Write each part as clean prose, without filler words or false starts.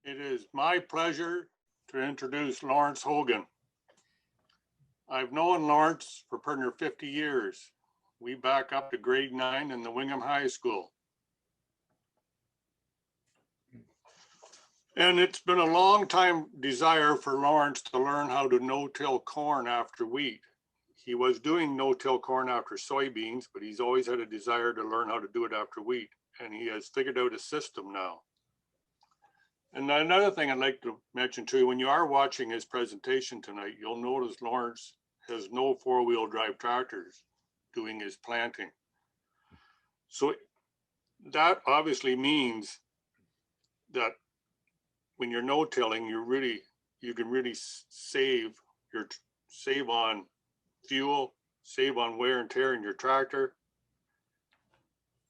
It is my pleasure to introduce Lawrence Hogan. I've known Lawrence for pretty near 50 years. We back up to grade 9 in the Wingham High School. And it's been a long time desire for Lawrence to learn how to no-till corn after wheat. He was doing no-till corn after soybeans, but he's always had a desire to learn how to do it after wheat. And he has figured out a system now. And another thing I'd like to mention too, when you are watching his presentation tonight, you'll notice Lawrence has no four-wheel drive tractors doing his planting. So that obviously means that when you're no-tilling, you can really save on fuel, save on wear and tear in your tractor.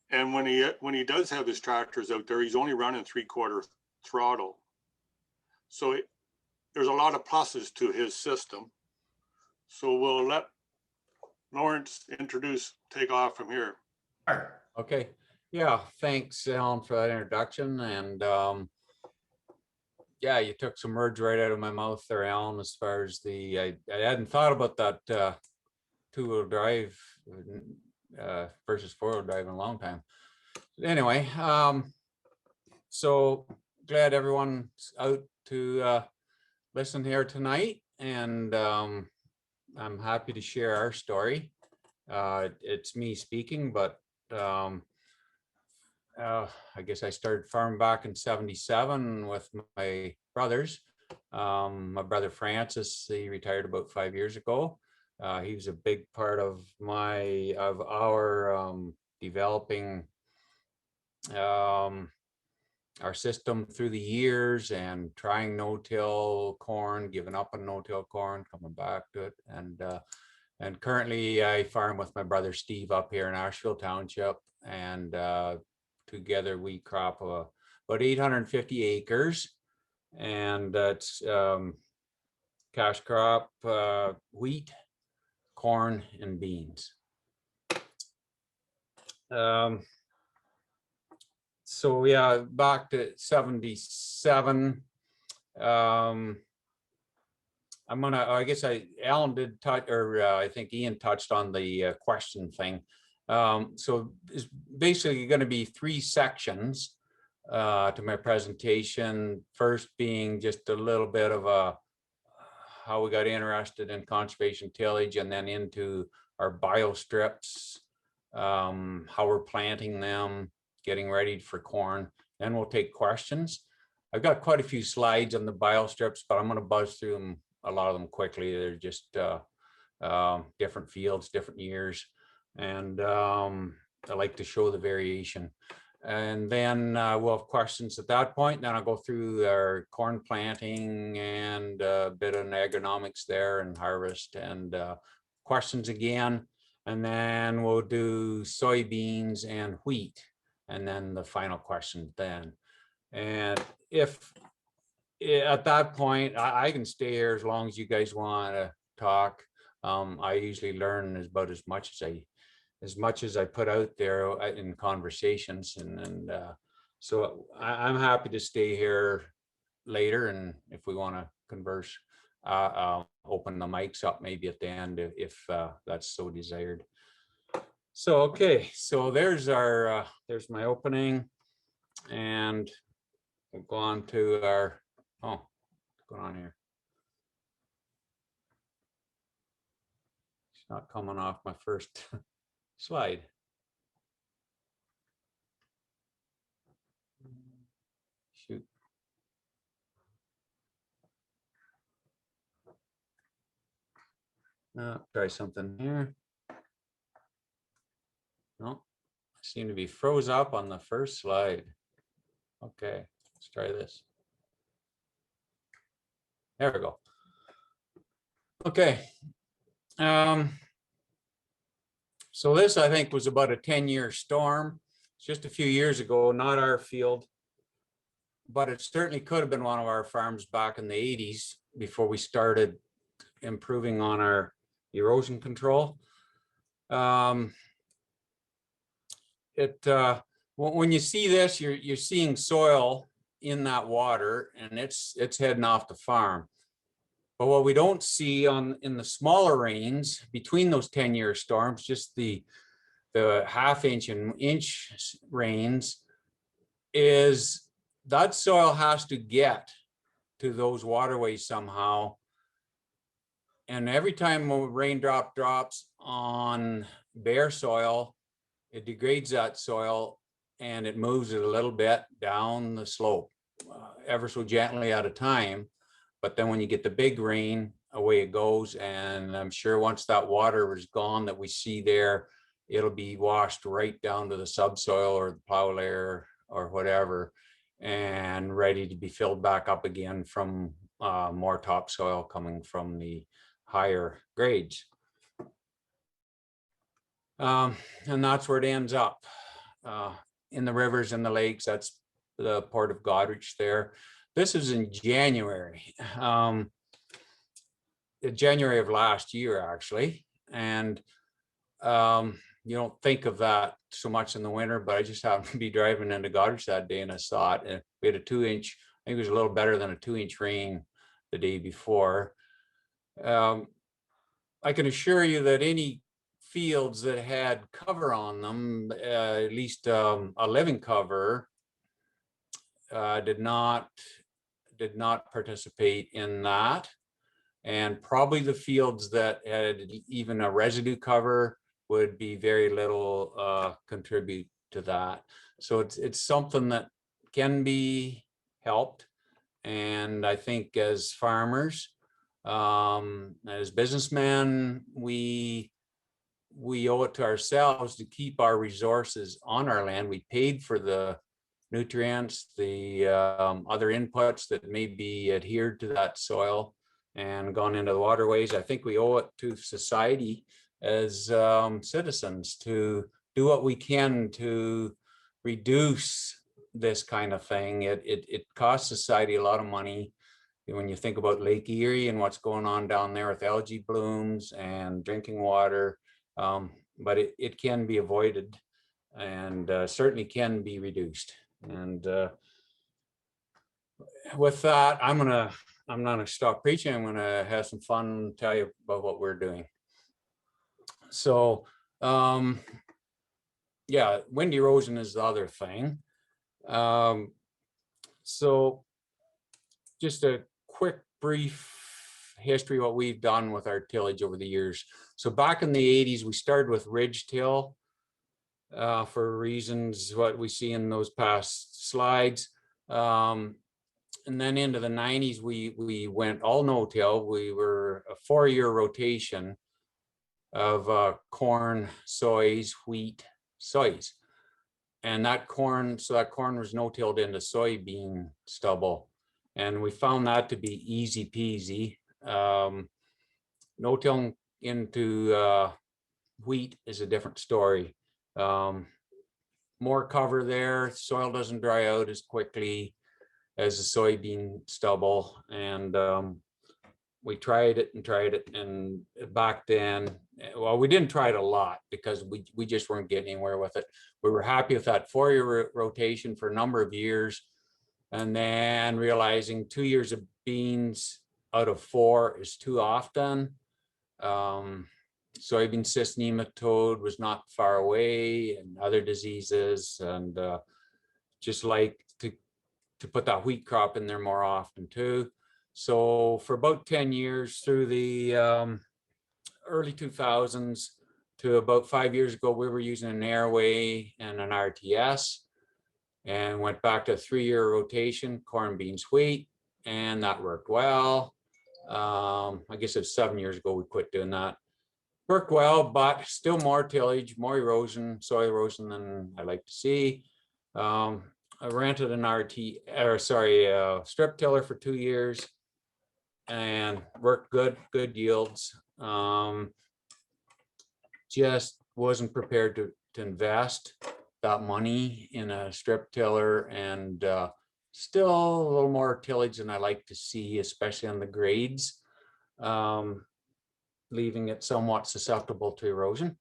And when he does have his tractors out there, he's only running 3/4 throttle. So there's a lot of pluses to his system. So we'll let Lawrence take off from here. Okay. Yeah, thanks, Alan, for that introduction. And yeah, you took some words right out of my mouth there, Alan, as far as I hadn't thought about that two-wheel drive versus four-wheel drive in a long time. Anyway, so glad everyone's out to listen here tonight, and I'm happy to share our story. It's me speaking, but I guess I started farming back in '77 with my brothers. My brother Francis, he retired about 5 years ago. He was a big part of our developing our system through the years and trying no-till corn, giving up on no-till corn, coming back to it. And currently I farm with my brother Steve up here in Asheville Township, and together we crop about 850 acres, and it's cash crop, wheat, corn, and beans. So yeah, back to '77. I guess Alan did touch, or I think Ian touched on the question thing. So it's basically going to be 3 sections to my presentation. First being just a little bit of how we got interested in conservation tillage, and then into our biostrips, how we're planting them, getting ready for corn. Then we'll take questions. I've got quite a few slides on the biostrips, but I'm going to buzz through them, a lot of them quickly. They're just different fields, different years, and I like to show the variation. And then we'll have questions at that point. Then I'll go through our corn planting and a bit of agronomics there, and harvest, and questions again. And then we'll do soybeans and wheat, and then the final question then. And if at that point, I can stay here as long as you guys want to talk. I usually learn about as much as I put out there in conversations, and so I'm happy to stay here later, and if we want to converse, open the mics up maybe at the end if that's so desired. So okay, so there's my opening, and we'll go on to our what's going on here? It's not coming off my first slide. Shoot. Try something here. No, I seem to be froze up on the first slide. Okay, let's try this. There we go. Okay. So this, I think, was about a 10-year storm. It's just a few years ago, not our field, but it certainly could have been one of our farms back in the 80s before we started improving on our erosion control. When you see this, you're seeing soil in that water, and it's heading off the farm. But what we don't see in the smaller rains between those 10-year storms, just the half-inch and inch rains, is that soil has to get to those waterways somehow. And every time a raindrop drops on bare soil, it degrades that soil and it moves it a little bit down the slope, ever so gently at a time. But then when you get the big rain, away it goes. And I'm sure once that water is gone that we see there, it'll be washed right down to the subsoil or the plow layer or whatever, and ready to be filled back up again from more topsoil coming from the higher grades. And that's where it ends up, in the rivers and the lakes. That's the port of Goderich there. This is in January, January of last year, actually. And you don't think of that so much in the winter, but I just happened to be driving into Goderich that day and I saw it. And we had a 2-inch, I think it was a little better than a 2-inch rain the day before. I can assure you that any fields that had cover on them, at least a living cover, did not participate in that. And probably the fields that had even a residue cover would be very little contribute to that. So it's something that can be helped. And I think as farmers, as businessmen, we owe it to ourselves to keep our resources on our land. We paid for the nutrients, the other inputs that may be adhered to that soil and gone into the waterways. I think we owe it to society as citizens to do what we can to reduce this kind of thing. It costs society a lot of money. When you think about Lake Erie and what's going on down there with algae blooms and drinking water, but it can be avoided and certainly can be reduced. And with that, I'm not gonna stop preaching. I'm gonna have some fun and tell you about what we're doing. So yeah, wind erosion is the other thing. So just a quick brief history of what we've done with our tillage over the years. So back in the 80s, we started with ridge till for reasons what we see in those past slides. And then into the 90s, we went all no-till. We were a 4-year rotation of corn, soys, wheat, soys. And that corn was no-tilled into soybean stubble. And we found that to be easy peasy. No-tilling into wheat is a different story. More cover there, soil doesn't dry out as quickly as the soybean stubble. And we tried it, and back then, well, we didn't try it a lot because we just weren't getting anywhere with it. We were happy with that 4-year rotation for a number of years, and then realizing 2 years of beans out of 4 is too often. Soybean cyst nematode was not far away, and other diseases, and just like to put that wheat crop in there more often too. So for about 10 years, through the early 2000s to about 5 years ago, we were using an airway and an RTS, and went back to a 3-year rotation, corn, beans, wheat, and that worked well. I guess it's 7 years ago we quit doing that. Worked well, but still more tillage, more erosion, soil erosion than I like to see. I rented an strip tiller for 2 years and worked good yields. Just wasn't prepared to invest that money in a strip tiller, and still a little more tillage than I like to see, especially on the grades, leaving it somewhat susceptible to erosion.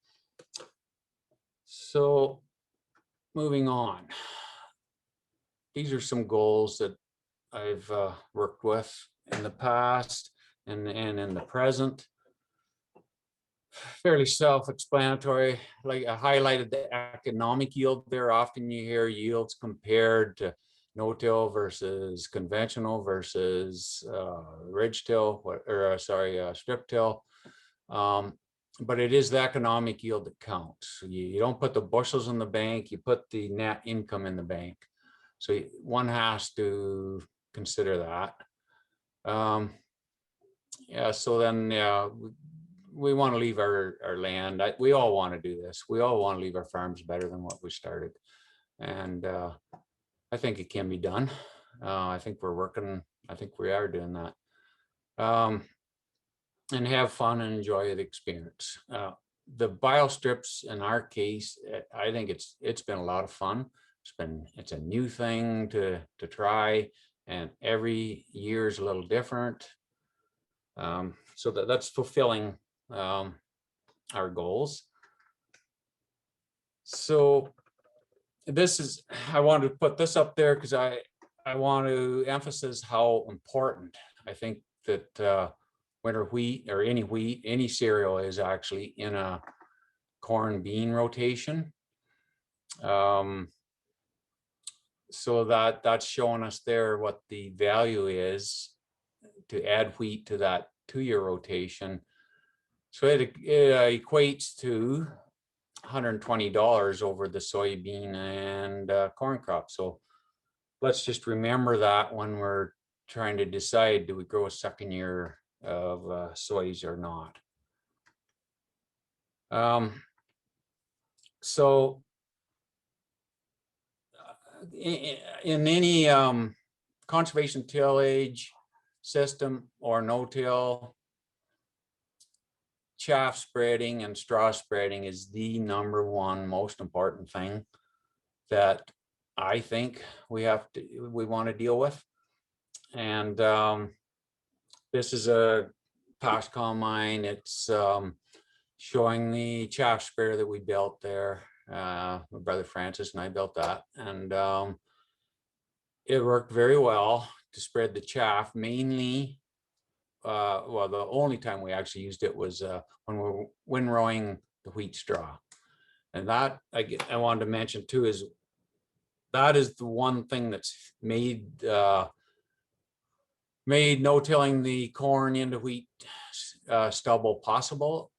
So moving on. these are some goals that I've worked with in the past and in the present. Fairly self-explanatory. Like I highlighted the economic yield there. Often you hear yields compared to no-till versus conventional versus ridge-till, or strip till. But it is the economic yield that counts. You don't put the bushels in the bank, you put the net income in the bank. So one has to consider that. Yeah, so then we want to leave our land. We all want to do this. We all want to leave our farms better than what we started. And I think it can be done. I think we're working, I think we are doing that. And have fun and enjoy the experience. The biostrips in our case, I think it's been a lot of fun. It's a new thing to try, and every year is a little different. So that's fulfilling our goals. So this is, I wanted to put this up there because I want to emphasize how important I think that winter wheat, or any wheat, any cereal, is actually in a corn bean rotation. So that's showing us there what the value is to add wheat to that 2-year rotation. So it equates to $120 over the soybean and corn crop. So let's just remember that when we're trying to decide, do we grow a second year of soys or not? So in any conservation tillage system or no-till, chaff spreading and straw spreading is the #1 most important thing that I think we want to deal with. And this is a past combine. It's showing the chaff spreader that we built there. My brother Francis and I built that, and it worked very well to spread the chaff. Mainly, well, the only time we actually used it was when we're windrowing the wheat straw. And that I wanted to mention too, is that is the one thing that's made no-tilling the corn into wheat stubble possible,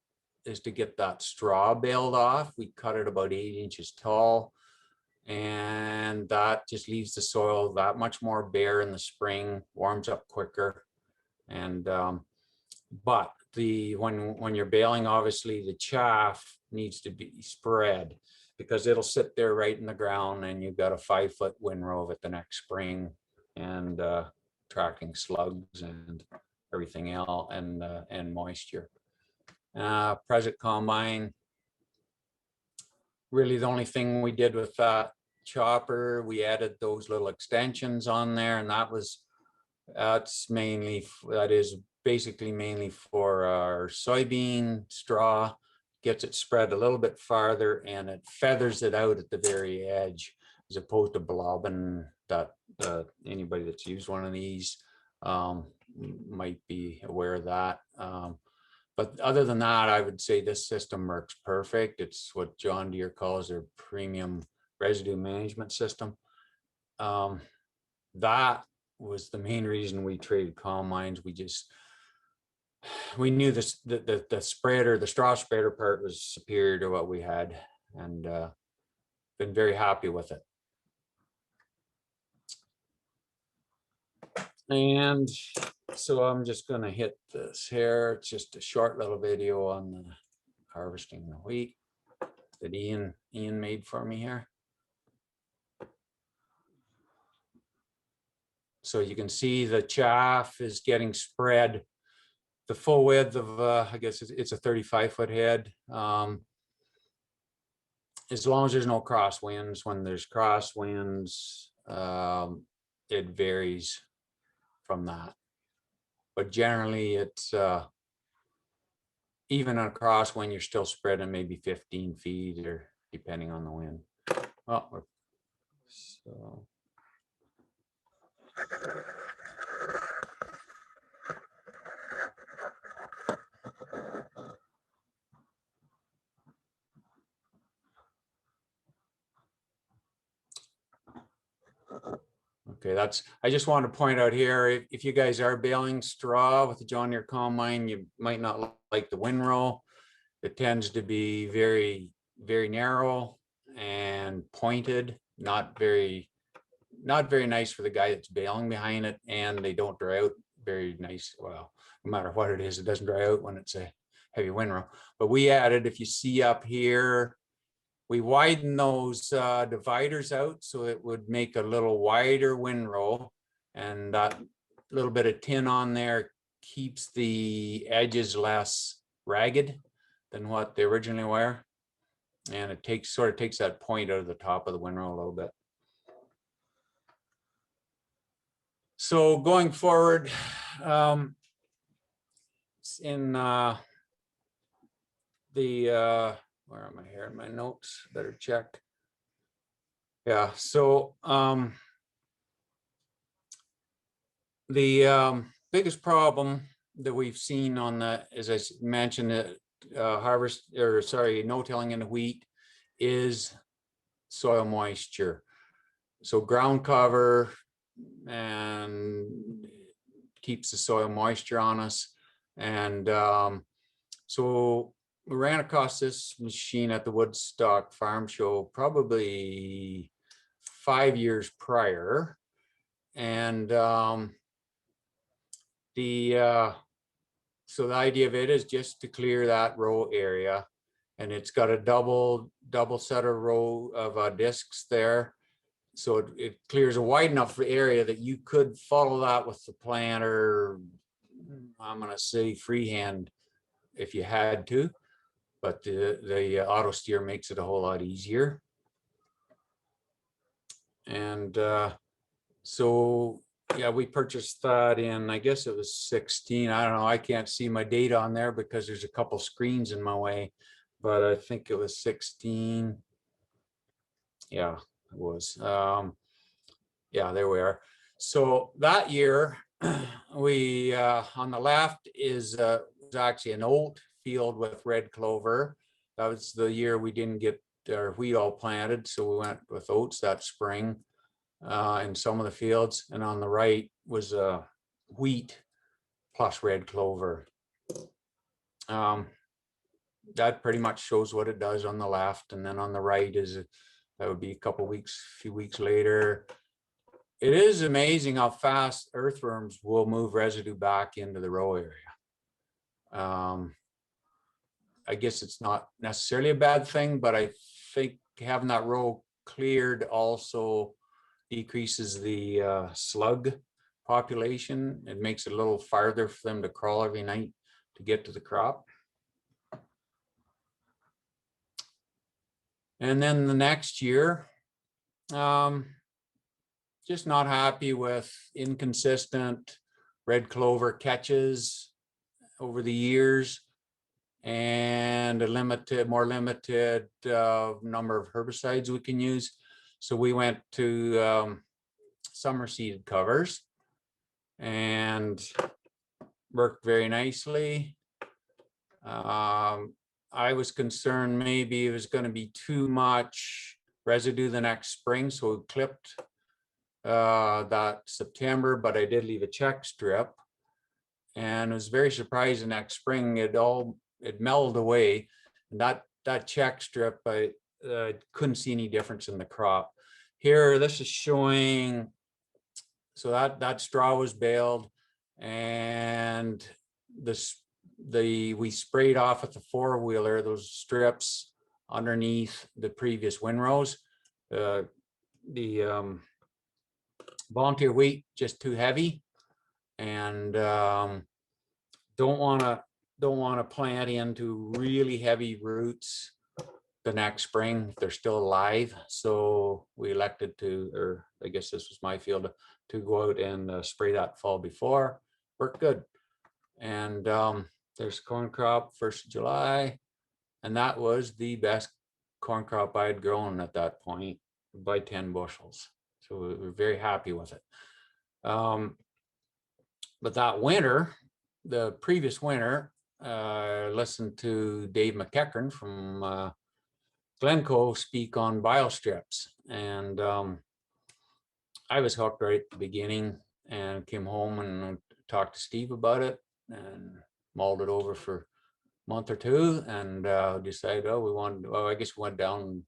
is to get that straw baled off. We cut it about 8 inches tall, and that just leaves the soil that much more bare in the spring, warms up quicker. And but when you're baling, obviously the chaff needs to be spread, because it'll sit there right in the ground, and you've got a 5-foot windrow of it the next spring, and attracting slugs and everything else, and moisture. Present combine, really the only thing we did with that chopper, we added those little extensions on there, and that is basically mainly for our soybean straw. Gets it spread a little bit farther, and it feathers it out at the very edge, as opposed to blobbing. That anybody that's used one of these might be aware of that. But other than that, I would say this system works perfect. It's what John Deere calls their premium residue management system. That was the main reason we traded combines. We knew this, the spreader, the straw spreader part was superior to what we had, and been very happy with it. And so I'm just going to hit this here. It's just a short little video on the harvesting the wheat that Ian made for me here. So you can see the chaff is getting spread the full width of, I guess it's a 35-foot head. As long as there's no crosswinds. When there's crosswinds, it varies from that. But generally, it's even on a crosswind, you're still spreading maybe 15 feet, or depending on the wind. Oh, so Okay, I just want to point out here, if you guys are baling straw with the John Deere combine, you might not like the windrow. It tends to be very, very narrow and pointed, not very nice for the guy that's baling behind it, and they don't dry out very nice. Well, no matter what it is, it doesn't dry out when it's a heavy windrow. But we added, if you see up here, we widen those dividers out so it would make a little wider windrow, and that little bit of tin on there keeps the edges less ragged than what they originally were, and it sort of takes that point out of the top of the windrow a little bit. So going forward, in where am I here in my notes? Better check. Yeah, so the biggest problem that we've seen on the, as I mentioned, no-tilling in the wheat is soil moisture. So ground cover and keeps the soil moisture on us. And so we ran across this machine at the Woodstock Farm Show probably 5 years prior. And so the idea of it is just to clear that row area, and it's got a double set of row of discs there. So it clears a wide enough area that you could follow that with the planter, I'm going to say freehand if you had to, but the auto steer makes it a whole lot easier. And so yeah, we purchased that in, I guess it was 16. I don't know, I can't see my date on there because there's a couple screens in my way, but I think it was 16. Yeah, it was. Yeah, there we are. So that year, we on the left is actually an oat field with red clover. That was the year we didn't get our wheat all planted, so we went with oats that spring in some of the fields. And on the right was wheat plus red clover. That pretty much shows what it does on the left, and then on the right is that would be a few weeks later. It is amazing how fast earthworms will move residue back into the row area. I guess it's not necessarily a bad thing, but I think having that row cleared also decreases the slug population. It makes it a little farther for them to crawl every night to get to the crop. And then the next year, just not happy with inconsistent red clover catches over the years, and a more limited number of herbicides we can use. So we went to summer seeded covers, and worked very nicely. I was concerned maybe it was going to be too much residue the next spring, so we clipped that September, but I did leave a check strip, and I was very surprised the next spring it mellowed away. And that check strip, I couldn't see any difference in the crop. Here, this is showing, so that straw was baled, and we sprayed off with the 4-wheeler those strips underneath the previous windrows. The volunteer wheat just too heavy, and don't want to plant into really heavy roots the next spring if they're still alive. So we elected to, or I guess this was my field, to go out and spray that fall before. Worked good. And there's corn crop 1st of July, and that was the best corn crop I had grown at that point by 10 bushels. So we were very happy with it. But that winter, the previous winter, listened to Dave McEachern from Glencoe speak on biostrips, and I was hooked right at the beginning, and came home and talked to Steve about it, and mulled it over for a month or two, and decided, I guess we went down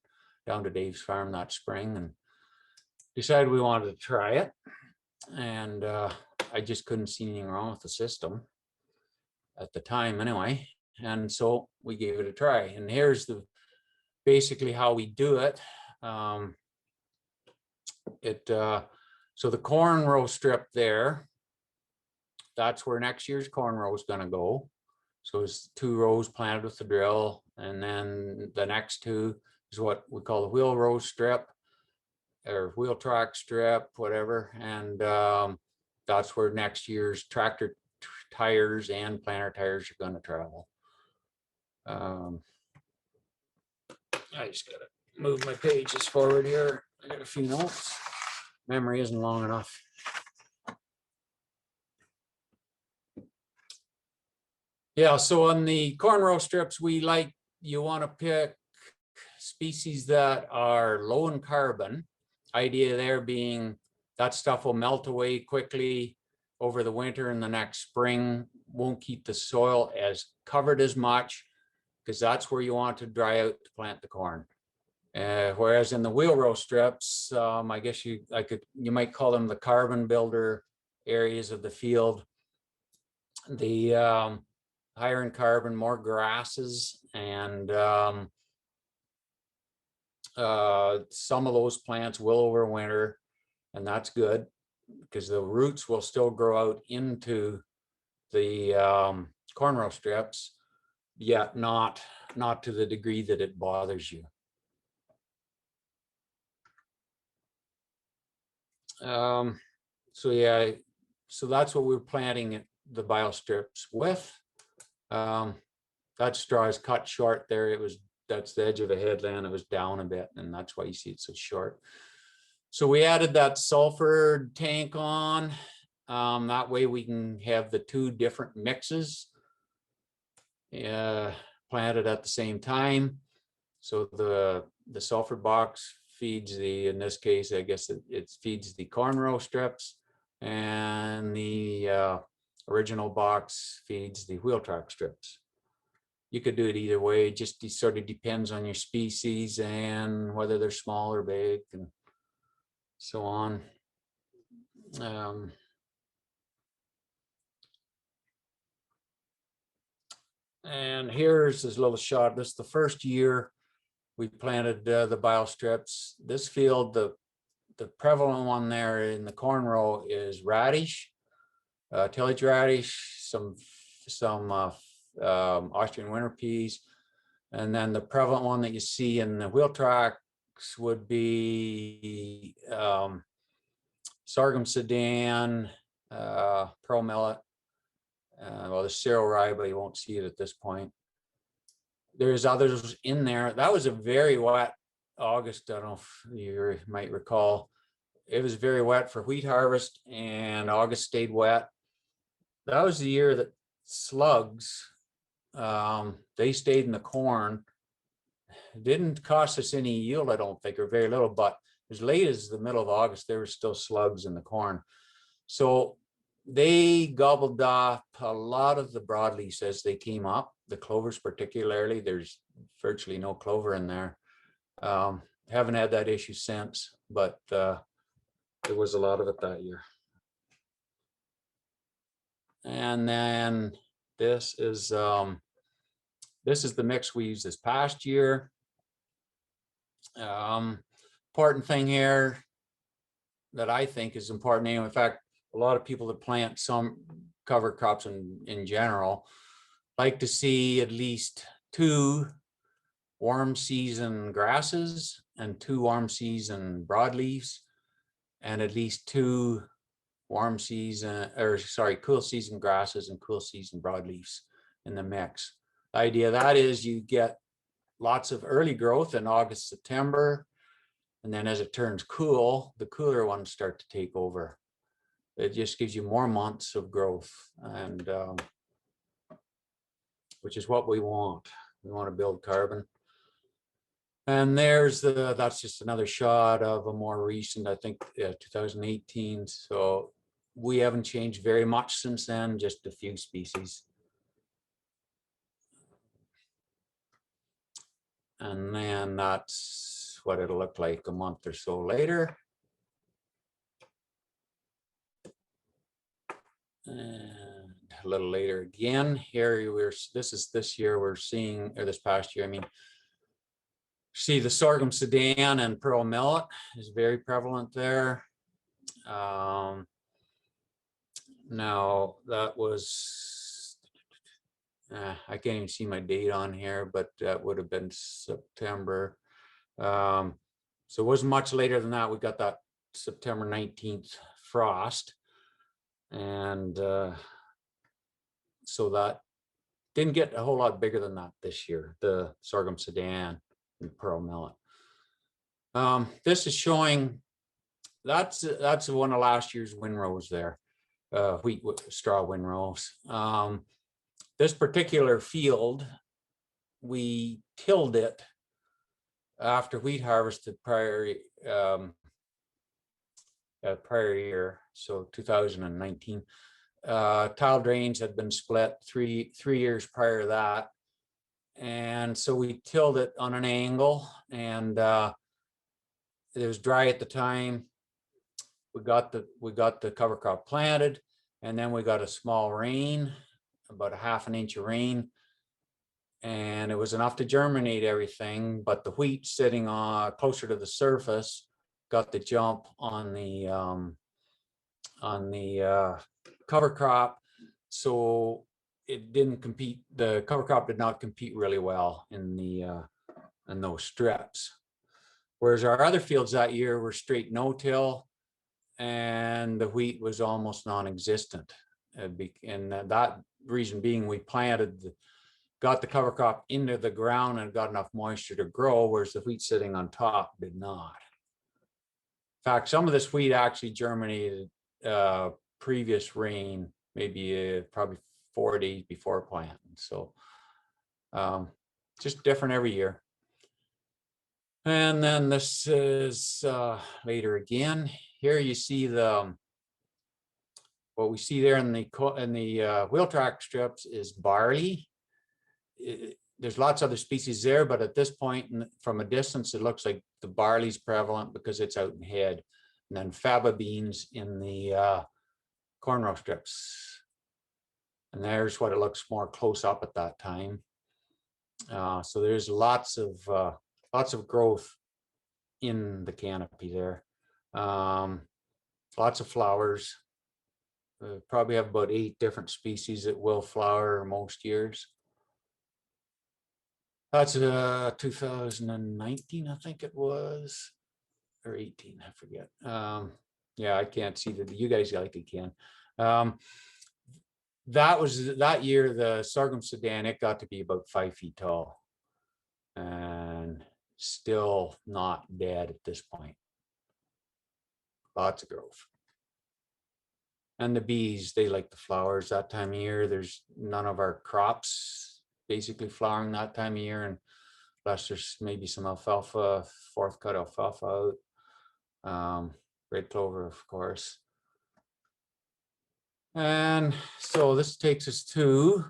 to Dave's farm that spring and decided we wanted to try it. And I just couldn't see anything wrong with the system at the time anyway. And so we gave it a try. And here's basically how we do it. So the corn row strip there, that's where next year's corn row is going to go. So it's 2 rows planted with the drill, and then the next 2 is what we call the wheel row strip, or wheel track strip, whatever. And that's where next year's tractor tires and planter tires are going to travel. I just gotta move my pages forward here. I got a few notes. Memory isn't long enough. Yeah, so on the corn row strips, you want to pick species that are low in carbon. Idea there being that stuff will melt away quickly over the winter, and the next spring won't keep the soil as covered as much, because that's where you want to dry out to plant the corn. Whereas in the wheel row strips, I guess you might call them the carbon builder areas of the field. The higher in carbon, more grasses, and some of those plants will overwinter, and that's good because the roots will still grow out into the corn row strips, yet not to the degree that it bothers you. So that's what we're planting the biostrips with. That straw is cut short there. That's the edge of a headland. It was down a bit, and that's why you see it so short. So we added that sulfur tank on. That way we can have the 2 different mixes planted at the same time. So the sulfur box feeds in this case, I guess it feeds the corn row strips, and the original box feeds the wheel track strips. You could do it either way. It just sort of depends on your species and whether they're small or big and so on. And here's this little shot. This is the first year we planted the biostrips. This field, the prevalent one there in the corn row is radish, tillage radish, some Austrian winter peas, and then the prevalent one that you see in the wheel tracks would be sorghum sudan, pearl millet. Well, the cereal rye, but you won't see it at this point. There's others in there. That was a very wet August. I don't know if you might recall. It was very wet for wheat harvest, and August stayed wet. That was the year that slugs, they stayed in the corn. It didn't cost us any yield, I don't think, or very little, but as late as the middle of August, there were still slugs in the corn. So they gobbled off a lot of the broadleafs as they came up, the clovers particularly. There's virtually no clover in there. Haven't had that issue since, but there was a lot of it that year. And then this is the mix we used this past year. Important thing here that I think is important. In fact, a lot of people that plant some cover crops in general like to see at least 2 warm season grasses and 2 warm season broadleaves, and at least 2 cool season grasses and cool season broadleaves in the mix. The idea of that is you get lots of early growth in August, September, and then as it turns cool, the cooler ones start to take over. it just gives you more months of growth, and which is what we want. We want to build carbon. And that's just another shot of a more recent, I think, 2018. So we haven't changed very much since then, just a few species. And then that's what it'll look like a month or so later. And a little later again, here this year we're seeing, or this past year, I mean, see the sorghum Sudan and pearl millet is very prevalent there. Now that was, I can't even see my date on here, but that would have been September. So it wasn't much later than that. We got that September 19th frost. And so that didn't get a whole lot bigger than that this year, the sorghum Sudan and pearl millet. This is showing, that's one of last year's windrows there, wheat straw windrows. This particular field, we tilled it after wheat harvest the prior year, so 2019. Tile drains had been split three years prior to that, and so we tilled it on an angle, and it was dry at the time. We got the cover crop planted, and then we got a small rain, about a half an inch of rain, and it was enough to germinate everything, but the wheat sitting on closer to the surface got the jump on the cover crop, so it didn't compete. The cover crop did not compete really well in those strips. Whereas our other fields that year were straight no-till, and the wheat was almost non-existent. And that reason being, we got the cover crop into the ground and got enough moisture to grow, whereas the wheat sitting on top did not. In fact, some of this wheat actually germinated previous rain, maybe probably 4 days before planting. So just different every year. And then this is later again. Here you see what we see there in the wheel track strips is barley. There's lots of other species there, but at this point, from a distance, it looks like the barley's prevalent because it's out in head. And then faba beans in the corn row strips. And there's what it looks more close up at that time. So there's lots of growth in the canopy there. Lots of flowers. Probably have about 8 different species that will flower most years. That's 2019, I think it was, or 18, I forget. Yeah, I can't see that. You guys likely can. That year, the sorghum Sudan, it got to be about 5 feet tall, and still not dead at this point. Lots of growth. And the bees, they like the flowers that time of year. There's none of our crops basically flowering that time of year, unless there's maybe some alfalfa, 4th cut alfalfa out. Red clover, of course. And so this takes us to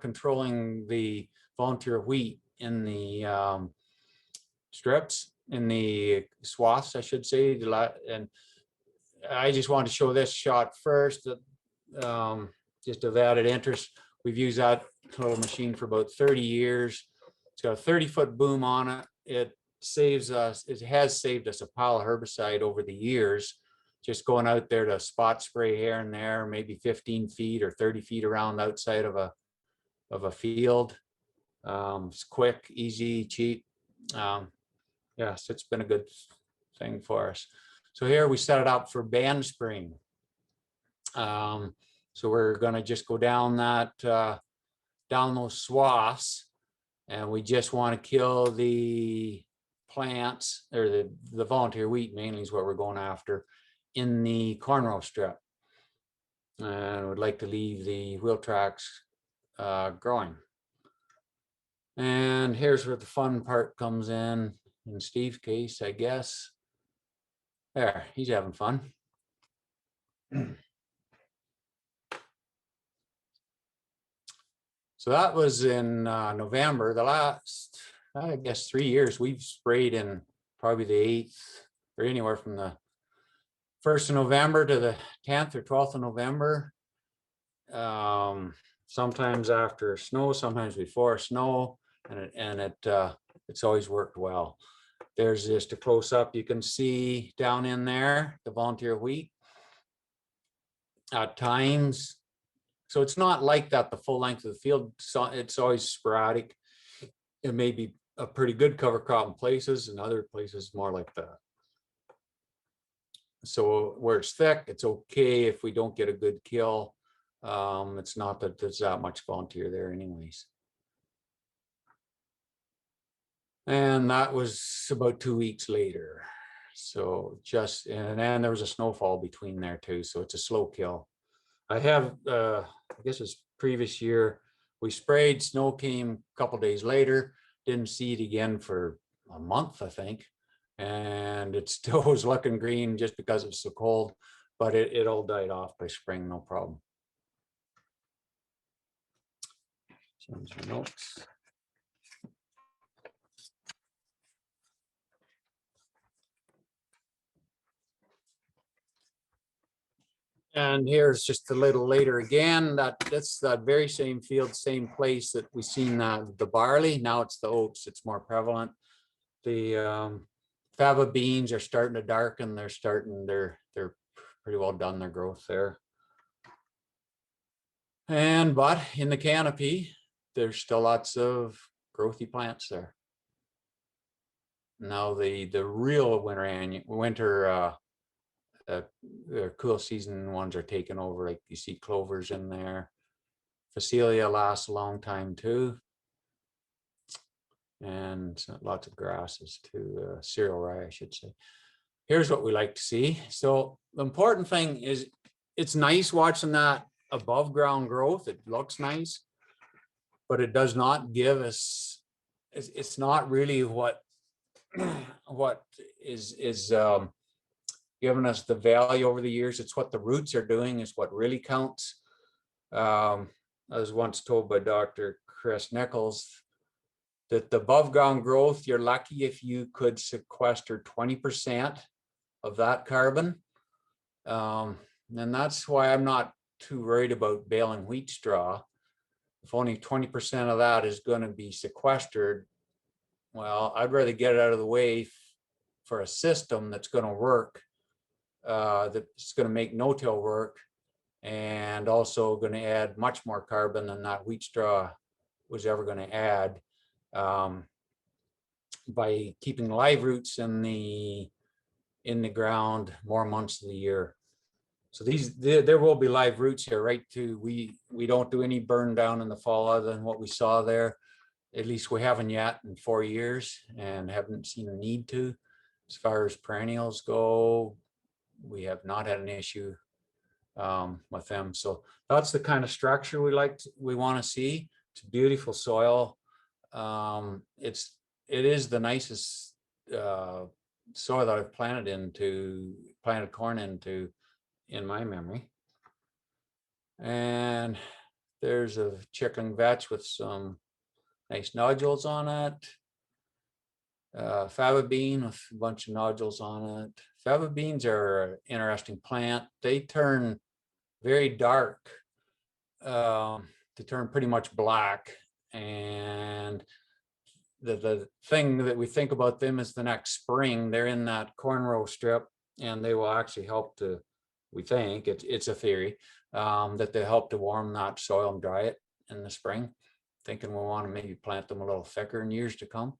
controlling the volunteer wheat in the strips, in the swaths, I should say. And I just want to show this shot first, just of added interest. We've used that little machine for about 30 years. It's got a 30-foot boom on it. It has saved us a pile of herbicide over the years, just going out there to spot spray here and there, maybe 15 feet or 30 feet around outside of a field. It's quick, easy, cheap. Yes, it's been a good thing for us. So here we set it up for band spraying. So we're going to just go down down those swaths, and we just want to kill the plants, or the volunteer wheat mainly is what we're going after, in the corn row strip. and would like to leave the wheel tracks growing. And here's where the fun part comes in Steve's case, I guess. There, he's having fun. So that was in November. The last, I guess, 3 years we've sprayed in probably the 8th, or anywhere from the 1st of November to the 10th or 12th of November. Sometimes after snow, sometimes before snow, and it's always worked well. There's just a close up. You can see down in there the volunteer wheat at times. So it's not like that the full length of the field. So it's always sporadic. It may be a pretty good cover crop in places, and other places more like that. So where it's thick, it's okay if we don't get a good kill. It's not that there's that much volunteer there anyways. And that was about 2 weeks later. So just, and then there was a snowfall between there too. So it's a slow kill. I have, I guess it's previous year, we sprayed, snow came a couple days later, didn't see it again for a month, I think. And it still was looking green just because it's so cold, but it all died off by spring, no problem. Some notes. And here's just a little later again, that's that very same field, same place that we seen the barley. Now it's the oats, it's more prevalent. The fava beans are starting to darken. They're pretty well done their growth there. But in the canopy, there's still lots of growthy plants there. Now the real winter cool season ones are taking over. Like you see clovers in there. Phacelia lasts a long time too. And lots of grasses too, cereal rye, I should say. Here's what we like to see. So the important thing is it's nice watching that above ground growth. It looks nice, but it does not give us, it's not really what is giving us the value over the years. It's what the roots are doing is what really counts. I was once told by Dr. Chris Nichols that the above ground growth, you're lucky if you could sequester 20% of that carbon. And that's why I'm not too worried about baling wheat straw. If only 20% of that is going to be sequestered, well, I'd rather get it out of the way for a system that's going to work, that's going to make no-till work, and also going to add much more carbon than that wheat straw was ever going to add, by keeping live roots in the ground more months of the year. So there will be live roots here, right? Too. We don't do any burn down in the fall other than what we saw there. At least we haven't yet in 4 years, and haven't seen a need to. As far as perennials go, we have not had an issue with them. So that's the kind of structure we want to see. It's beautiful soil. It is the nicest soil that I've planted corn into in my memory. And there's a chickling vetch with some nice nodules on it. Fava bean with a bunch of nodules on it. Fava beans are an interesting plant. They turn very dark. They turn pretty much black. And the thing that we think about them is the next spring, they're in that corn row strip, and they will actually help to, we think, it's a theory, that they help to warm that soil and dry it in the spring. Thinking we'll want to maybe plant them a little thicker in years to come.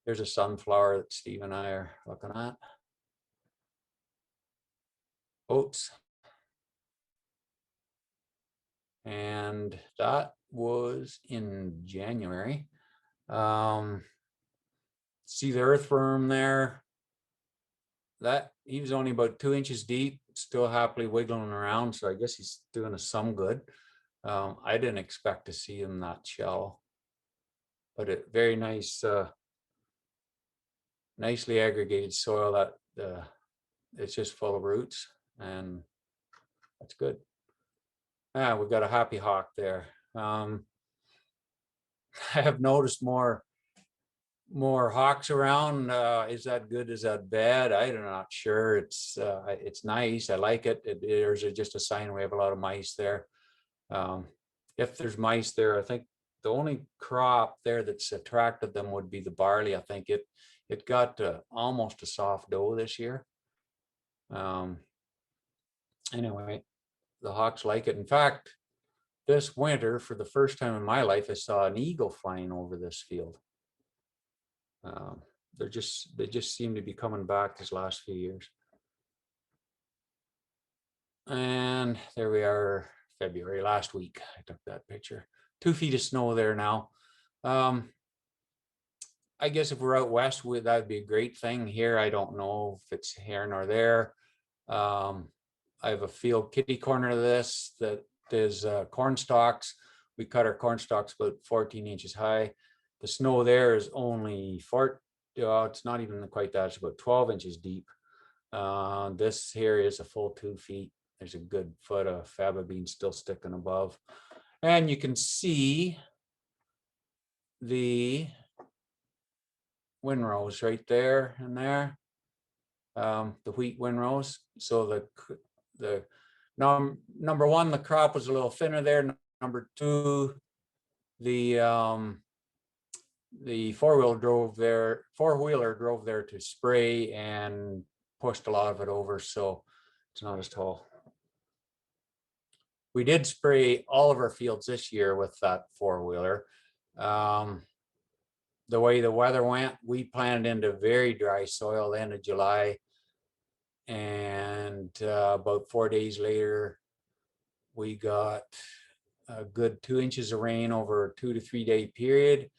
There's a sunflower that Steve and I are looking at. Oats. And that was in January. See the earthworm there. that he was only about 2 inches deep, still happily wiggling around. So I guess he's doing us some good. I didn't expect to see him that shallow, but it very nice, nicely aggregated soil that it's just full of roots, and that's good. We've got a happy hawk there. I have noticed more hawks around. Is that good? Is that bad? I'm not sure. It's nice. I like it. There's just a sign we have a lot of mice there. If there's mice there, I think the only crop there that's attracted them would be the barley. I think it got almost a soft dough this year. Anyway, the hawks like it. In fact, this winter, for the first time in my life, I saw an eagle flying over this field. They just seem to be coming back these last few years. And there we are, February, last week. I took that picture. 2 feet of snow there now. I guess if we're out west, that'd be a great thing. Here, I don't know if it's here nor there. I have a field kitty corner of this that is corn stalks. We cut our corn stalks about 14 inches high. The snow there is only it's not even quite that. It's about 12 inches deep. This here is a full 2 feet. There's a good foot of faba beans still sticking above. And you can see the windrows right there and there. The wheat windrows. So the number one, the crop was a little thinner there. Number two, the four-wheeler drove there to spray and pushed a lot of it over, so it's not as tall. We did spray all of our fields this year with that four-wheeler. The way the weather went, we planted into very dry soil the end of July, and about 4 days later, we got a good 2 inches of rain over a 2 to 3 day period.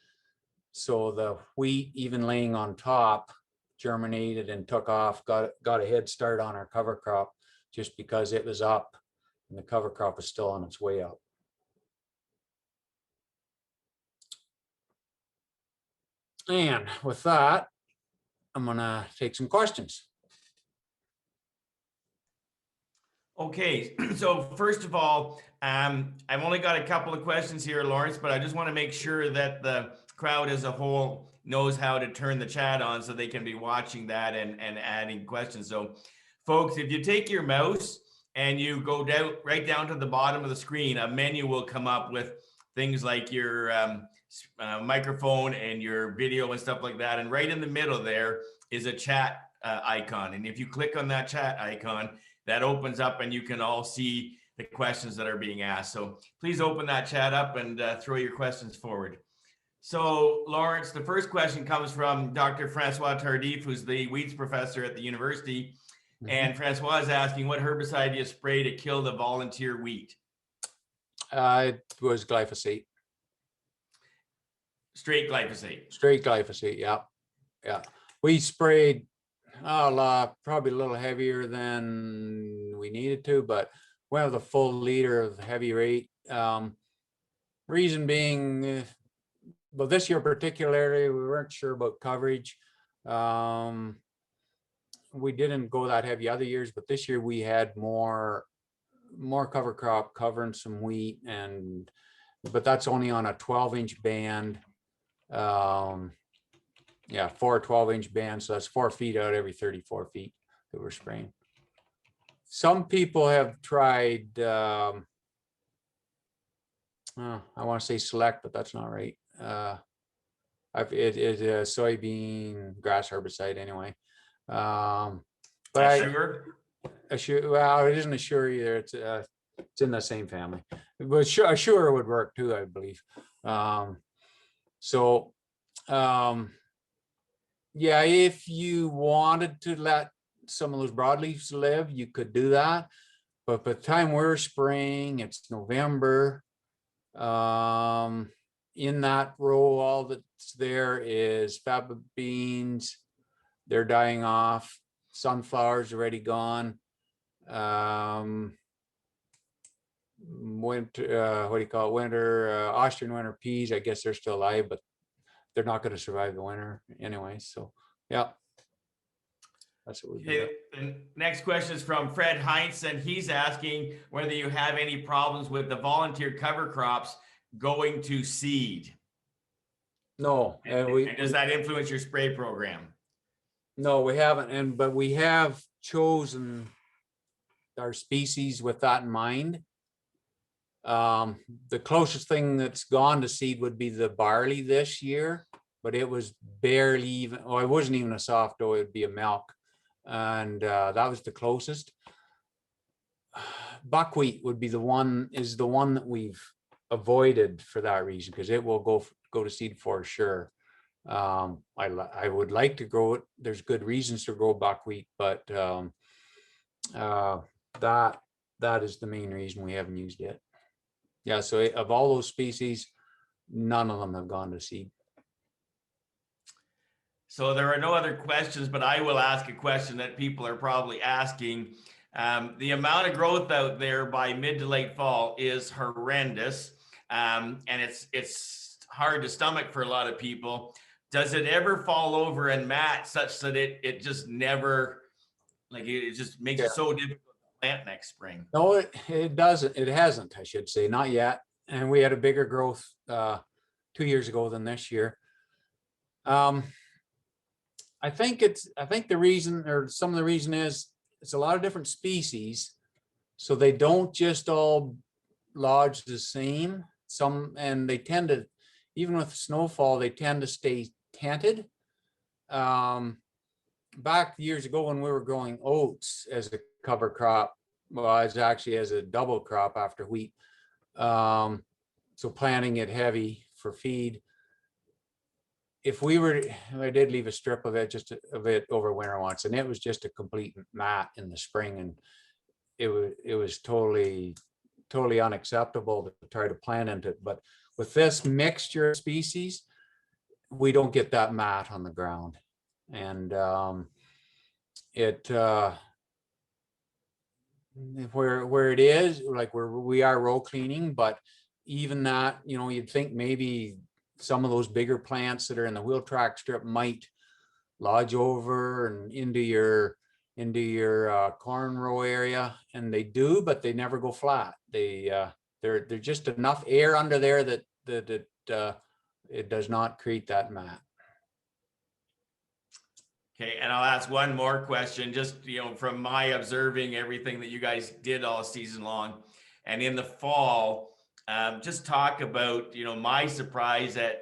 So the wheat, even laying on top, germinated and took off, got a head start on our cover crop just because it was up and the cover crop was still on its way up. And with that, I'm gonna take some questions. Okay, so first of all, I've only got a couple of questions here, Lawrence, but I just want to make sure that the crowd as a whole knows how to turn the chat on so they can be watching that and adding questions. So folks, if you take your mouse and you go down right down to the bottom of the screen, a menu will come up with things like your microphone and your video and stuff like that. And right in the middle there is a chat icon. And if you click on that chat icon, that opens up and you can all see the questions that are being asked. So please open that chat up and throw your questions forward. So Lawrence, the first question comes from Dr. Francois Tardif, who's the weeds professor at the university. Mm-hmm. And Francois is asking, what herbicide do you spray to kill the volunteer wheat? It was glyphosate. Straight glyphosate. Straight glyphosate, yeah. Yeah. We sprayed probably a little heavier than we needed to, but we have the full liter of heavy rate. Reason being, well, this year particularly, we weren't sure about coverage. We didn't go that heavy other years, but this year we had more cover crop covering some wheat, but that's only on a 12-inch band. Yeah, 4 12-inch bands, so that's 4 feet out every 34 feet that we're spraying. Some people have tried, I want to say select, but that's not right. It is a soybean grass herbicide anyway. But Assure, well, it isn't Assure either. It's in the same family, but Assure would work too, I believe. Yeah, if you wanted to let some of those broadleafs live, you could do that. But by the time we're spraying, it's November. In that row, all that's there is faba beans. They're dying off. sunflowers already gone. Winter, what do you call it? Winter, Austrian winter peas. I guess they're still alive, but they're not going to survive the winter anyway. So, yeah. That's what we do. Okay, the next question is from Fred Heinz, and he's asking whether you have any problems with the volunteer cover crops going to seed. No, And does that influence your spray program? No, we haven't. But we have chosen our species with that in mind. The closest thing that's gone to seed would be the barley this year, but it was barely even, oh, it wasn't even a soft dough, it would be a milk. And that was the closest. Buckwheat would be the one that we've avoided for that reason, because it will go to seed for sure. I would like to grow it. There's good reasons to grow buckwheat, but that is the main reason we haven't used it. Yeah, so of all those species, none of them have gone to seed. So there are no other questions, but I will ask a question that people are probably asking. The amount of growth out there by mid to late fall is horrendous. And it's hard to stomach for a lot of people. Does it ever fall over and mat such that it just never, like it just makes it so difficult to plant next spring? No, it doesn't. It hasn't, I should say, not yet. And we had a bigger growth 2 years ago than this year. I think the reason, or some of the reason, is it's a lot of different species, so they don't just all lodge the same. And they tend to, even with snowfall, they tend to stay tented. Back years ago when we were growing oats as a cover crop, well, it's actually as a double crop after wheat. So planting it heavy for feed. I did leave a strip of it, over winter once, and it was just a complete mat in the spring, and it was totally unacceptable to try to plant into it. But with this mixture of species, we don't get that mat on the ground, and where it is, like we are row cleaning, but even that, you'd think maybe some of those bigger plants that are in the wheel track strip might lodge over and into your corn row area, and they do, but they never go flat. They're just enough air under there that it does not create that mat. Okay, and I'll ask one more question, just from my observing everything that you guys did all season long, and in the fall, just talk about my surprise at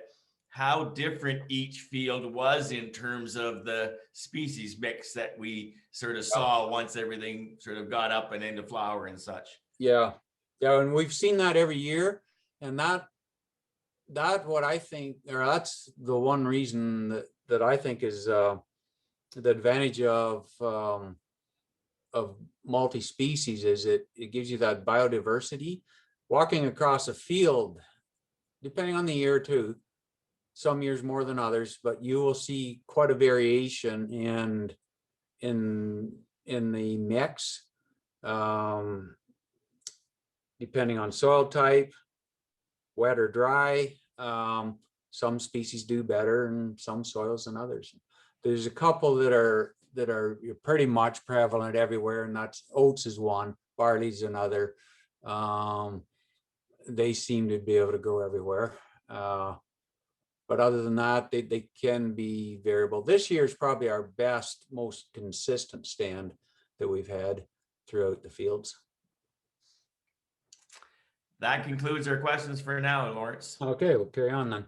how different each field was in terms of the species mix that we sort of saw once everything sort of got up and into flower and such. Yeah, and we've seen that every year, and that what I think, or that's the one reason that I think is the advantage of multi-species is it gives you that biodiversity. Walking across a field, depending on the year too, some years more than others, but you will see quite a variation in the mix, depending on soil type, wet or dry. Some species do better in some soils than others. There's a couple that are pretty much prevalent everywhere, and that's oats is one, barley's another. They seem to be able to grow everywhere. But other than that, they can be variable. This year is probably our best, most consistent stand that we've had throughout the fields. That concludes our questions for now, Lawrence. Okay, we'll carry on then.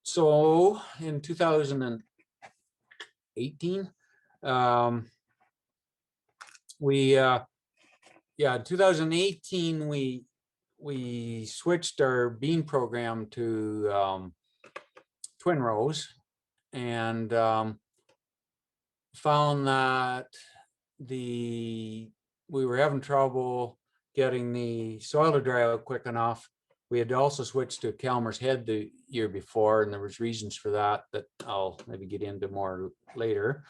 So in 2018, in 2018, we switched our bean program to twin rows, and found that we were having trouble getting the soil to dry out quick enough We had also switched to Calmer's Head the year before, and there was reasons for that that I'll maybe get into more later.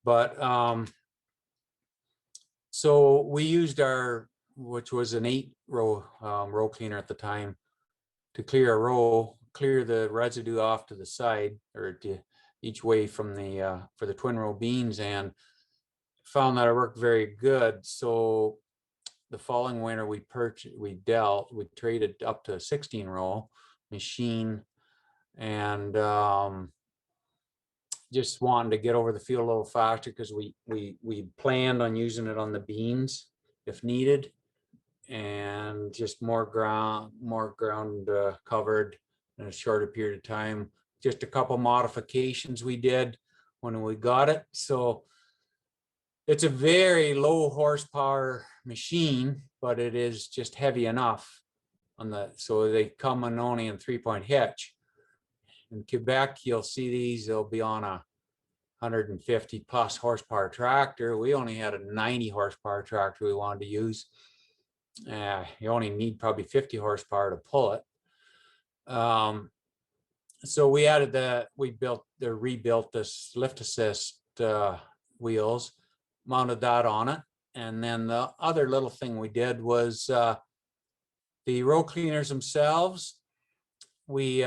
But so we used our, which was an 8-row row cleaner at the time, to clear a row, clear the residue off to the side or to each way from the for the twin row beans, and found that it worked very good. So the following winter we traded up to a 16-row machine, and just wanting to get over the field a little faster because we planned on using it on the beans if needed, and just more ground covered in a shorter period of time. Just a couple modifications we did when we got it. So it's a very low horsepower machine, but it is just heavy enough on the, so they come on only in 3-point hitch. In Quebec, you'll see these, they'll be on a 150 plus horsepower tractor. We only had a 90 horsepower tractor we wanted to use. You only need probably 50 horsepower to pull it. So we added rebuilt this lift assist wheels, mounted that on it. And then the other little thing we did was the row cleaners themselves. We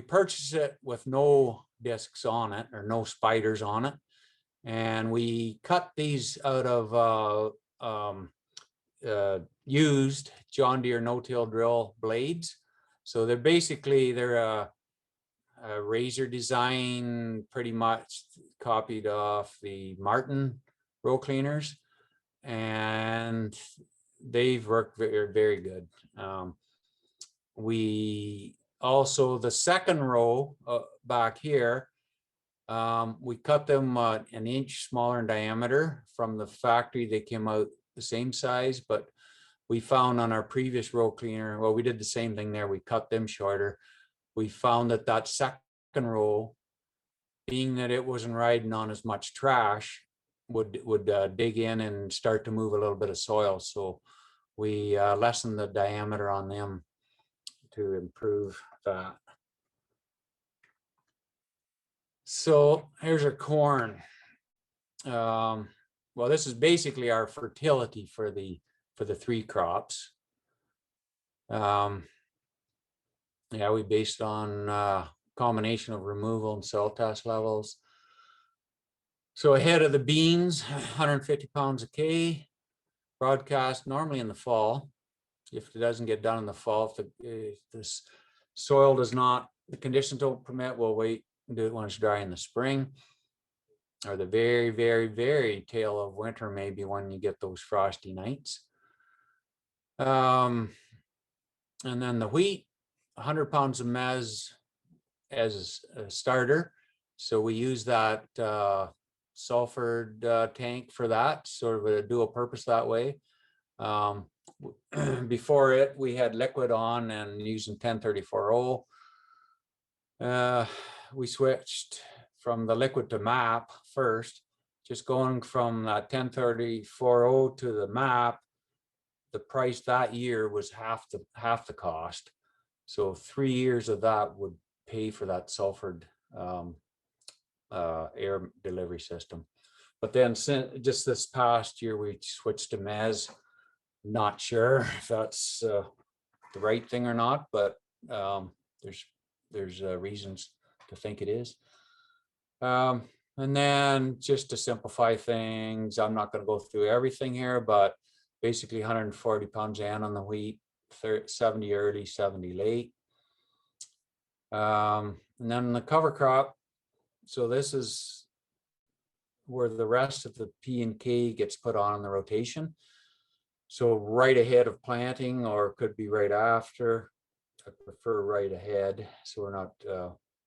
purchased it with no discs on it or no spiders on it. And we cut these out of used John Deere no-till drill blades. So they're a razor design, pretty much copied off the Martin row cleaners, and they've worked very, very good. We also, the second row back here, we cut them an inch smaller in diameter. From the factory, they came out the same size, but we found on our previous row cleaner, well, we did the same thing there. We cut them shorter. We found that second row, being that it wasn't riding on as much trash, would dig in and start to move a little bit of soil. So we lessened the diameter on them to improve that. So here's our corn. Well, this is basically our fertility for the 3 crops. Yeah, we based on combination of removal and soil test levels. So ahead of the beans, 150 pounds a K, broadcast normally in the fall. If it doesn't get done in the fall, if this soil does not, the conditions don't permit, we'll wait and do it when it's dry in the spring, or the very, very, very tail of winter, maybe when you get those frosty nights. And then the wheat, 100 pounds of maize as a starter. So we use that sulfured tank for that, sort of a dual purpose that way. Before it, we had liquid on and using 1034O. We switched from the liquid to MAP first, just going from that 1034O to the MAP. The price that year was half the cost. So 3 years of that would pay for that sulfured air delivery system. But then just this past year, we switched to maize. Not sure if that's the right thing or not, but there's reasons to think it is. And then just to simplify things, I'm not going to go through everything here, but basically 140 pounds in on the wheat, 70 early, 70 late. And then the cover crop. So this is where the rest of the P and K gets put on the rotation. So right ahead of planting, or could be right after. I prefer right ahead, so we're not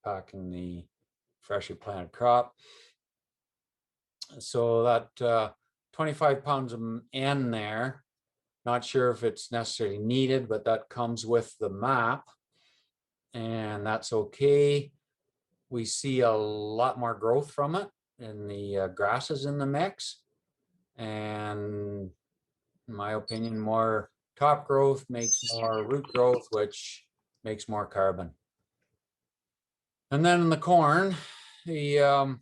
packing the freshly planted crop. So that 25 pounds of N there, not sure if it's necessarily needed, but that comes with the MAP, and that's okay. We see a lot more growth from it in the grasses in the mix, and in my opinion, more top growth makes more root growth, which makes more carbon. And then in the corn, the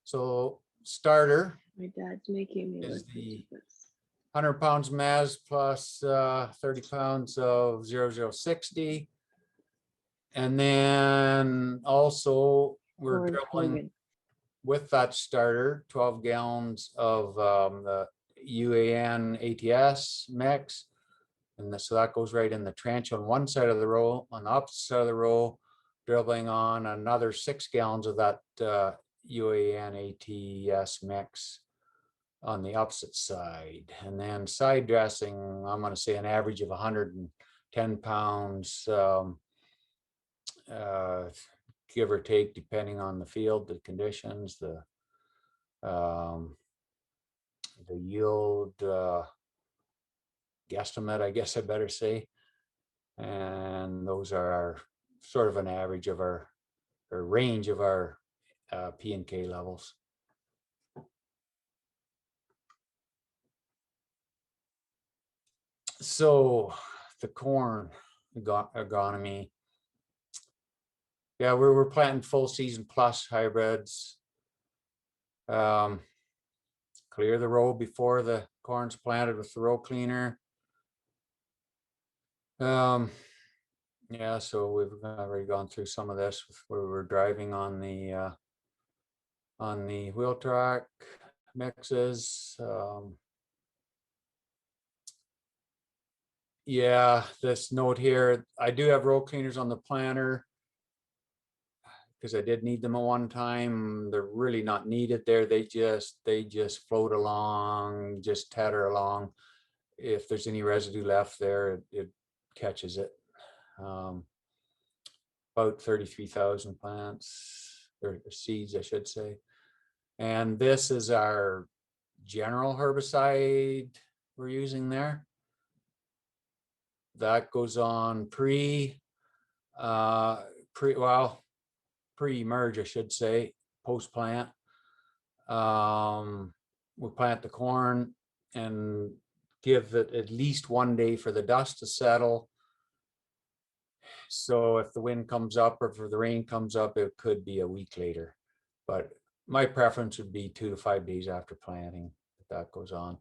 so starter My dad's making me is listen the to this. 100 pounds maz plus 30 pounds of 0060. And then also we're Orange dribbling Hogan. with that starter 12 gallons of the UAN ATS mix. And so that goes right in the trench on one side of the row. On the opposite side of the row, dribbling on another 6 gallons of that UAN ATS mix on the opposite side. And then side dressing, I'm going to say an average of 110 pounds, give or take, depending on the field, the conditions, the yield guesstimate, I guess I better say. And those are our sort of an average of our or range of our P and K levels. So the corn agronomy. Yeah, we're planting full season plus hybrids. Clear the row before the corn's planted with the row cleaner. Yeah, so we've already gone through some of this where we're driving on the wheel track mixes. Yeah, this note here, I do have row cleaners on the planter because I did need them at one time. They're really not needed there. They just float along, just tatter along. If there's any residue left there, it catches it. About 33,000 plants or seeds, I should say. And this is our general herbicide we're using there. That goes on pre-merge, I should say, post-plant. We plant the corn and give it at least 1 day for the dust to settle. So if the wind comes up or if the rain comes up, it could be a week later. But my preference would be 2 to 5 days after planting that goes on.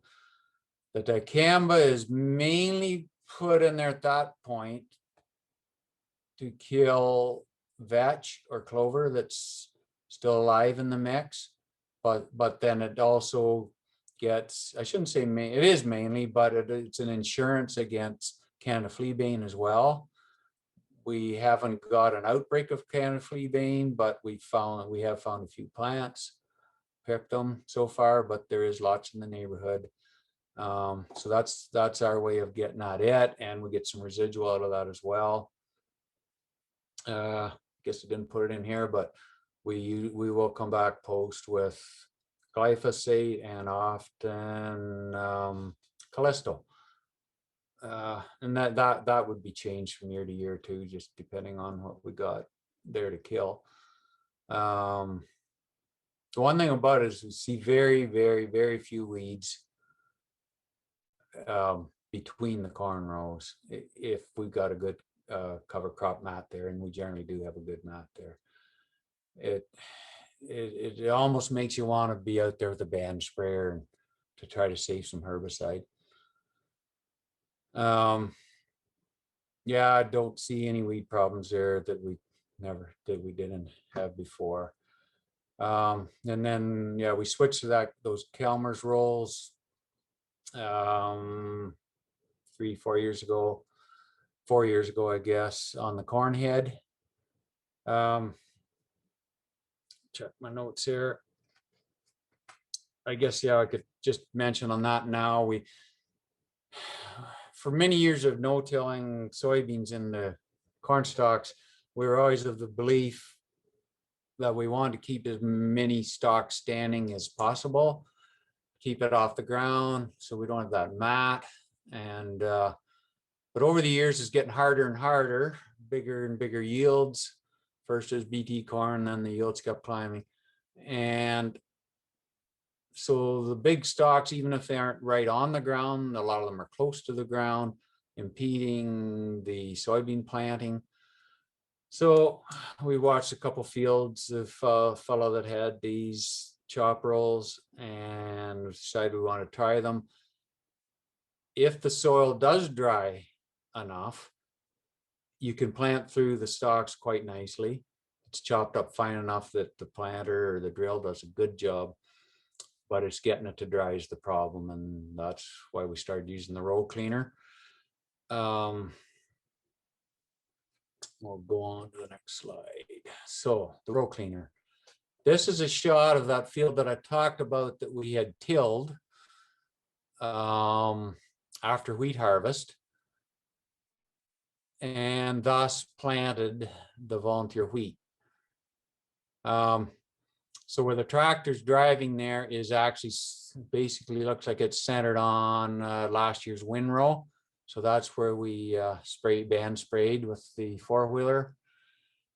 The dicamba is mainly put in there at that point to kill vetch or clover that's still alive in the mix. But then it also gets, I shouldn't say it is mainly, but it's an insurance against Canada fleabane as well. We haven't got an outbreak of Canada fleabane, but we have found a few plants, picked them so far, but there is lots in the neighborhood. So that's our way of getting at it, and we get some residual out of that as well. Guess I didn't put it in here, but we will come back post with glyphosate and often Callisto. And that would be changed from year to year too, just depending on what we got there to kill. The one thing about it is we see very, very, very few weeds between the corn rows if we've got a good cover crop mat there, and we generally do have a good mat there. It almost makes you want to be out there with a band sprayer and to try to save some herbicide. Yeah, I don't see any weed problems there that we didn't have before. And then yeah, we switched to those Kelmer's rolls 3-4 years ago, 4 years ago, I guess, on the corn head. Check my notes here. I guess, yeah, I could just mention on that now. For many years of no-tilling soybeans in the corn stalks, we were always of the belief that we wanted to keep as many stalks standing as possible, keep it off the ground so we don't have that mat. And but over the years, it's getting harder and harder, bigger and bigger yields. First is BT corn, then the yields kept climbing. And so the big stalks, even if they aren't right on the ground, a lot of them are close to the ground, impeding the soybean planting. So we watched a couple fields of a fellow that had these chop rolls and decided we want to try them. If the soil does dry enough, you can plant through the stalks quite nicely. It's chopped up fine enough that the planter or the drill does a good job, but it's getting it to dry is the problem. And that's why we started using the row cleaner. We'll go on to the next slide. So the row cleaner. This is a shot of that field that I talked about that we had tilled after wheat harvest, and thus planted the volunteer wheat. So where the tractor's driving there is actually basically looks like it's centered on last year's windrow. So that's where we band sprayed with the four-wheeler.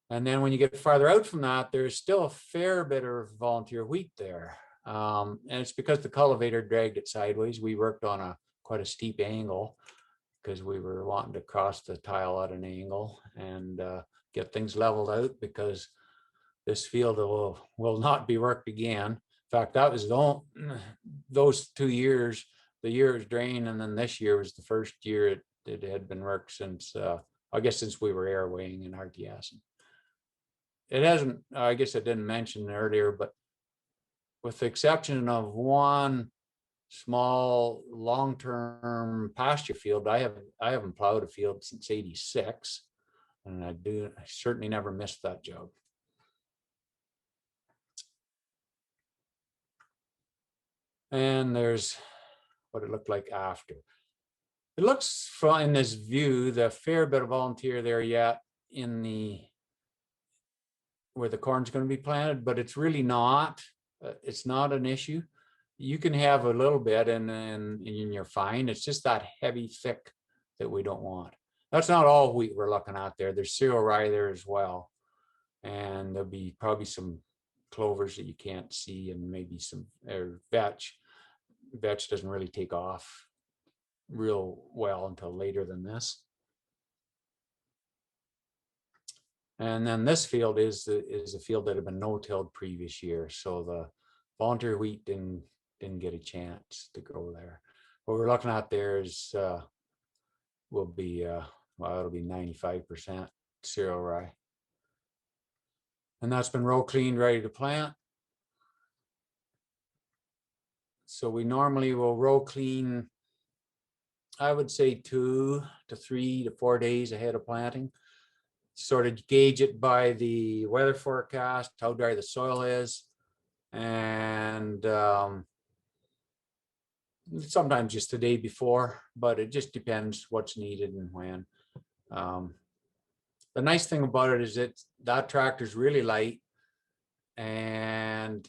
And then when you get farther out from that, there's still a fair bit of volunteer wheat there. And it's because the cultivator dragged it sideways. We worked on quite a steep angle because we were wanting to cross the tile at an angle and get things leveled out, because this field will not be worked again. In fact, that was those 2 years, the year it was drained, and then this year was the first year it had been worked since, I guess since we were airwaying and RTSing. It hasn't, I guess I didn't mention earlier, but with the exception of one small long-term pasture field, I haven't plowed a field since '86, and I certainly never missed that job. And there's what it looked like after. It looks from in this view, the fair bit of volunteer there yet in the where the corn's going to be planted, but it's really not. It's not an issue. You can have a little bit and you're fine. It's just that heavy, thick that we don't want. That's not all wheat we're looking at there. There's cereal rye there as well. And there'll be probably some clovers that you can't see, and maybe some vetch. Vetch doesn't really take off real well until later than this. And then this field is a field that had been no-tilled previous year, so the volunteer wheat didn't get a chance to grow there. What we're looking at there is will be well, it'll be 95% cereal rye, and that's been row cleaned, ready to plant. So we normally will row clean, I would say 2 to 3 to 4 days ahead of planting. Sort of gauge it by the weather forecast, how dry the soil is, and sometimes just the day before, but it just depends what's needed and when. The nice thing about it is that tractor's really light, and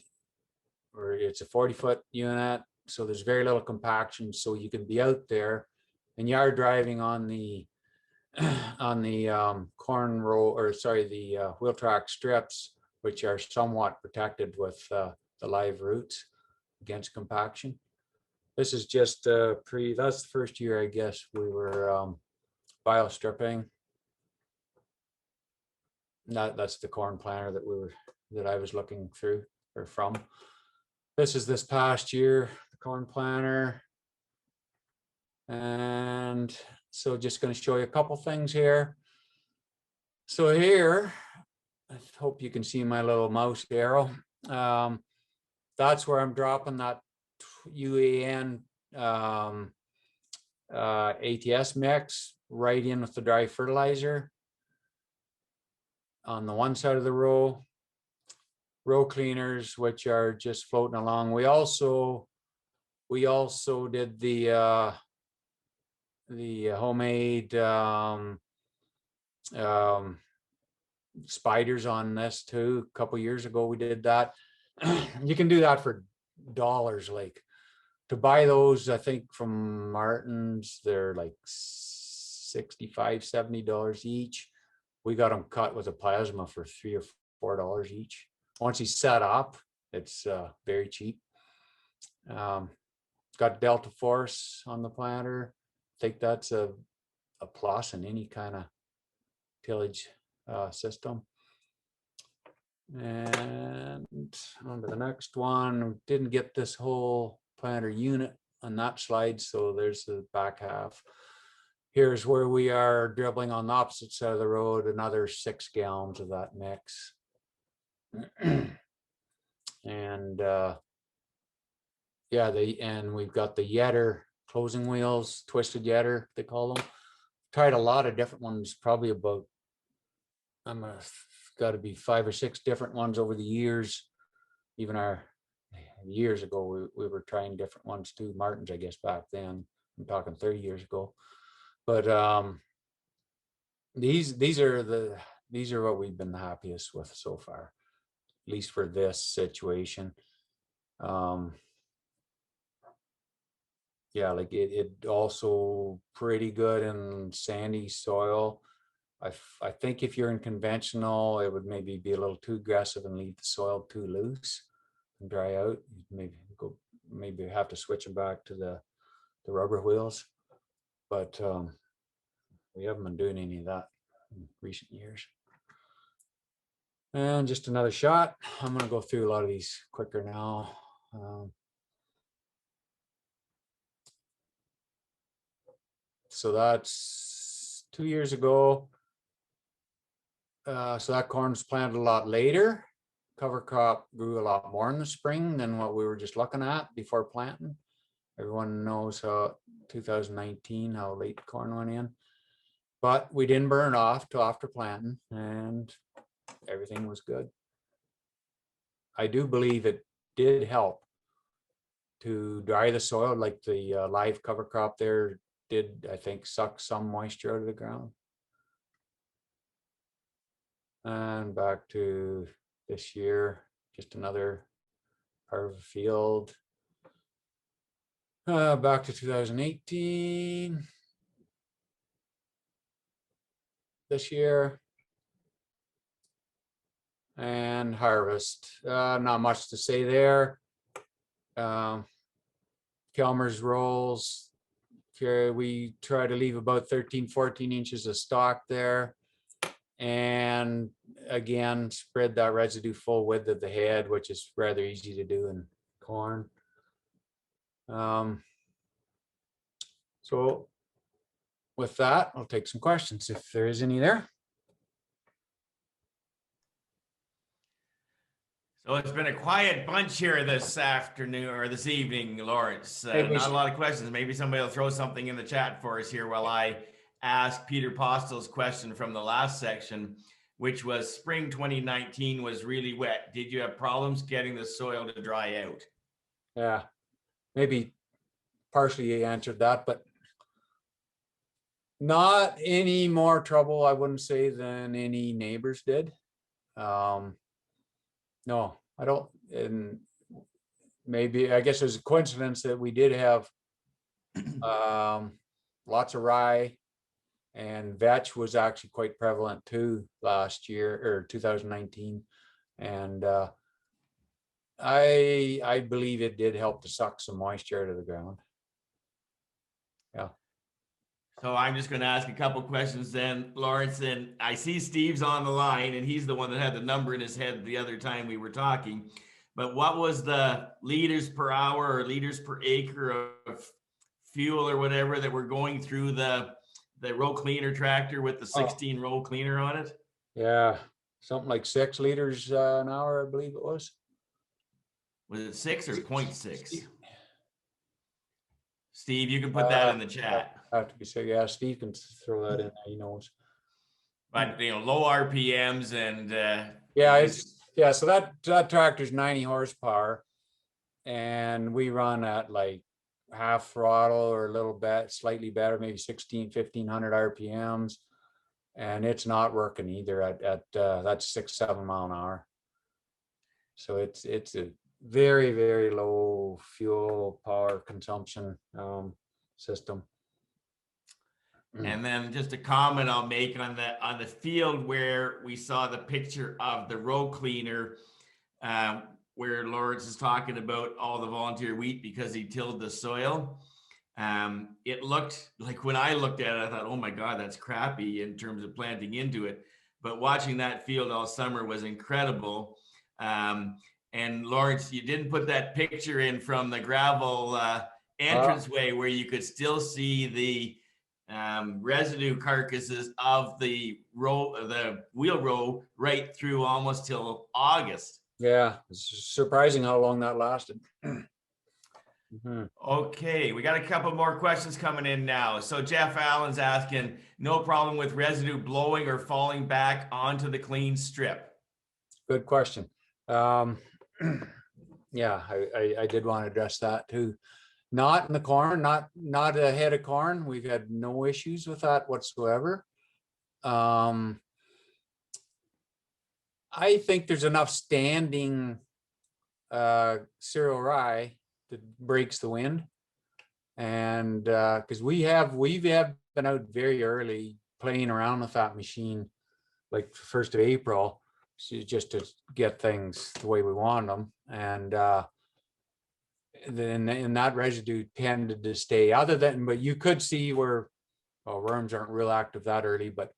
it's a 40-foot unit, so there's very little compaction, so you can be out there, and you are driving on the corn row, or sorry, the wheel track strips, which are somewhat protected with the live roots against compaction. This is just that's the first year, I guess, we were biostripping. That's the corn planter that I was looking through or from. This is this past year, the corn planter. And so just going to show you a couple things here. So here, I hope you can see my little mouse arrow. That's where I'm dropping that UAN ATS mix right in with the dry fertilizer on the one side of the row cleaners, which are just floating along. We also did the homemade spiders on this too. A couple years ago we did that. You can do that for dollars. Like, to buy those, I think from Martin's, they're like $65-70 each. We got them cut with a plasma for $3 or $4 each. Once he's set up, it's very cheap. Got Delta Force on the planter. I think that's a plus in any kind of tillage system. And on to the next one. Didn't get this whole planter unit on that slide, so there's the back half. Here's where we are dribbling on the opposite side of the road, another 6 gallons of that mix. And yeah, and we've got the Yetter closing wheels, twisted Yetter, they call them. Tried a lot of different ones, probably about, got to be 5 or 6 different ones over the years. Even years ago, we were trying different ones too. Martin's, I guess, back then. I'm talking 30 years ago. But these are what we've been the happiest with so far, at least for this situation. Yeah, like it also pretty good in sandy soil. I think if you're in conventional, it would maybe be a little too aggressive and leave the soil too loose and dry out. Maybe have to switch them back to the rubber wheels. But we haven't been doing any of that in recent years. And just another shot. I'm going to go through a lot of these quicker now. So that's 2 years ago. So that corn was planted a lot later. Cover crop grew a lot more in the spring than what we were just looking at before planting. Everyone knows how 2019, how late corn went in. But we didn't burn it off till after planting, and everything was good. I do believe it did help to dry the soil, like the live cover crop there did, I think, suck some moisture out of the ground. And back to this year, just another part of the field. Back to 2018. This year. And harvest. Not much to say there. Kelmer's rolls. We try to leave about 13, 14 inches of stock there. And again, spread that residue full width of the head, which is rather easy to do in corn. So with that, I'll take some questions if there is any there. So it's been a quiet bunch here this afternoon or this evening, Lawrence. Not a lot of questions. Maybe somebody will throw something in the chat for us here while I ask Peter Postel's question from the last section, which was spring 2019 was really wet. Did you have problems getting the soil to dry out? Yeah, maybe partially answered that, but not any more trouble, I wouldn't say, than any neighbors did. No, I don't. And maybe, I guess there's a coincidence that we did have lots of rye, and vetch was actually quite prevalent too last year, or 2019. And I believe it did help to suck some moisture out of the ground. Yeah. So I'm just going to ask a couple questions then, Lawrence. And I see Steve's on the line, and he's the one that had the number in his head the other time we were talking. But what was the liters per hour or liters per acre of fuel or whatever that were going through the row cleaner tractor with the 16 row cleaner on it? Yeah, something like 6 liters an hour, I believe it was. Was it 6 or 0.6? Steve, you can put that in the chat. Have to be so. Yeah, Steve can throw that in there. He knows. But low RPMs and yeah. So that tractor's 90 horsepower, and we run at like half throttle or a little bit, slightly better, maybe 1,500 RPMs, and it's not working either at that's 6-7 mile an hour. So it's a very, very low fuel power consumption system. And then just a comment I'll make on the field where we saw the picture of the row cleaner. where Lawrence is talking about all the volunteer wheat because he tilled the soil. It looked like, when I looked at it, I thought, oh my God, that's crappy in terms of planting into it. But watching that field all summer was incredible. And Lawrence, you didn't put that picture in from the gravel entranceway where you could still see the residue carcasses of the wheel row right through almost till August. Yeah, it's surprising how long that lasted. Mhm. Okay, we got a couple more questions coming in now. So Jeff Allen's asking, no problem with residue blowing or falling back onto the clean strip? Good question. Yeah, I did want to address that too. Not in the corn, not a head of corn. We've had no issues with that whatsoever. I think there's enough standing cereal rye that breaks the wind, and because we've been out very early playing around with that machine, like the 1st of April, just to get things the way we want them, and then that residue tended to stay. But you could see where, well, worms aren't real active that early, but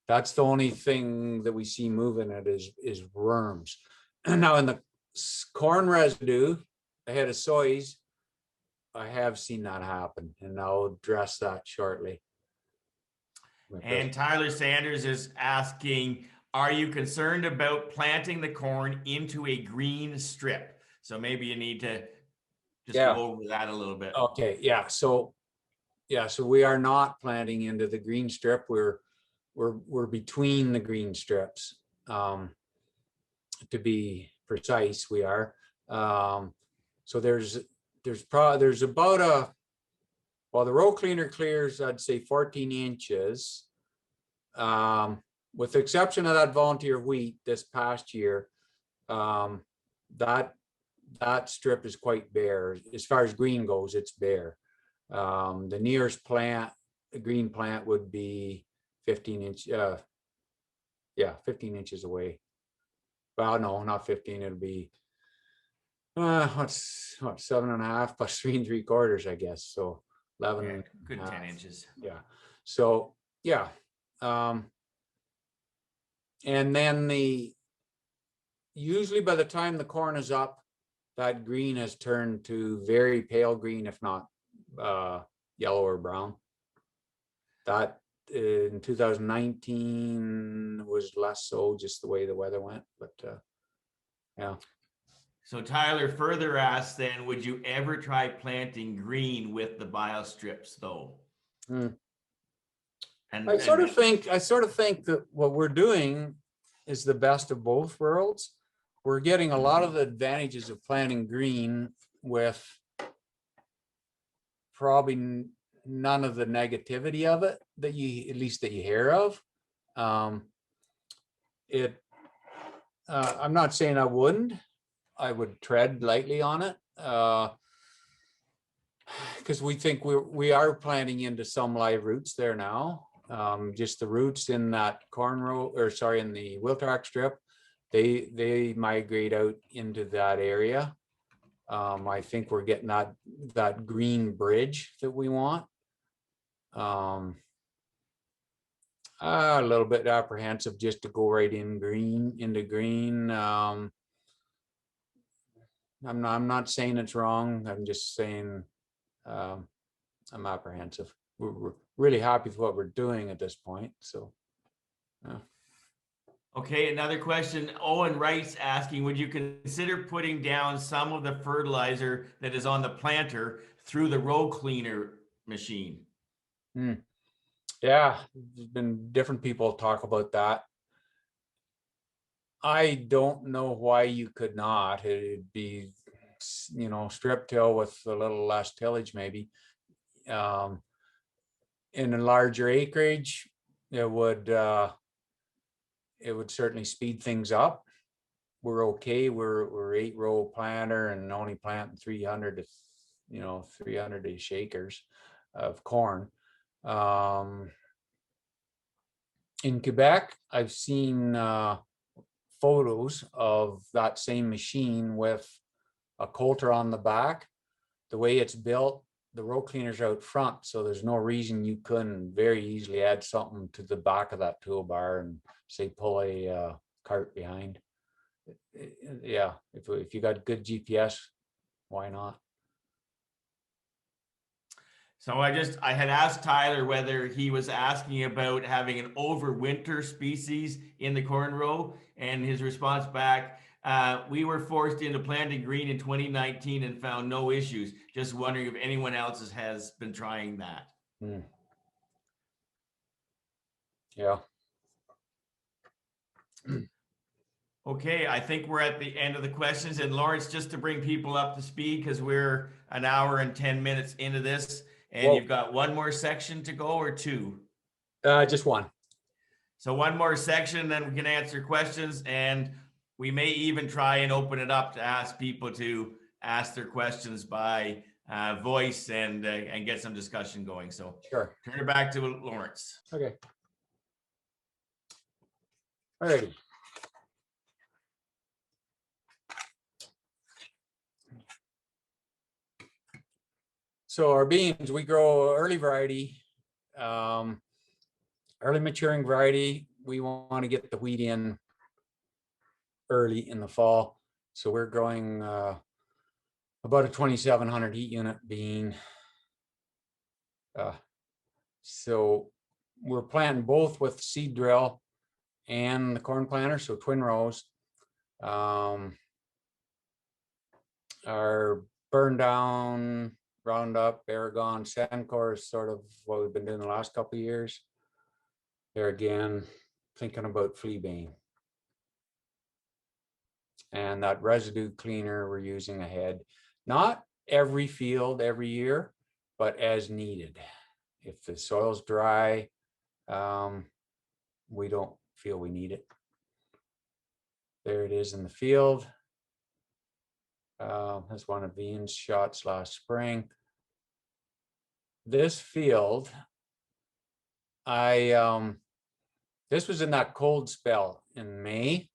that's the only thing that we see moving it is worms. Now in the corn residue ahead of soys, I have seen that happen, and I'll address that shortly. And Tyler Sanders is asking, are you concerned about planting the corn into a green strip? So maybe you need to just go over that a little bit. Okay, yeah. So we are not planting into the green strip. We're between the green strips. To be precise, we are. So there's about well, the row cleaner clears, I'd say 14 inches. With the exception of that volunteer wheat this past year, that strip is quite bare. As far as green goes, it's bare. The nearest plant, the green plant, would be 15 inches away. Well, no, not 15. It'll be what's 7.5 plus 3 3/4, I guess. So 11. Yeah, good 10 inches. Yeah. So yeah. And then usually by the time the corn is up, that green has turned to very pale green, if not yellow or brown. That in 2019 was less so, just the way the weather went, but yeah. So Tyler further asks then, would you ever try planting green with the biostrips though? And I sort of think that what we're doing is the best of both worlds. We're getting a lot of the advantages of planting green with probably none of the negativity of it that you hear of. I'm not saying I wouldn't. I would tread lightly on it, because we think we are planting into some live roots there now. Just the roots in that corn row, or sorry, in the wheel track strip, they migrate out into that area. I think we're getting that green bridge that we want. A little bit apprehensive just to go right into green. I'm not saying it's wrong. I'm just saying I'm apprehensive. We're really happy with what we're doing at this point. So, yeah. Okay, another question. Owen Wright's asking, would you consider putting down some of the fertilizer that is on the planter through the row cleaner machine? Yeah, there's been different people talk about that. I don't know why you could not. It'd be, strip till with a little less tillage, maybe. In a larger acreage, it would certainly speed things up. We're okay. We're 8-row planter and only planting 300 acres of corn. In Quebec, I've seen photos of that same machine with a coulter on the back. The way it's built, the row cleaner's out front, so there's no reason you couldn't very easily add something to the back of that toolbar and say pull a cart behind. Yeah, if you got good GPS, why not? So I had asked Tyler whether he was asking about having an overwinter species in the corn row, and his response back, we were forced into planting green in 2019 and found no issues. Just wondering if anyone else has been trying that. Yeah. Okay, I think we're at the end of the questions. And Lawrence, just to bring people up to speed, because we're an hour and 10 minutes into this, and Whoa. you've got one more section to go or two? Just one. So one more section, then we can answer questions, and we may even try and open it up to ask people to ask their questions by voice and get some discussion going. So Sure. turn it back to Lawrence. Okay. All righty. So our beans, we grow early variety, early maturing variety. We want to get the wheat in early in the fall. So we're growing about a 2,700 heat unit bean. So we're planting both with seed drill and the corn planter, so twin rows. Our burn down, Roundup, Aragon, Sancor is sort of what we've been doing the last couple of years. There again, thinking about flea bane. And that residue cleaner we're using ahead. Not every field every year, but as needed. If the soil's dry, we don't feel we need it. There it is in the field. That's one of Ian's shots last spring. This field, this was in that cold spell in May.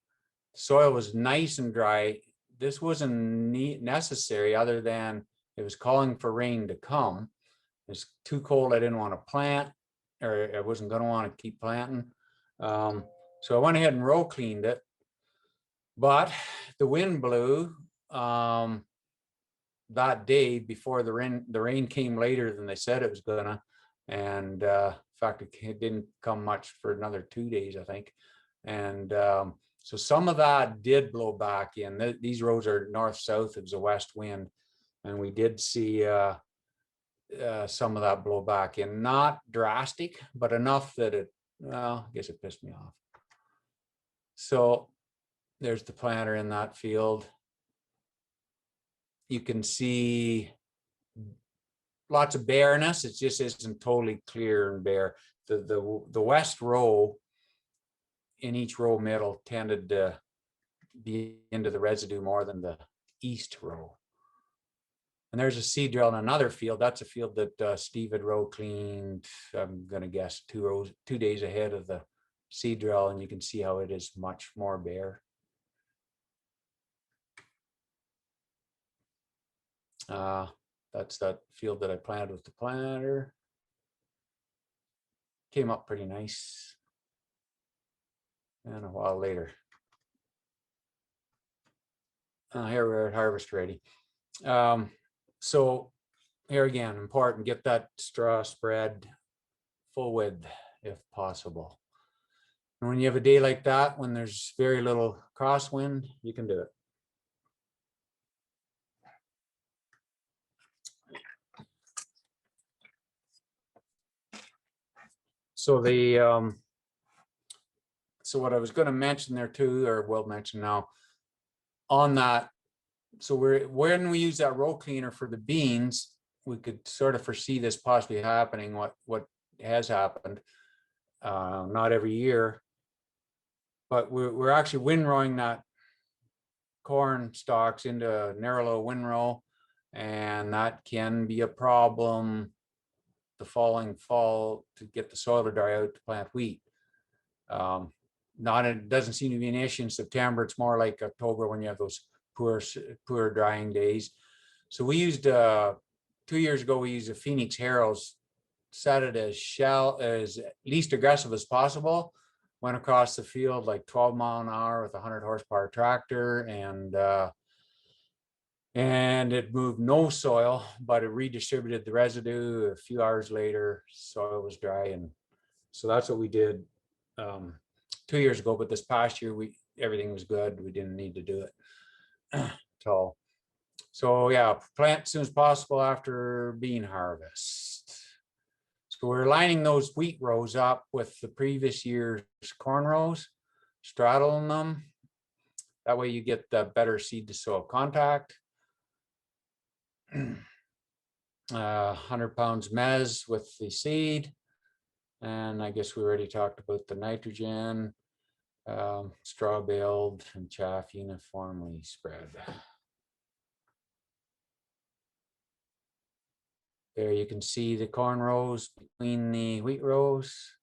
Soil was nice and dry. This wasn't necessary other than it was calling for rain to come. It's too cold. I didn't want to plant, or I wasn't going to want to keep planting. So I went ahead and row cleaned it, but the wind blew that day before the rain came later than they said it was gonna. And in fact, it didn't come much for another 2 days, I think. And so some of that did blow back in. These rows are north-south. It was a west wind. And we did see some of that blow back in. Not drastic, but enough that it, well, I guess it pissed me off. So there's the planter in that field. You can see lots of bareness. It just isn't totally clear and bare. The west row in each row middle tended to be into the residue more than the east row. And there's a seed drill in another field. That's a field that Steve had row cleaned, I'm going to guess 2 days ahead of the seed drill. And you can see how it is much more bare. That's that field that I planted with the planter. Came up pretty nice. And a while later. Here we're at harvest ready. So here again, important, get that straw spread full width if possible. And when you have a day like that, when there's very little crosswind, you can do it. So so what I was going to mention there too, or will mention now, on that, so when we use that row cleaner for the beans, we could sort of foresee this possibly happening, what has happened, not every year, but we're actually windrowing that corn stalks into a narrow windrow, and that can be a problem the following fall to get the soil to dry out to plant wheat. not, it doesn't seem to be an issue in September. It's more like October when you have those poor drying days. So we used 2 years ago, we used a Phoenix Harrows, set it as least aggressive as possible. Went across the field like 12 mile an hour with a 100 horsepower tractor, and it moved no soil, but it redistributed the residue. A few hours later, soil was dry, and so that's what we did 2 years ago. But this past year, everything was good. We didn't need to do it. So yeah, plant as soon as possible after bean harvest. So we're lining those wheat rows up with the previous year's corn rows, straddling them. That way you get the better seed to soil contact. 100 pounds mez with the seed. And I guess we already talked about the nitrogen, straw baled and chaff uniformly spread. There you can see the corn rows between the wheat rows.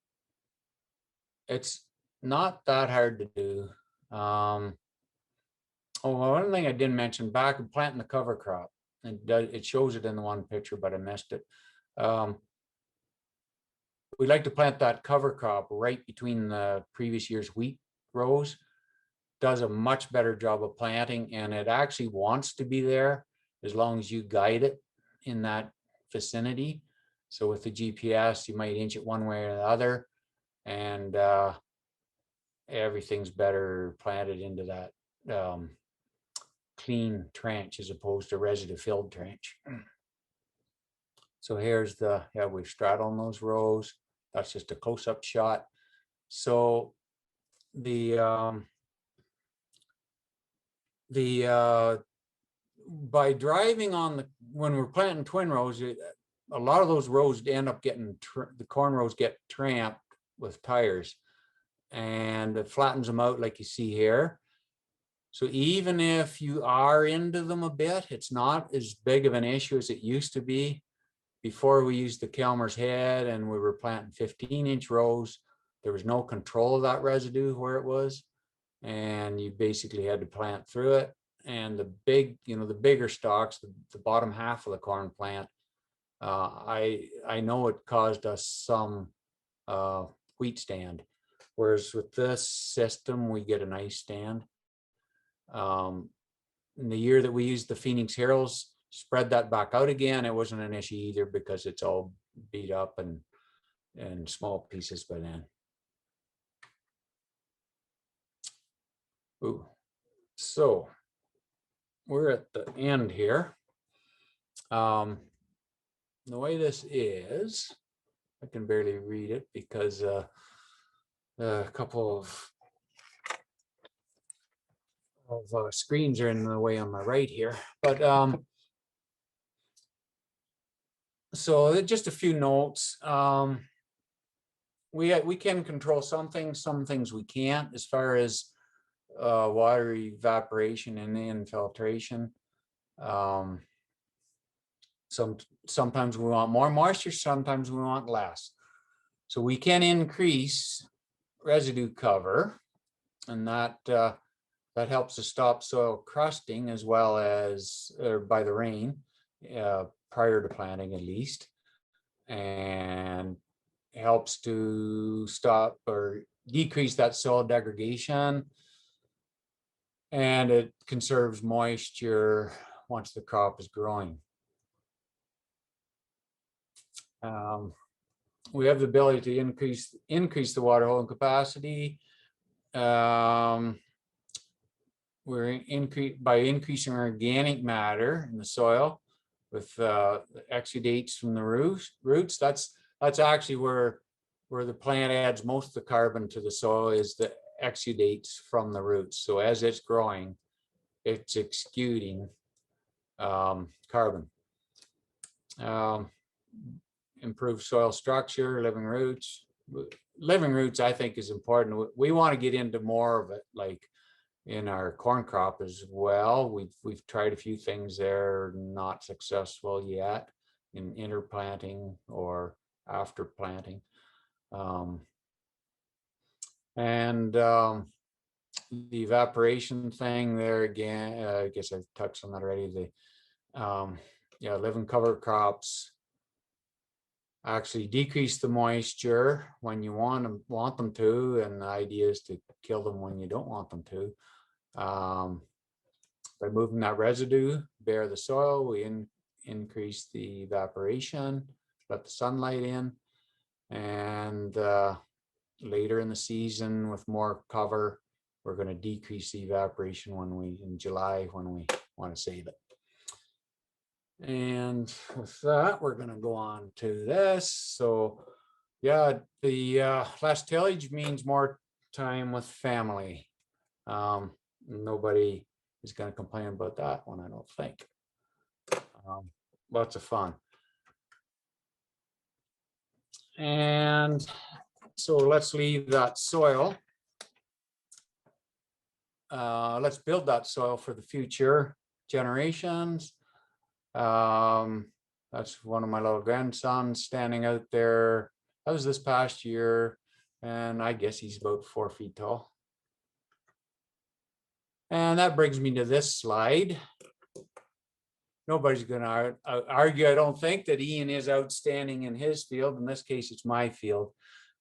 It's not that hard to do. Oh, one thing I didn't mention, back in planting the cover crop, and it shows it in the one picture, but I missed it. We like to plant that cover crop right between the previous year's wheat rows. Does a much better job of planting, and it actually wants to be there as long as you guide it in that vicinity. So with the GPS, you might inch it one way or the other, and everything's better planted into that clean trench as opposed to residue filled trench. So here's we've straddled those rows. That's just a close-up shot. So by driving on when we're planting twin rows, a lot of those rows end up getting, the corn rows get tramped with tires, and it flattens them out like you see here. So even if you are into them a bit, it's not as big of an issue as it used to be. Before we used the Kelmer's head and we were planting 15-inch rows, there was no control of that residue where it was, and you basically had to plant through it. And the bigger stalks, the bottom half of the corn plant, I know it caused us some wheat stand, whereas with this system we get a nice stand. In the year that we used the Phoenix Harrows, spread that back out again, it wasn't an issue either because it's all beat up and small pieces by then. Ooh. So we're at the end here. The way this is, I can barely read it because a couple of screens are in the way on my right here. But so just a few notes. We can control some things we can't, as far as water evaporation and infiltration. Sometimes we want more moisture, sometimes we want less. So we can increase residue cover, and that helps to stop soil crusting, as well as by the rain prior to planting at least, and helps to stop or decrease that soil degradation, and it conserves moisture once the crop is growing. We have the ability to increase the water holding capacity. We're by increasing organic matter in the soil with exudates from the roots. That's actually where the plant adds most of the carbon to the soil, is the exudates from the roots. So as it's growing, it's exuding carbon. Improve soil structure, living roots. Living roots, I think, is important. We want to get into more of it, like in our corn crop as well. We've tried a few things there, not successful yet in interplanting or after planting. And the evaporation thing there again, I guess I touched on that already. Yeah, living cover crops actually decrease the moisture when you want them to, and the idea is to kill them when you don't want them to. By moving that residue bare the soil, we increase the evaporation, let the sunlight in, and later in the season with more cover, we're going to decrease the evaporation in July when we want to save it. And with that, we're going to go on to this. So yeah, the less tillage means more time with family. Nobody is going to complain about that one, I don't think. Lots of fun. And so let's leave that soil. Let's build that soil for the future generations. That's one of my little grandsons standing out there. That was this past year, and I guess he's about 4 feet tall. And that brings me to this slide. Nobody's going to argue, I don't think, that Ian is outstanding in his field. In this case, it's my field,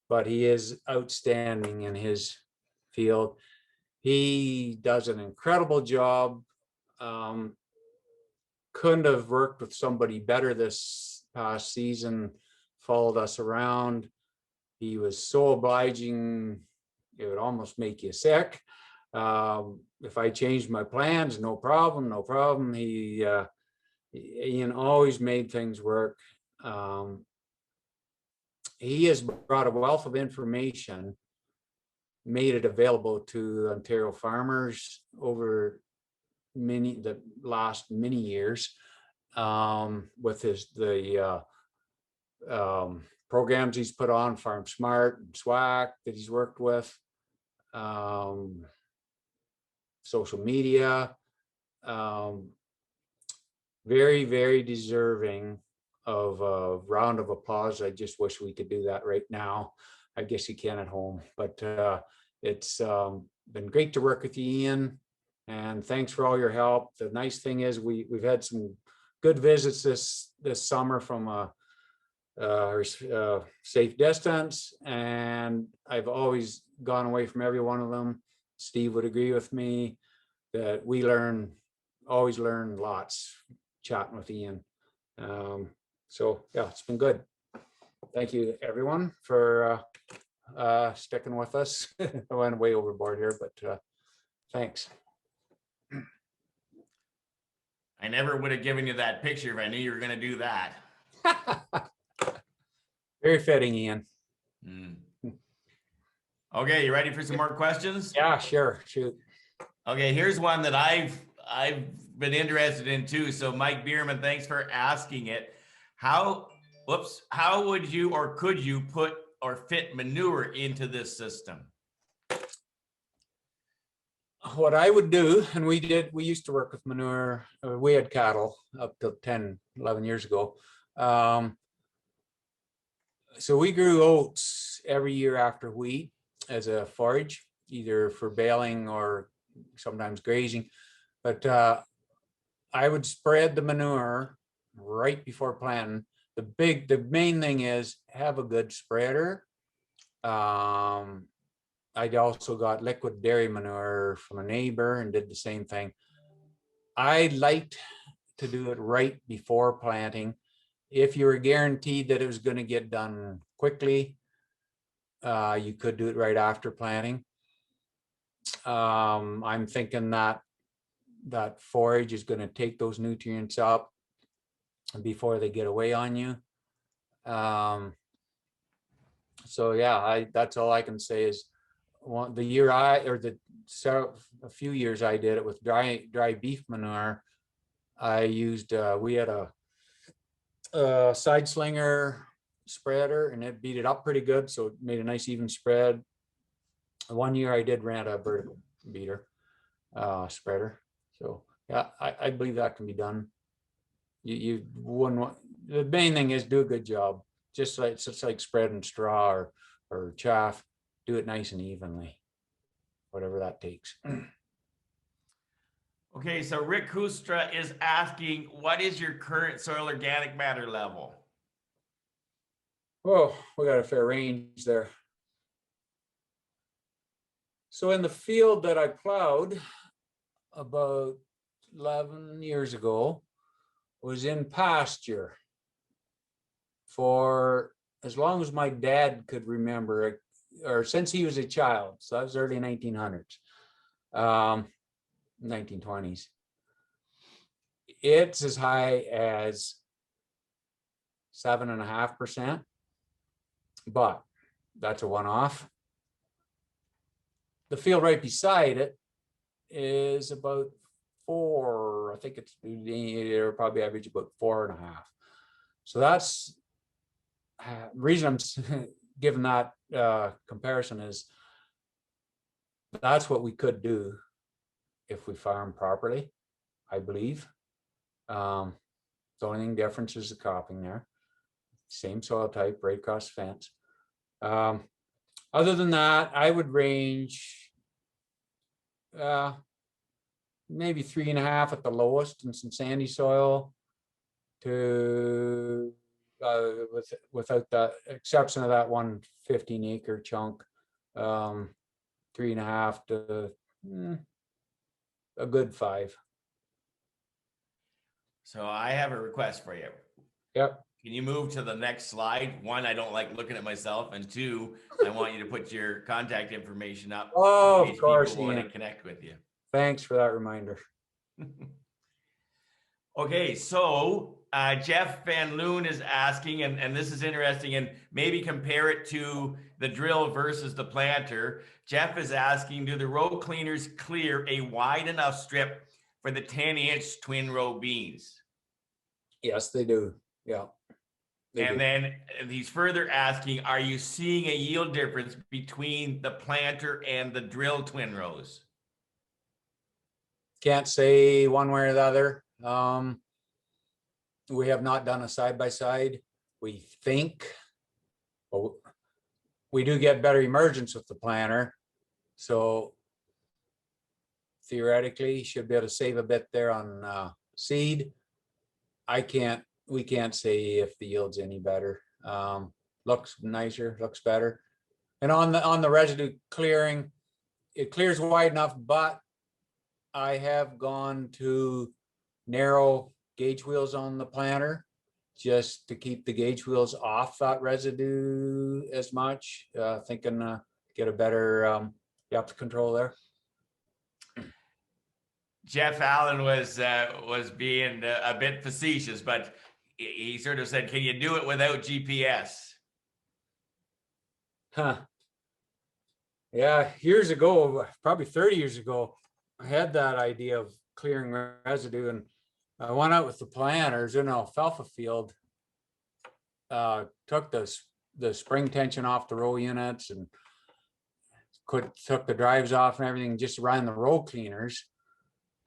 but he is outstanding in his field. He does an incredible job. Couldn't have worked with somebody better this past season, followed us around. He was so obliging, it would almost make you sick. If I changed my plans, no problem, no problem. Ian always made things work. He has brought a wealth of information, made it available to Ontario farmers over the last many years, with the programs he's put on, Farm Smart and SWAC that he's worked with, social media. Very, very deserving of a round of applause. I just wish we could do that right now. I guess you can at home, but it's been great to work with you, Ian, and thanks for all your help. The nice thing is we've had some good visits this summer from a safe distance, and I've always gone away from every one of them. Steve would agree with me that we always learn lots chatting with Ian. So yeah, it's been good. Thank you everyone for sticking with us. I went way overboard here, but thanks. I never would have given you that picture if I knew you were going to do that. Very fitting, Ian. Okay, you ready for some more questions? Yeah, sure. Shoot. Okay, here's one that I've been interested in too. So Mike Bierman, thanks for asking it. How would you or could you put or fit manure into this system? What I would do, and we used to work with manure. We had cattle up to 10, 11 years ago. So we grew oats every year after wheat as a forage, either for baling or sometimes grazing. But I would spread the manure right before planting. The main thing is have a good spreader. I also got liquid dairy manure from a neighbor and did the same thing. I liked to do it right before planting. If you were guaranteed that it was going to get done quickly, you could do it right after planting. I'm thinking that forage is going to take those nutrients up before they get away on you. So yeah, that's all I can say is a few years I did it with dry beef manure. I used we had a side slinger spreader and it beat it up pretty good, so it made a nice even spread. One year I did rent a vertical beater spreader. So yeah, I believe that can be done. The main thing is do a good job. Just like spreading straw or chaff. do it nice and evenly, whatever that takes. Okay, so Rick Kustra is asking, what is your current soil organic matter level? Oh, we got a fair range there. So in the field that I plowed about 11 years ago was in pasture for as long as my dad could remember, or since he was a child. So that was early 1900s, 1920s. It's as high as 7.5%, but that's a one-off. The field right beside it is about 4. I think they're probably average about 4.5. So that's the reason I'm giving that comparison is that's what we could do if we farm properly, I believe. The only thing difference is the cropping there. Same soil type, right across the fence. Other than that, I would range maybe 3.5 at the lowest in some sandy soil to without the exception of that one 15-acre chunk, 3.5 to a good 5. So I have a request for you. Yep. Can you move to the next slide? 1, I don't like looking at myself, and 2, I want you to put your contact information up. Oh, in case of course, people want Ian. to connect with you. Thanks for that reminder. Okay, so Jeff Van Loon is asking, and this is interesting, and maybe compare it to the drill versus the planter. Jeff is asking, do the row cleaners clear a wide enough strip for the 10-inch twin row beans? Yes, they do. Yeah. And then he's further asking, are you seeing a yield difference between the planter and the drill twin rows? Can't say one way or the other. We have not done a side-by-side. We think, well, we do get better emergence with the planter. So theoretically, should be able to save a bit there on seed. We can't say if the yield's any better. Looks nicer, looks better. And on the residue clearing, it clears wide enough, but I have gone to narrow gauge wheels on the planter just to keep the gauge wheels off that residue as much, thinking get a better depth control there. Jeff Allen was being a bit facetious, but he sort of said, can you do it without GPS? Huh. Yeah, years ago, probably 30 years ago, I had that idea of clearing residue, and I went out with the planters in an alfalfa field, took the spring tension off the row units and took the drives off and everything, just ran the row cleaners.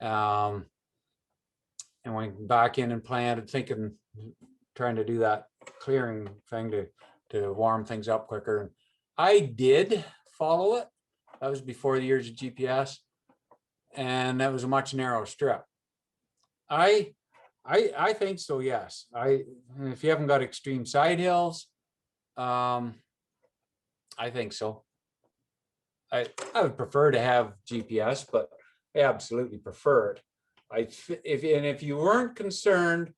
And went back in and planted, trying to do that clearing thing to warm things up quicker. And I did follow it. That was before the years of GPS, and that was a much narrower strip. I think so, yes. If you haven't got extreme side hills, I think so. I would prefer to have GPS, but I absolutely prefer it. If you weren't concerned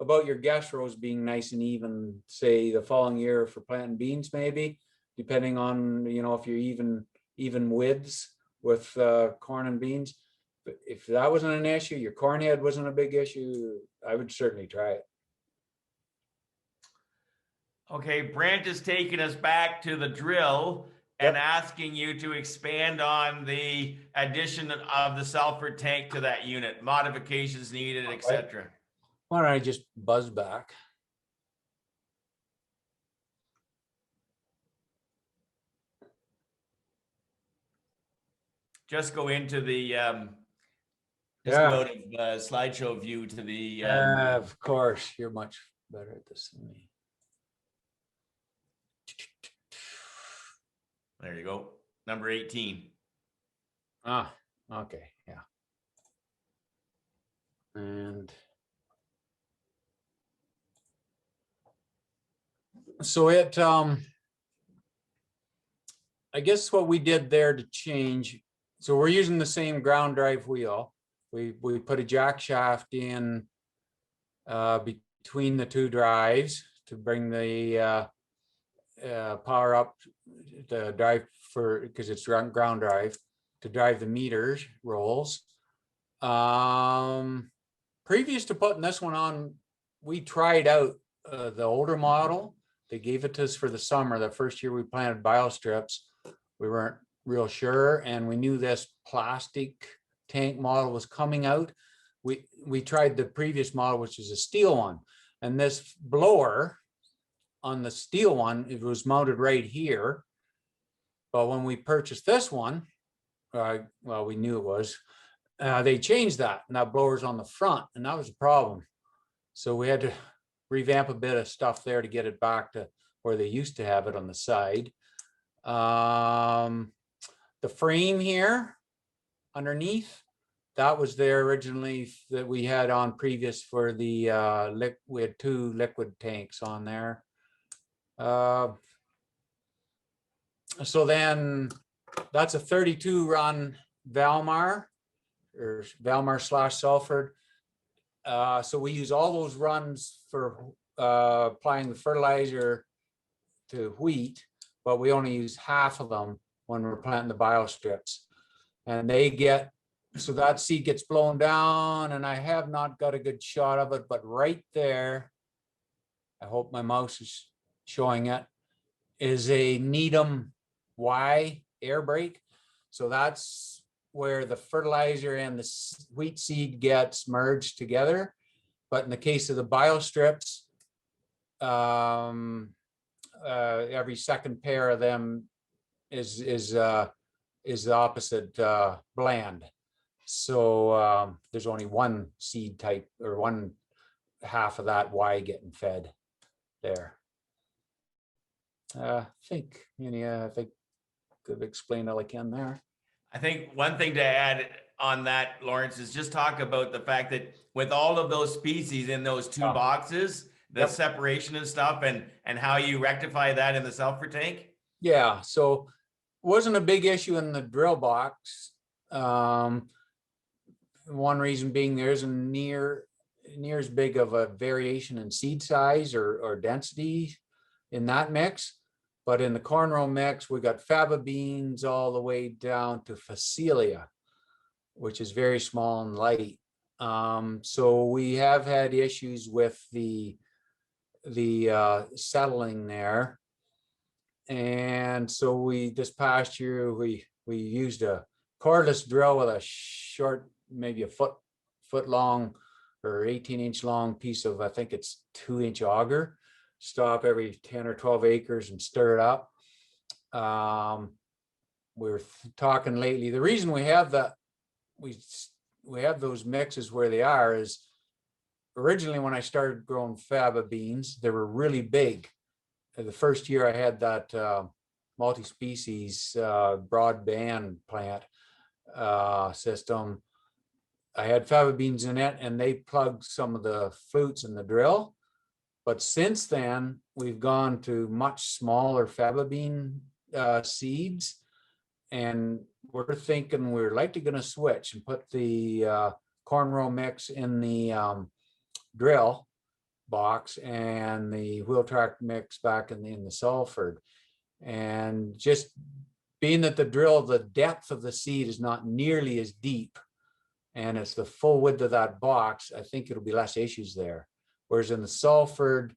about your guest rows being nice and even, say the following year for planting beans, maybe depending on if you're even widths with corn and beans. But if that wasn't an issue, your corn head wasn't a big issue, I would certainly try it. Okay, Brent is taking us back to the drill and asking you to expand on the addition of the sulfur tank to that unit, modifications needed, etc. Why don't I just buzz back? Just go into the go to slideshow view to the of course, you're much better at this than me. There you go. Number 18. Ah, okay, yeah. And so it, I guess what we did there to change, so we're using the same ground drive wheel. We put a jack shaft in between the two drives to bring the power up, the drive for, because it's ground drive, to drive the meters rolls. Previous to putting this one on, we tried out the older model. They gave it to us for the summer. The first year we planted biostrips, we weren't real sure, and we knew this plastic tank model was coming out. We tried the previous model, which is a steel one, and this blower on the steel one, it was mounted right here. But when we purchased this one, well, we knew it was, they changed that, and that blower's on the front, and that was a problem. So we had to revamp a bit of stuff there to get it back to where they used to have it on the side. The frame here underneath, that was there originally that we had on previous for the we had 2 liquid tanks on there. So then that's a 32 run Valmar, or Valmar / Salford. So we use all those runs for applying the fertilizer to wheat, but we only use half of them when we're planting the biostrips. And they get, so that seed gets blown down, and I have not got a good shot of it, but right there, I hope my mouse is showing it, is a Needham Y air brake. So that's where the fertilizer and the wheat seed gets merged together. But in the case of the biostrips, every second pair of them is the opposite blend. So there's only one seed type, or one half of that Y getting fed there. I think could explain all I can there. I think one thing to add on that, Lawrence, is just talk about the fact that with all of those species in those 2 boxes, the separation and stuff, and how you rectify that in the sulfur tank. Yeah, so wasn't a big issue in the drill box. One reason being there isn't near as big of a variation in seed size or density in that mix. But in the corn row mix, we got faba beans all the way down to Phacelia, which is very small and light. So we have had issues with the settling there. And so this past year, we used a cordless drill with a short, maybe a foot long or 18-inch long piece of, I think it's 2-inch auger. Stop every 10 or 12 acres and stir it up. We're talking lately. The reason we have that, we have those mixes where they are, is originally when I started growing faba beans, they were really big. The first year I had that multi-species broadband plant system, I had faba beans in it, and they plugged some of the flutes in the drill. But since then, we've gone to much smaller faba bean seeds, and we're thinking we're likely going to switch and put the corn row mix in the drill box and the wheel track mix back in the Salford. And just being that the depth of the seed is not nearly as deep, and it's the full width of that box, I think it'll be less issues there. Whereas in the Salford,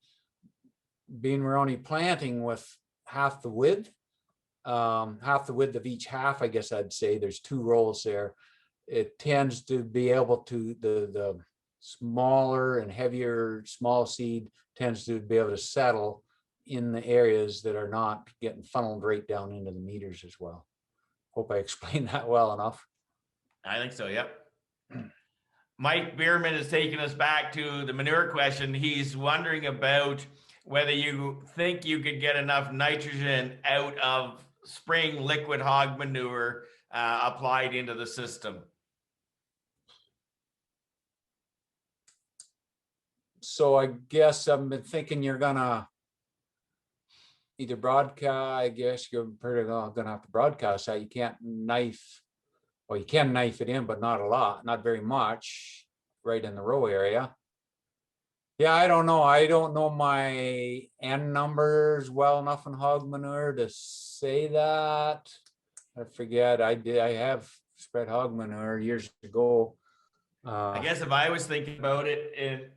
being we're only planting with half the width of each half, I guess I'd say, there's 2 rows there. It tends to be able to, the smaller and heavier small seed tends to be able to settle in the areas that are not getting funneled right down into the meters as well. Hope I explained that well enough. I think so, yep. Mike Bierman is taking us back to the manure question. He's wondering about whether you think you could get enough nitrogen out of spring liquid hog manure applied into the system? So I guess I've been thinking you're gonna either broadcast, I guess you're pretty gonna have to broadcast that. You can't knife, well, you can knife it in, but not a lot, not very much, right in the row area. Yeah, I don't know. I don't know my N numbers well enough in hog manure to say that. I forget. I have spread hog manure years ago. I guess if I was thinking about it,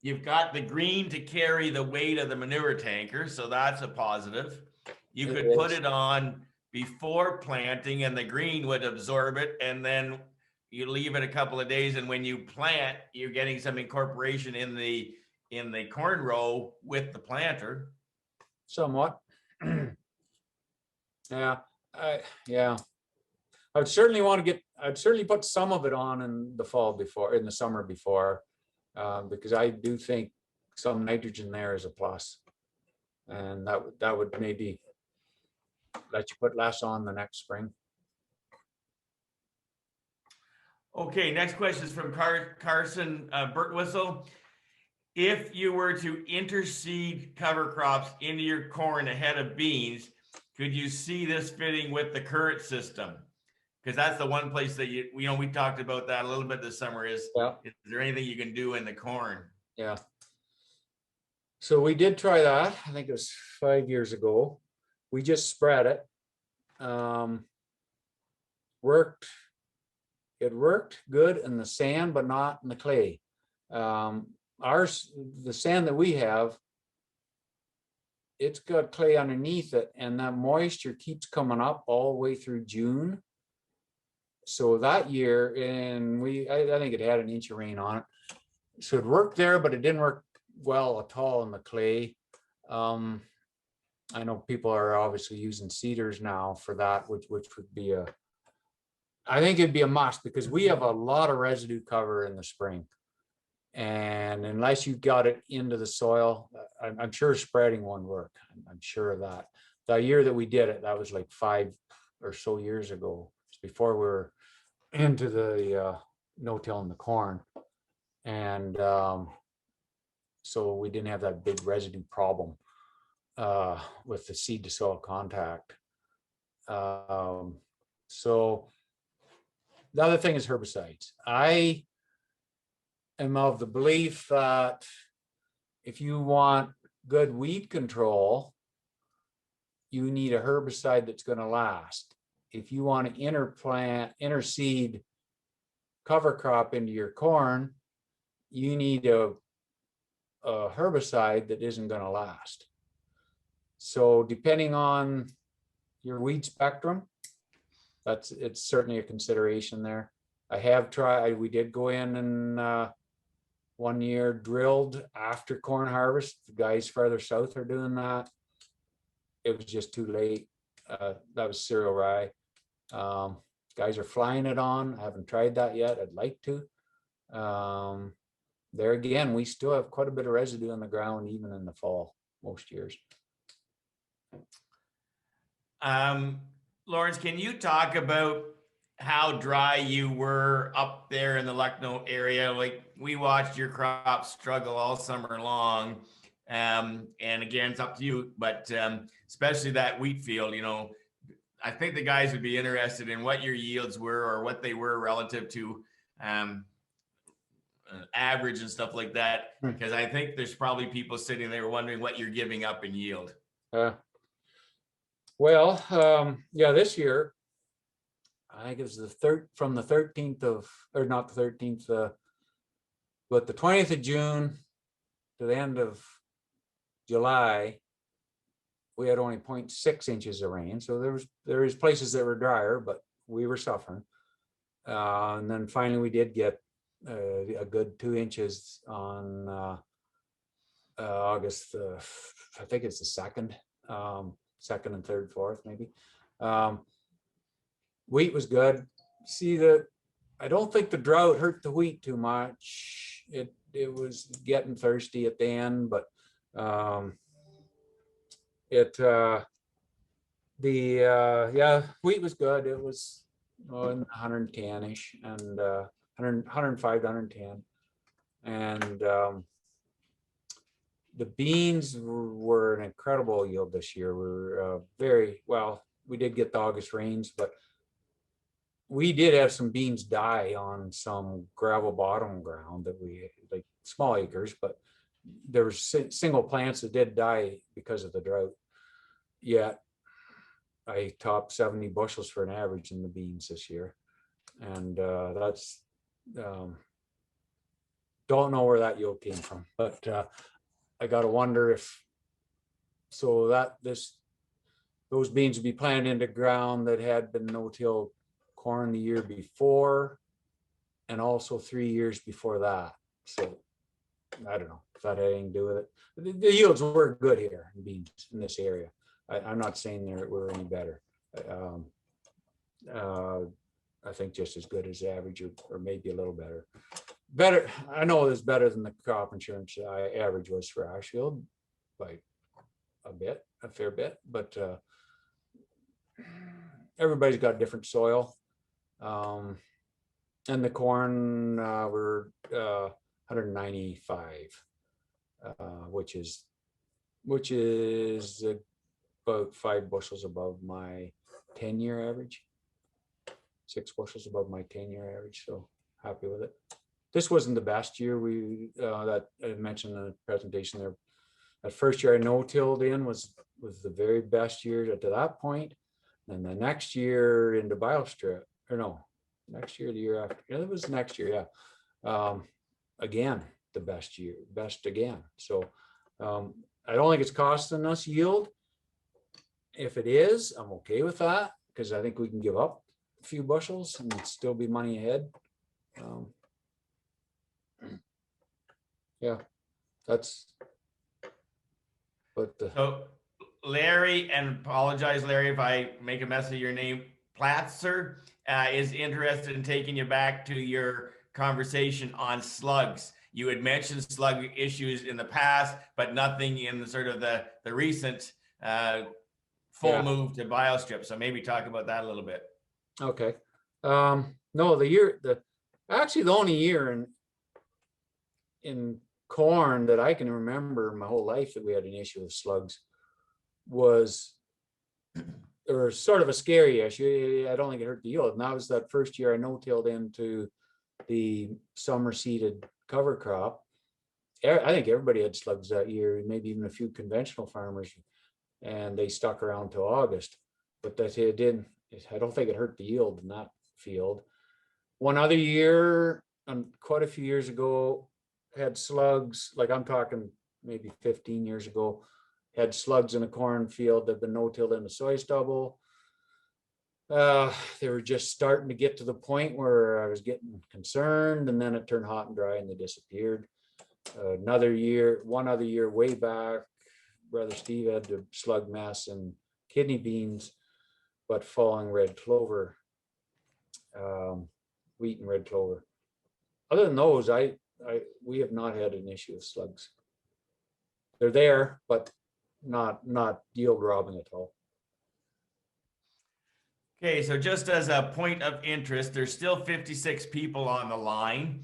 you've got the green to carry the weight of the manure tanker, so that's a positive. You could put it on before planting and the green would absorb it, and then you leave it a couple of days, and when you plant, you're getting some incorporation in the corn row with the planter. Somewhat. Yeah, yeah. I'd certainly want to I'd certainly put some of it on in the fall before, in the summer before, because I do think some nitrogen there is a plus. And that would maybe let you put less on the next spring. Okay, next question is from Carson Birtwhistle. If you were to interseed cover crops into your corn ahead of beans, could you see this fitting with the current system? Because that's the one place that we talked about that a little bit this summer is there anything you can do in the corn? Yeah. So we did try that. I think it was 5 years ago. We just spread it. It worked good in the sand, but not in the clay. The sand that we have, it's got clay underneath it, and that moisture keeps coming up all the way through June. So that year, and I think it had an inch of rain on it. So it worked there, but it didn't work well at all in the clay. I know people are obviously using seeders now for that, which would be I think it'd be a must, because we have a lot of residue cover in the spring. And unless you got it into the soil, I'm sure spreading won't work. I'm sure of that. The year that we did it, that was like 5 or so years ago. It's before we were into the no-tilling the corn. And so we didn't have that big residue problem with the seed to soil contact. So the other thing is herbicides. I am of the belief that if you want good weed control, you need a herbicide that's going to last. If you want to interseed cover crop into your corn, you need a herbicide that isn't going to last. So depending on your weed spectrum, it's certainly a consideration there. I have tried, we did go in and 1 year drilled after corn harvest. The guys farther south are doing that. It was just too late. That was cereal rye. Guys are flying it on. I haven't tried that yet. I'd like to. There again, we still have quite a bit of residue on the ground, even in the fall, most years. Lawrence, can you talk about how dry you were up there in the Lucknow area? Like, we watched your crops struggle all summer long. And again, it's up to you, but especially that wheat field, I think the guys would be interested in what your yields were or what they were relative to average and stuff like that, because I think there's probably people sitting there wondering what you're giving up in yield. Yeah, this year, I think it was from the 13th of, or not the 13th, but the 20th of June to the end of July, we had only 0.6 inches of rain. So there was places that were drier, but we were suffering. And then finally we did get a good 2 inches on August, I think it's the 2nd, 2nd and 3rd, 4th, maybe. Wheat was good. See, I don't think the drought hurt the wheat too much. It was getting thirsty at the end, but Yeah, wheat was good. It was in 110-ish and 105 to 110. And the beans were an incredible yield this year. We're very well. We did get the August rains, but we did have some beans die on some gravel bottom ground that we like small acres, but there were single plants that did die because of the drought. Yet I topped 70 bushels for an average in the beans this year. And that's, don't know where that yield came from, but I got to wonder if, so that those beans would be planted into ground that had been no-till corn the year before, and also 3 years before that. So I don't know if that had anything to do with it. The yields were good here in beans in this area. I'm not saying they were any better. I think just as good as average, or maybe a little better. Better, I know it's better than the crop insurance average was for Ashfield by a fair bit, but everybody's got different soil. And the corn were 195, which is about 5 bushels above my 10-year average. 6 bushels above my 10-year average, so happy with it. This wasn't the best year that I mentioned in the presentation there. That first year I no-tilled in was the very best year to that point. And the next year into biostrip, or no, next year, the year after, yeah, it was next year, yeah. Again, the best year, best again. So I don't think it's costing us yield. If it is, I'm okay with that, because I think we can give up a few bushels and still be money ahead. Yeah, that's, but So Larry, and apologize, Larry, if I make a mess of your name, Platzer is interested in taking you back to your conversation on slugs. You had mentioned slug issues in the past, but nothing in the sort of the recent full move to biostrip. So maybe talk about that a little bit. okay. No, the only year in corn that I can remember my whole life that we had an issue with slugs was, or sort of a scary issue. I don't think it hurt the yield. And that was that first year I no-tilled into the summer seeded cover crop. I think everybody had slugs that year, maybe even a few conventional farmers, and they stuck around till August. But that it didn't. I don't think it hurt the yield in that field. One other year, quite a few years ago, had slugs, like I'm talking maybe 15 years ago, had slugs in a cornfield that had been no-tilled in the soy stubble. They were just starting to get to the point where I was getting concerned, and then it turned hot and dry and they disappeared. One other year way back, Brother Steve had the slug mess and kidney beans, but falling red clover, wheat and red clover. Other than those, we have not had an issue with slugs. They're there, but not yield robbing at all. Okay, so just as a point of interest, there's still 56 people on the line.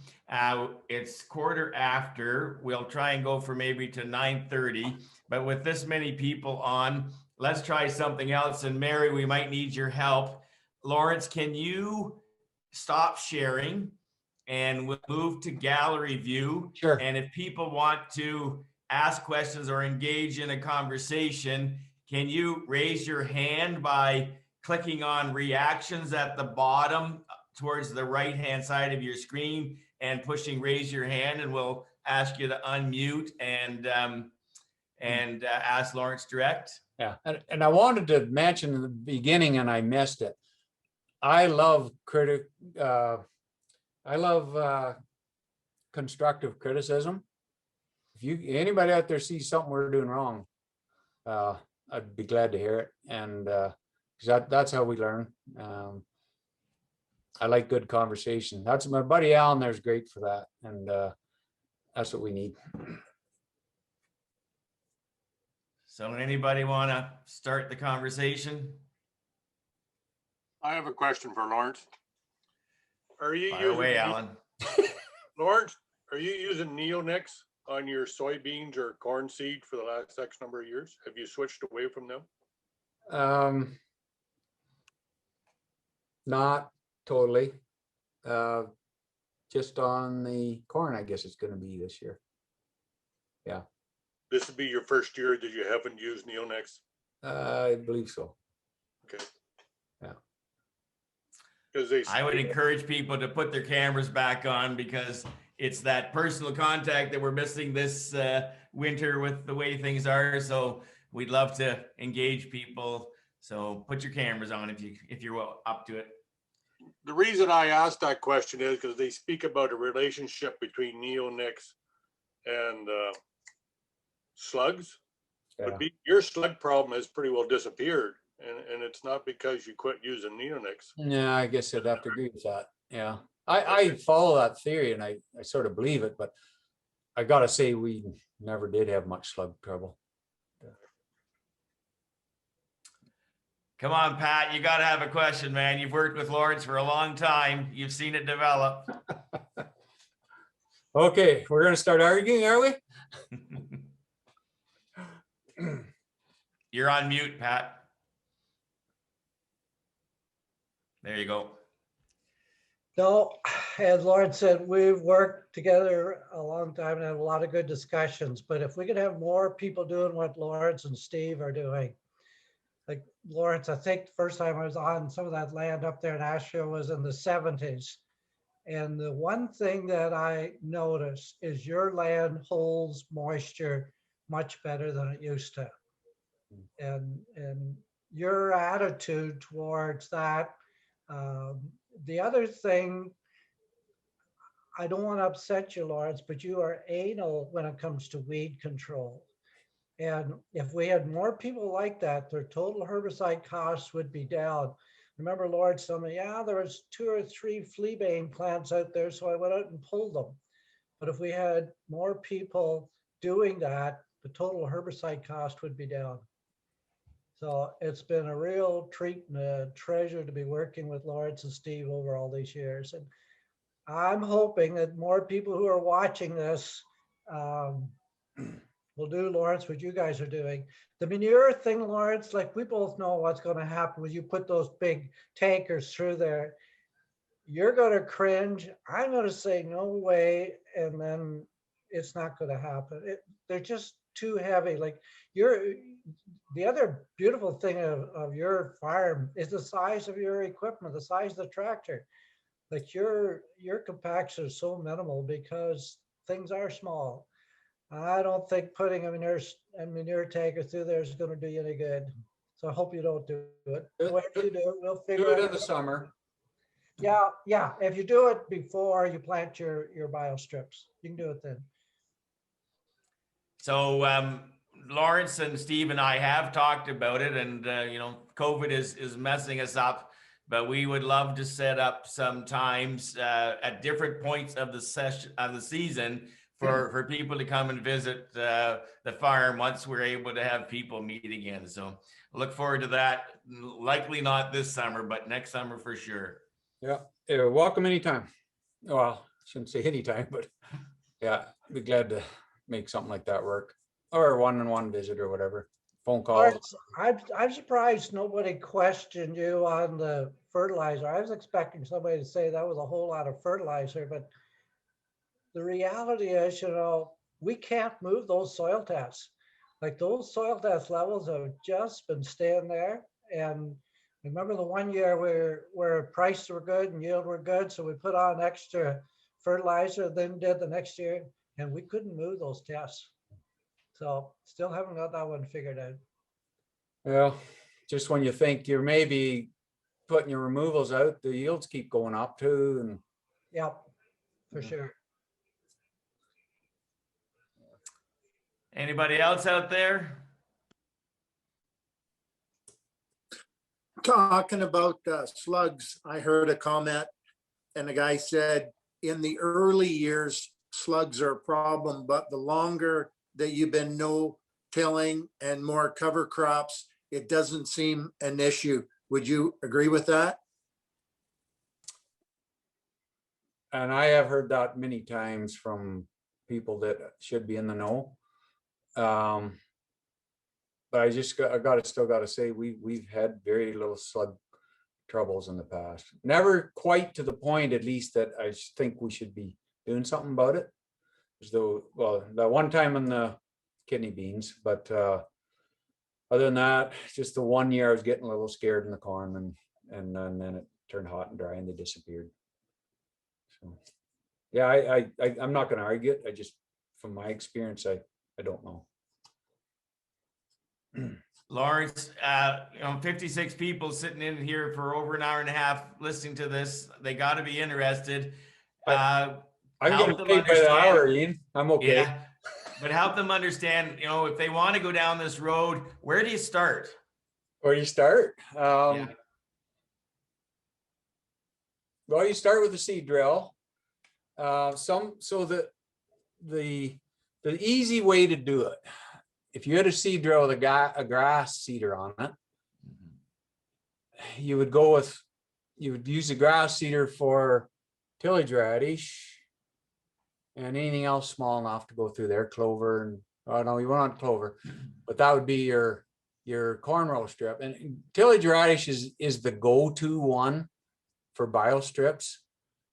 It's quarter after. We'll try and go for maybe to 9:30, but with this many people on, let's try something else. And Mary, we might need your help. Lawrence, can you stop sharing and we'll move to gallery view? Sure. And if people want to ask questions or engage in a conversation, can you raise your hand by clicking on reactions at the bottom towards the right hand side of your screen and pushing raise your hand, and we'll ask you to unmute and ask Lawrence direct. Yeah, and I wanted to mention in the beginning and I missed it. I love constructive criticism. If anybody out there sees something we're doing wrong, I'd be glad to hear it. And that's how we learn. I like good conversation. That's my buddy Alan there's great for that. And that's what we need. So anybody want to start the conversation? I have a question for Lawrence. Are you Fire away, Alan. Lawrence, are you using neonics on your soybeans or corn seed for the last X number of years? Have you switched away from them? Not totally. Just on the corn, I guess it's gonna be this year. This would be your first year that you haven't used neonics? I believe so. Okay. Yeah. Because I would encourage people to put their cameras back on because it's that personal contact that we're missing this winter with the way things are. So we'd love to engage people. So put your cameras on if you're up to it. the reason I asked that question is because they speak about a relationship between neonics and slugs. Yeah. But your slug problem has pretty well disappeared, and it's not because you quit using neonics. Yeah, I guess I'd have to agree with that. Yeah. I follow that theory and I sort of believe it, but I gotta say we never did have much slug trouble. Come on, Pat, you got to have a question, man. You've worked with Lawrence for a long time. You've seen it develop. Okay, we're gonna start arguing, are we? You're on mute, Pat. There you go. No, as Lawrence said, we've worked together a long time and had a lot of good discussions, but if we could have more people doing what Lawrence and Steve are doing. Like Lawrence, I think the first time I was on some of that land up there in Asheville was in the 70s. And the one thing that I noticed is your land holds moisture much better than it used to. And your attitude towards that. The other thing, I don't want to upset you, Lawrence, but you are anal when it comes to weed control. And if we had more people like that, their total herbicide costs would be down. Remember, Lawrence told me, yeah, there was 2 or 3 flea bane plants out there, so I went out and pulled them. But if we had more people doing that, the total herbicide cost would be down. So it's been a real treat and a treasure to be working with Lawrence and Steve over all these years. And I'm hoping that more people who are watching this will do, Lawrence, what you guys are doing. The manure thing, Lawrence, like we both know what's going to happen when you put those big tankers through there. You're going to cringe. I'm going to say no way. And then it's not going to happen. They're just too heavy. Like the other beautiful thing of your farm is the size of your equipment, the size of the tractor. Like your compacts are so minimal because things are small. I don't think putting a manure tanker through there is going to do you any good. So I hope you don't do it. Whatever you do, we'll figure Do it it out. in the summer. Yeah. If you do it before you plant your bio strips, you can do it then. So Lawrence and Steve and I have talked about it, and COVID is messing us up. But we would love to set up some times at different points of the season for people to come and visit the farm once we're able to have people meet again. So I look forward to that. Likely not this summer, but next summer for sure. Yeah, you're welcome anytime. Well, I shouldn't say anytime, but yeah, be glad to make something like that work, or one-on-one visit or whatever. Phone calls. I'm surprised nobody questioned you on the fertilizer. I was expecting somebody to say that was a whole lot of fertilizer, but the reality is, we can't move those soil tests. Like those soil test levels have just been staying there. And remember the one year where prices were good and yield were good, so we put on extra fertilizer, then did the next year, and we couldn't move those tests. So still haven't got that one figured out. Well, just when you think you're maybe putting your removals out, the yields keep going up too. And Yep, for sure. Anybody else out there? Talking about slugs, I heard a comment and the guy said, in the early years, slugs are a problem, but the longer that you've been no-tilling and more cover crops, it doesn't seem an issue. Would you agree with that? And I have heard that many times from people that should be in the know. But still gotta say, we've had very little slug troubles in the past. Never quite to the point, at least, that I think we should be doing something about it. As though, well, that one time in the kidney beans, but other than that, just the one year I was getting a little scared in the corn, and then it turned hot and dry and they disappeared. So yeah, I'm not gonna argue it. I just, from my experience, I don't know. Lawrence, 56 people sitting in here for over an hour and a half listening to this. They got to be interested. I'm Help getting them paid by the understand. hour, Ian. I'm okay. Yeah, but help them understand, if they want to go down this road, where do you start? Where do you start? Yeah. Well, you start with the seed drill. The easy way to do it, if you had a seed drill with a grass seeder on it, you would use a grass seeder for tillage radish and anything else small enough to go through there, clover, and no, you want clover, but that would be your corn row strip. And tillage radish is the go-to one for biostrips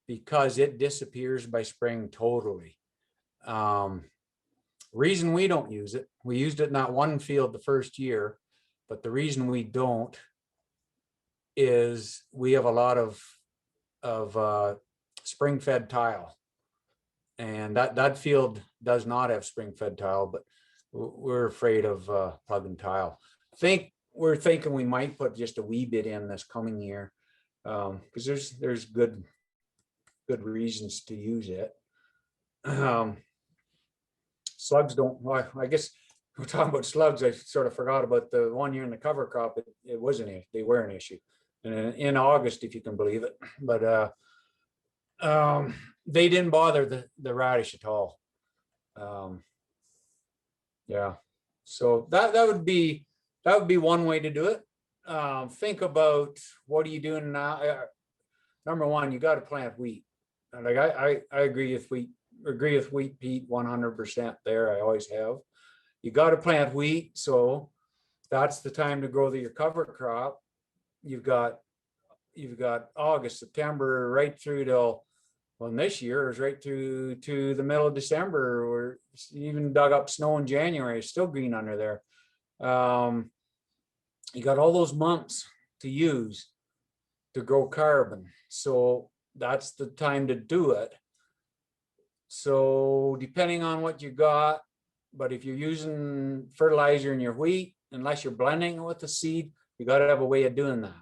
because it disappears by spring totally. Reason we don't use it, we used it in that one field the first year, but the reason we don't is we have a lot of spring fed tile, and that field does not have spring fed tile, but we're afraid of plugging tile. We're thinking we might put just a wee bit in this coming year, because there's good reasons to use it. Slugs don't, well, I guess we're talking about slugs. I sort of forgot about the one year in the cover crop. They were an issue, and in August, if you can believe it. But they didn't bother the radish at all. Yeah, so that would be one way to do it. Think about what are you doing now. Number one, you got to plant wheat. Like I agree with wheat. Pete, 100% there. I always have. You got to plant wheat, so that's the time to grow your cover crop. You've got August, September, right through till, well, this year is right through to the middle of December. Or even dug up snow in January. It's still green under there. You got all those months to use to grow carbon, so that's the time to do it. So depending on what you got, but if you're using fertilizer in your wheat, unless you're blending it with the seed, you got to have a way of doing that,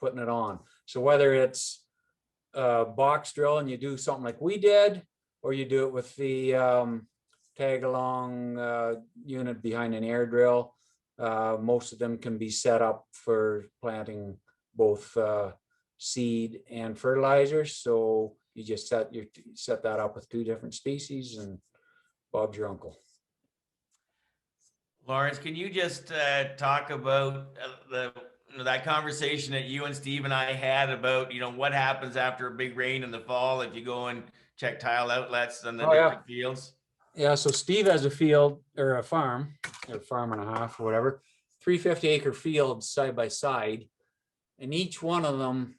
putting it on. So whether it's a box drill and you do something like we did, or you do it with the tag along unit behind an air drill, most of them can be set up for planting both seed and fertilizers. So you just set that up with two different species, and Bob's your uncle. Lawrence, can you just talk about that conversation that you and Steve and I had about what happens after a big rain in the fall if you go and check tile outlets on the different fields? Yeah, so Steve has a field or a farm and a half or whatever, 350-acre fields side by side, and each one of them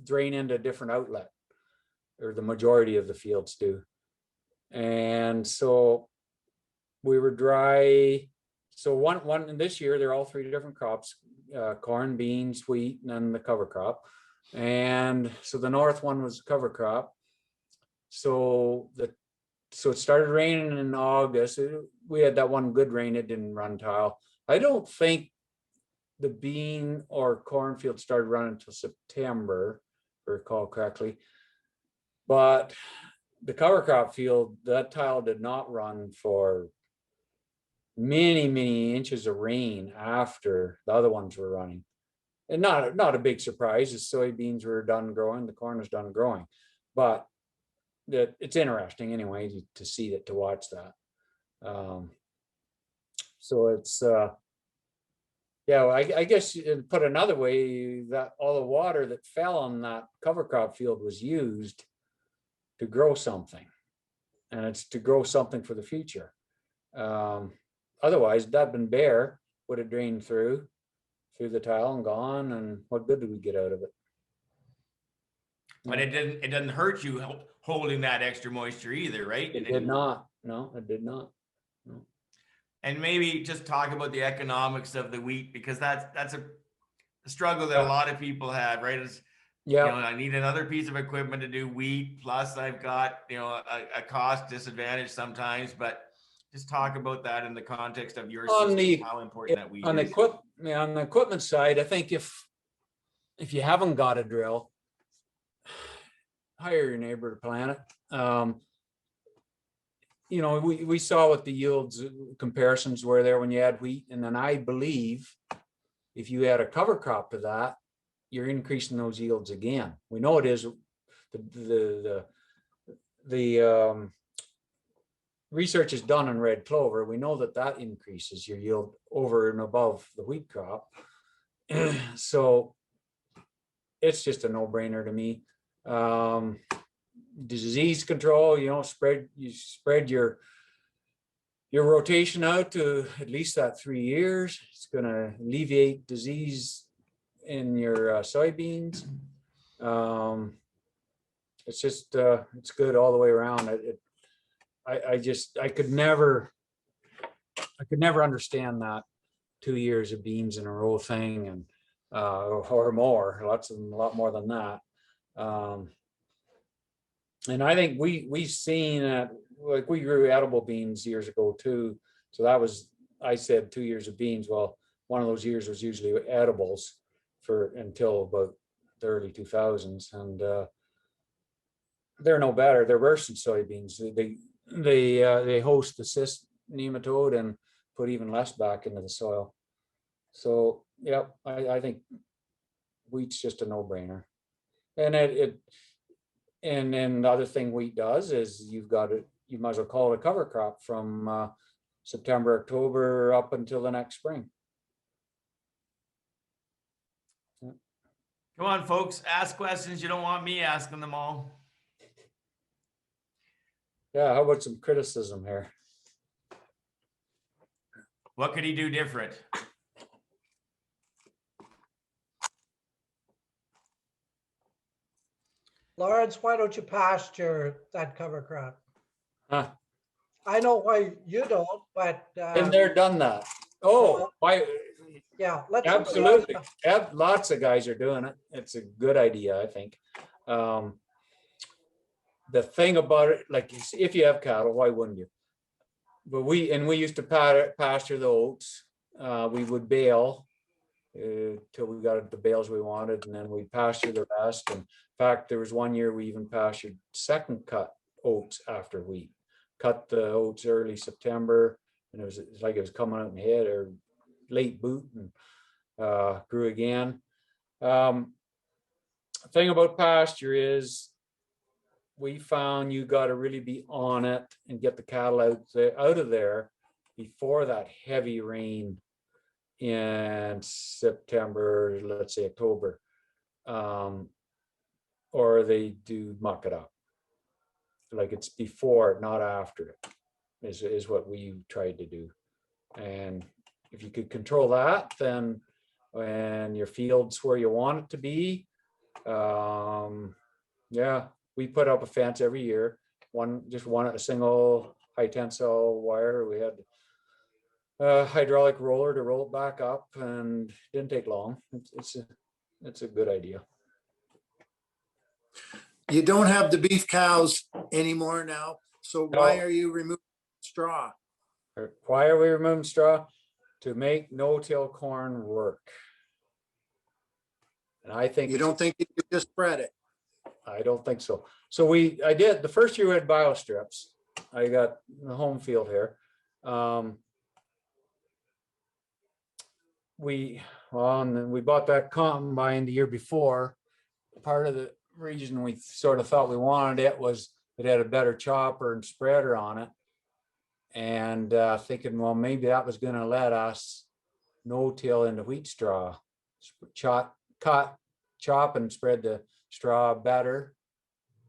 drain into a different outlet, or the majority of the fields do. And so we were dry. So one this year, they're all three different crops, corn, beans, wheat, and then the cover crop. And so the north one was cover crop. So it started raining in August. We had that one good rain. It didn't run tile. I don't think the bean or cornfield started running until September, if I recall correctly. But the cover crop field, that tile did not run for many inches of rain after the other ones were running. And not a big surprise. The soybeans were done growing, the corn was done growing. But it's interesting anyway to see that, to watch that. So it's Yeah, well, I guess put another way, that all the water that fell on that cover crop field was used to grow something. And it's to grow something for the future. Otherwise, that been bare, would have drained through the tile and gone. And what good did we get out of it? But it doesn't hurt you holding that extra moisture either, right? It did not. No, it did not. No. And maybe just talk about the economics of the wheat, because that's a struggle that a lot of people have, right? Is, Yeah. you know, I need another piece of equipment to do wheat, plus I've got, you know, a cost disadvantage sometimes, but just talk about that in the context of your On system, how important that wheat on the is. on the equipment side, I think if you haven't got a drill, hire your neighbor to plant it. You know, we saw what the yields comparisons were there when you had wheat, and then I believe if you add a cover crop to that, you're increasing those yields again. We know it is the research is done on red clover. We know that increases your yield over and above the wheat crop. So it's just a no-brainer to me. Disease control, you know, you spread your rotation out to at least that 3 years. It's going to alleviate disease in your soybeans. It's just it's good all the way around. I could never understand that 2 years of beans in a row thing, and or more, a lot more than that. And I think we've seen that, like we grew edible beans years ago too. So that was, I said 2 years of beans. Well, one of those years was usually edibles until about the early 2000s. And they're no better. They're worse than soybeans. They host the cyst nematode and put even less back into the soil. So yeah, I think wheat's just a no-brainer. And and then the other thing wheat does is you might as well call it a cover crop from September, October up until the next spring. Come on, folks, ask questions. You don't want me asking them all. Yeah, how about some criticism here? What could he do different? Lawrence, why don't you pasture that cover crop? Huh? I know why you don't, but Been there, done that. Oh, why? yeah, let's. Absolutely. Lots of guys are doing it. It's a good idea, I think. The thing about it, like if you have cattle, why wouldn't you? But we used to pasture the oats. We would bale till we got the bales we wanted, and then we'd pasture the rest. And in fact, there was one year we even pastured second cut oats after wheat. Cut the oats early September, and it was like it was coming out in the head, or late boot, and grew again. Thing about pasture is we found you got to really be on it and get the cattle out of there before that heavy rain in September, let's say October, or they do muck it up. Like it's before, not after it, is what we tried to do. And if you could control that, then when your field's where you want it to be, yeah, we put up a fence every year. A single high tensile wire. We had a hydraulic roller to roll it back up, and it didn't take long. It's a good idea. You don't have the beef cows anymore now, so why are you removing straw? Why are we removing straw? To make no-till corn work. And I think You don't think you could just spread it? I don't think so. So I did the first year we had biostrips. I got the home field here. We bought that combine the year before. Part of the reason we sort of thought we wanted it was it had a better chopper and spreader on it. And thinking, well, maybe that was going to let us no-till into wheat straw. Chop and spread the straw better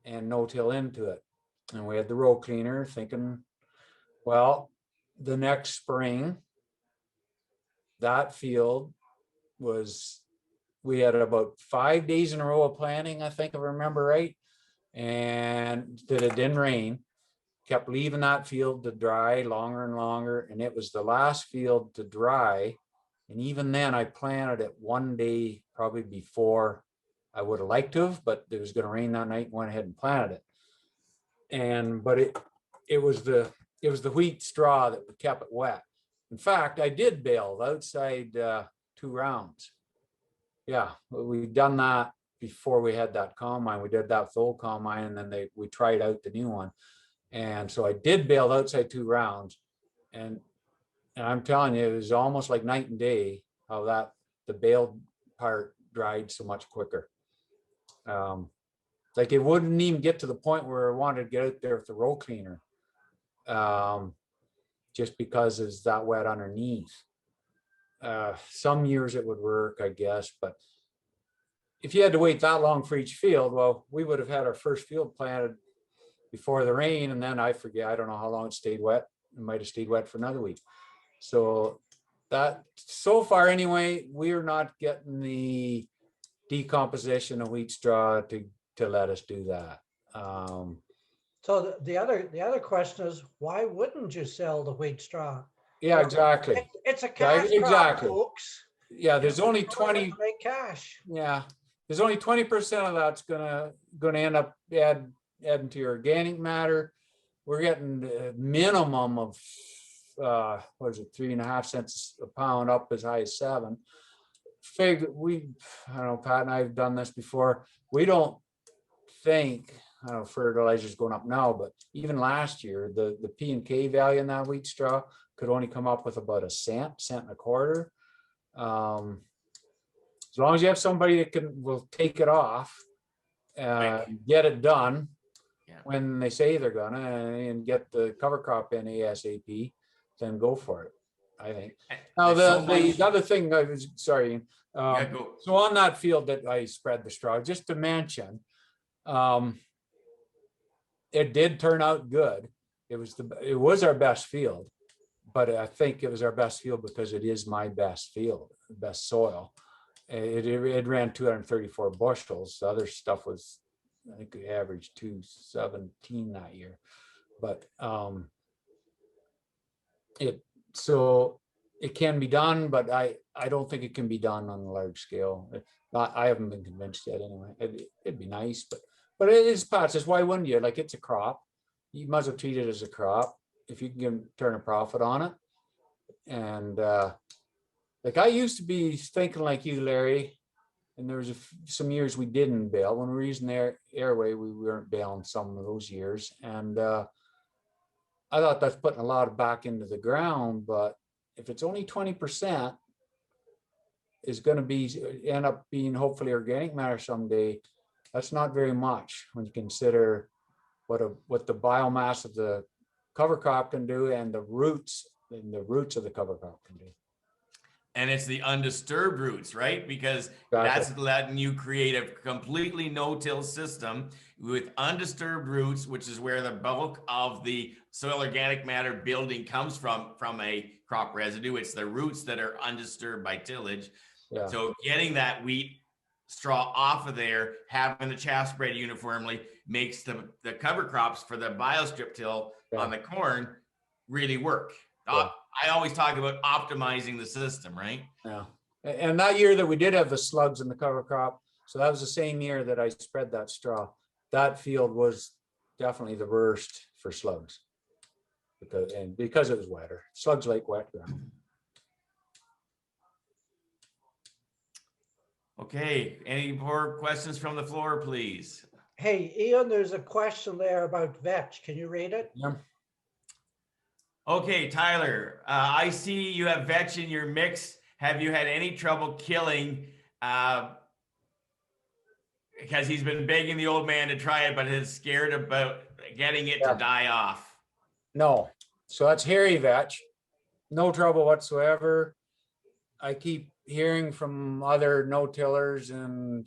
and no-till into it. And we had the row cleaner thinking, well, the next spring, that field was, we had about 5 days in a row of planting, I think, if I remember right. And that it didn't rain, kept leaving that field to dry longer and longer. And it was the last field to dry. And even then I planted it 1 day, probably before I would have liked to have, but it was going to rain that night and went ahead and planted it. But it was the wheat straw that kept it wet. In fact, I did bale outside 2 rounds. Yeah, we've done that before we had that combine. We did that with the old combine, and then we tried out the new one. And so I did bale outside 2 rounds. And I'm telling you, it was almost like night and day how the baled part dried so much quicker. Like it wouldn't even get to the point where I wanted to get out there with the row cleaner, just because it's that wet underneath. Some years it would work, I guess, but if you had to wait that long for each field, well, we would have had our first field planted before the rain, and then I forget, I don't know how long it stayed wet. It might have stayed wet for another week. So that, so far anyway, we're not getting the decomposition of wheat straw to let us do that. So the other question is, why wouldn't you sell the wheat straw? Yeah, exactly. It's a cash crop, exactly. folks. Yeah, there's only We're gonna 20. make cash. Yeah, there's only 20% of that's gonna end up adding to your organic matter. We're getting a minimum of what is it, 3.5 cents a pound, up as high as 7. I don't know, Pat and I have done this before. We don't think, I don't know, fertilizer's going up now, but even last year, the P&K value in that wheat straw could only come up with about 1 cent, 1.25 cents. As long as you have somebody that will take it off, get it done when they say they're gonna, and get the cover crop in ASAP, then go for it, I think. Now, the other thing I was, sorry, so on that field that I spread the straw, just to mention, it did turn out good. It was our best field, but I think it was our best field because it is my best field, best soil. It ran 234 bushels. The other stuff was, I think we averaged 217 that year, but it can be done, but I don't think it can be done on a large scale. I haven't been convinced yet anyway. It'd be nice, but it is patches. Why wouldn't you? Like, it's a crop. You might as well treat it as a crop if you can turn a profit on it. And like, I used to be thinking like you, Larry, and there was some years we didn't bale. When we were using airway, we weren't baling some of those years. And I thought that's putting a lot back into the ground, but if it's only 20%, is going to end up being hopefully organic matter someday, that's not very much when you consider what the biomass of the cover crop can do and the roots of the cover crop can do. And it's the undisturbed roots, right? Because that's letting you create a completely no-till system with undisturbed roots, which is where the bulk of the soil organic matter building comes from a crop residue. It's the roots that are undisturbed by tillage. Yeah. So getting that wheat straw off of there, having the chaff spread uniformly, makes the cover crops for the biostrip till on the corn really work. Yeah. I always talk about optimizing the system, right? Yeah. And that year that we did have the slugs in the cover crop, so that was the same year that I spread that straw. That field was definitely the worst for slugs because it was wetter. Slugs like wet ground. Okay, any more questions from the floor, please? Hey, Ian, there's a question there about vetch. Can you read it? Yeah. Okay, Tyler, I see you have vetch in your mix. Have you had any trouble killing? Because he's been begging the old man to try it, but is scared about getting it to die off. No, so that's hairy vetch. No trouble whatsoever. I keep hearing from other no-tillers and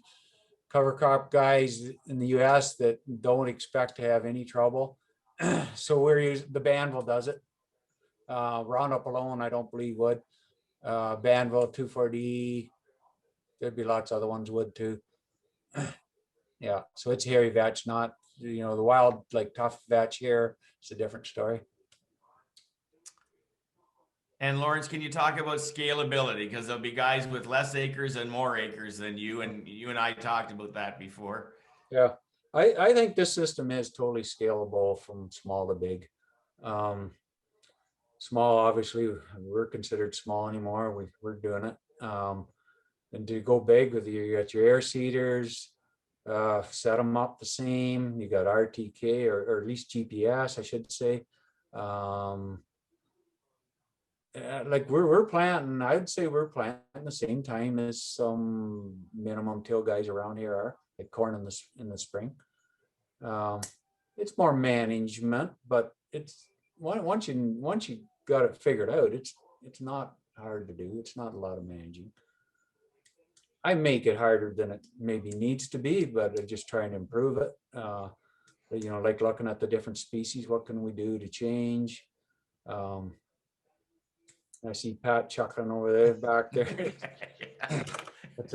cover crop guys in the US that don't expect to have any trouble. So we're using, the Banville does it. Roundup alone, I don't believe would. Banville 2,4-D, there'd be lots of other ones would too. Yeah, so it's hairy vetch, not, the wild, like tough vetch here. It's a different story. And Lawrence, can you talk about scalability? Because there'll be guys with less acres and more acres than you and I talked about that before. Yeah, I think this system is totally scalable from small to big. Small, obviously, we're considered small anymore. We're doing it. And to go big with you got your air seeders, set them up the same. You got RTK or at least GPS, I should say. Like we're planting, I would say we're planting the same time as some minimum till guys around here are, like corn in the spring. It's more management, but it's once you got it figured out, it's not hard to do. It's not a lot of managing. I make it harder than it maybe needs to be, but I'm just trying to improve it. Like looking at the different species, what can we do to change? I see Pat chuckling over there back there. But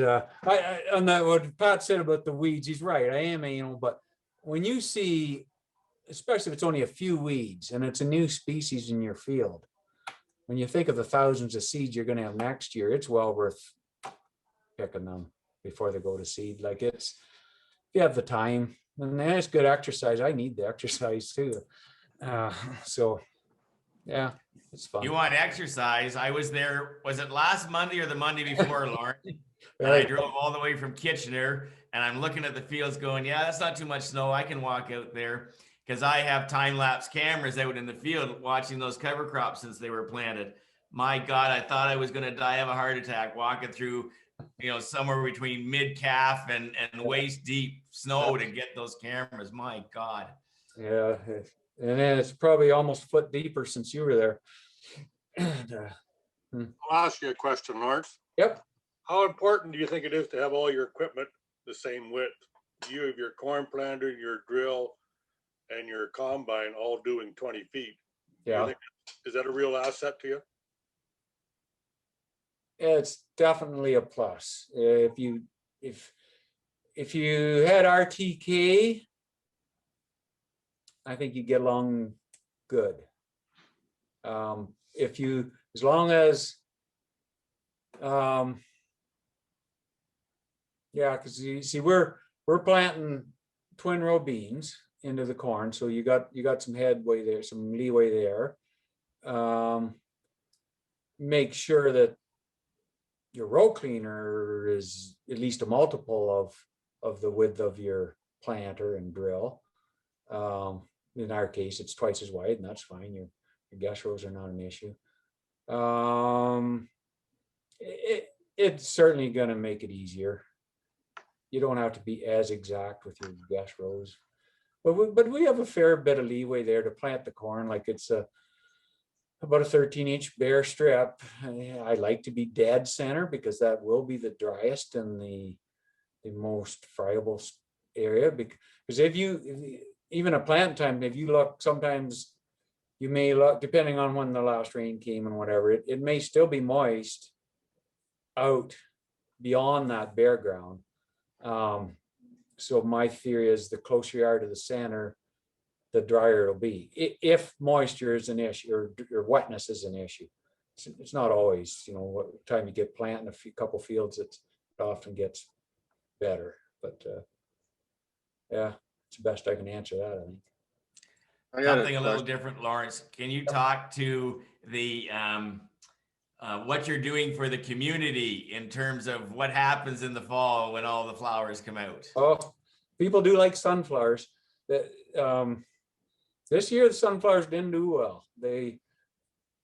on that, what Pat said about the weeds, he's right. I am anal, but when you see, especially if it's only a few weeds and it's a new species in your field, when you think of the thousands of seeds you're going to have next year, it's well worth picking them before they go to seed. Like if you have the time, and it's good exercise. I need the exercise too. So yeah, it's fun. You want exercise? I was there. Was it last Monday or the Monday before, Lauren? And I Right. drove all the way from Kitchener, and I'm looking at the fields going, yeah, that's not too much snow. I can walk out there because I have time-lapse cameras out in the field watching those cover crops since they were planted. My God, I thought I was going to die of a heart attack walking through, somewhere between mid-calf and waist deep snow to get those cameras. My God. Yeah, and then it's probably almost a foot deeper since you were there. I'll ask you a question, Lawrence. Yep. How important do you think it is to have all your equipment the same width? You have your corn planter, your drill, and your combine all doing 20 feet. Yeah, Is that a real asset to you? it's definitely a plus. If you had RTK, I think you get along good. As long as, yeah, because you see, we're planting twin row beans into the corn, so you got some headway there, some leeway there. Make sure that your row cleaner is at least a multiple of the width of your planter and drill. In our case, it's twice as wide, and that's fine. Your guess rows are not an issue. It's certainly going to make it easier. You don't have to be as exact with your guess rows, but we have a fair bit of leeway there to plant the corn. Like it's about a 13-inch bare strip. I like to be dead center because that will be the driest and the most friable area. Because even at plant time, if you look, sometimes you may look, depending on when the last rain came and whatever, it may still be moist out beyond that bare ground. So my theory is the closer you are to the center, the drier it'll be. If moisture is an issue or wetness is an issue. It's not always, what time you get planting a couple fields, it often gets better. But yeah, it's the best I can answer that, I think. Something a little different, Lawrence. Can you talk to the what you're doing for the community in terms of what happens in the fall when all the flowers come out? Oh, people do like sunflowers. This year the sunflowers didn't do well. I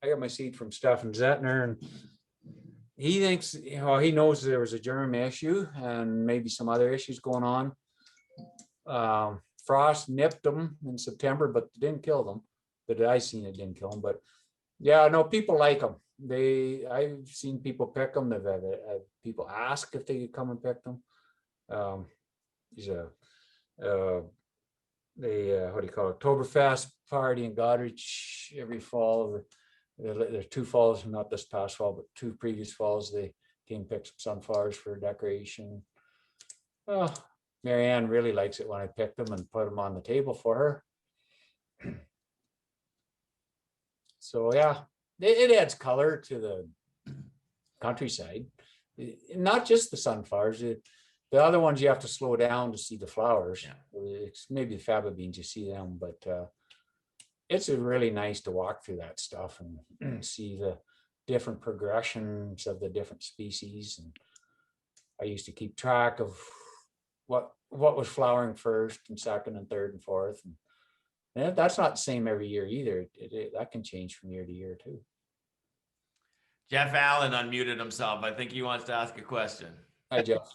got my seed from Stefan Zettner, and he thinks, he knows there was a germ issue and maybe some other issues going on. Frost nipped them in September, but didn't kill them. But I seen it didn't kill them. But yeah, no, people like them. I've seen people pick them. They've had people ask if they could come and pick them. There's what do you call it, Oktoberfest party in Goderich every fall. There's 2 falls, not this past fall, but 2 previous falls. They came pick some sunflowers for decoration. Oh, Marianne really likes it when I pick them and put them on the table for her. So yeah, it adds color to the countryside. Not just the sunflowers. The other ones you have to slow down to see the flowers. Yeah. It's maybe the faba beans, you see them, but it's really nice to walk through that stuff and see the different progressions of the different species. And I used to keep track of what was flowering first and second and third and fourth. And that's not the same every year either. That can change from year to year too. Jeff Allen unmuted himself. I think he wants to ask a question. Hi, Jeff.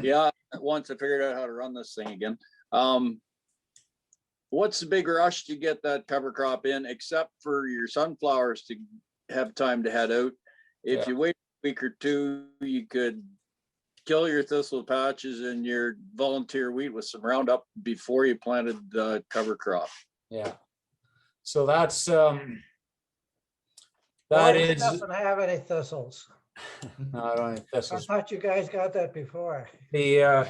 Yeah, once I figured out how to run this thing again. What's the big rush to get that cover crop in, except for your sunflowers to have time to head out? If you wait a week or 2, you could kill your thistle patches and your volunteer wheat with some Roundup before you planted the cover crop. Yeah. So that's Lawrence is doesn't have any thistles. no, I don't think I thistles. thought you guys got that before. Yeah,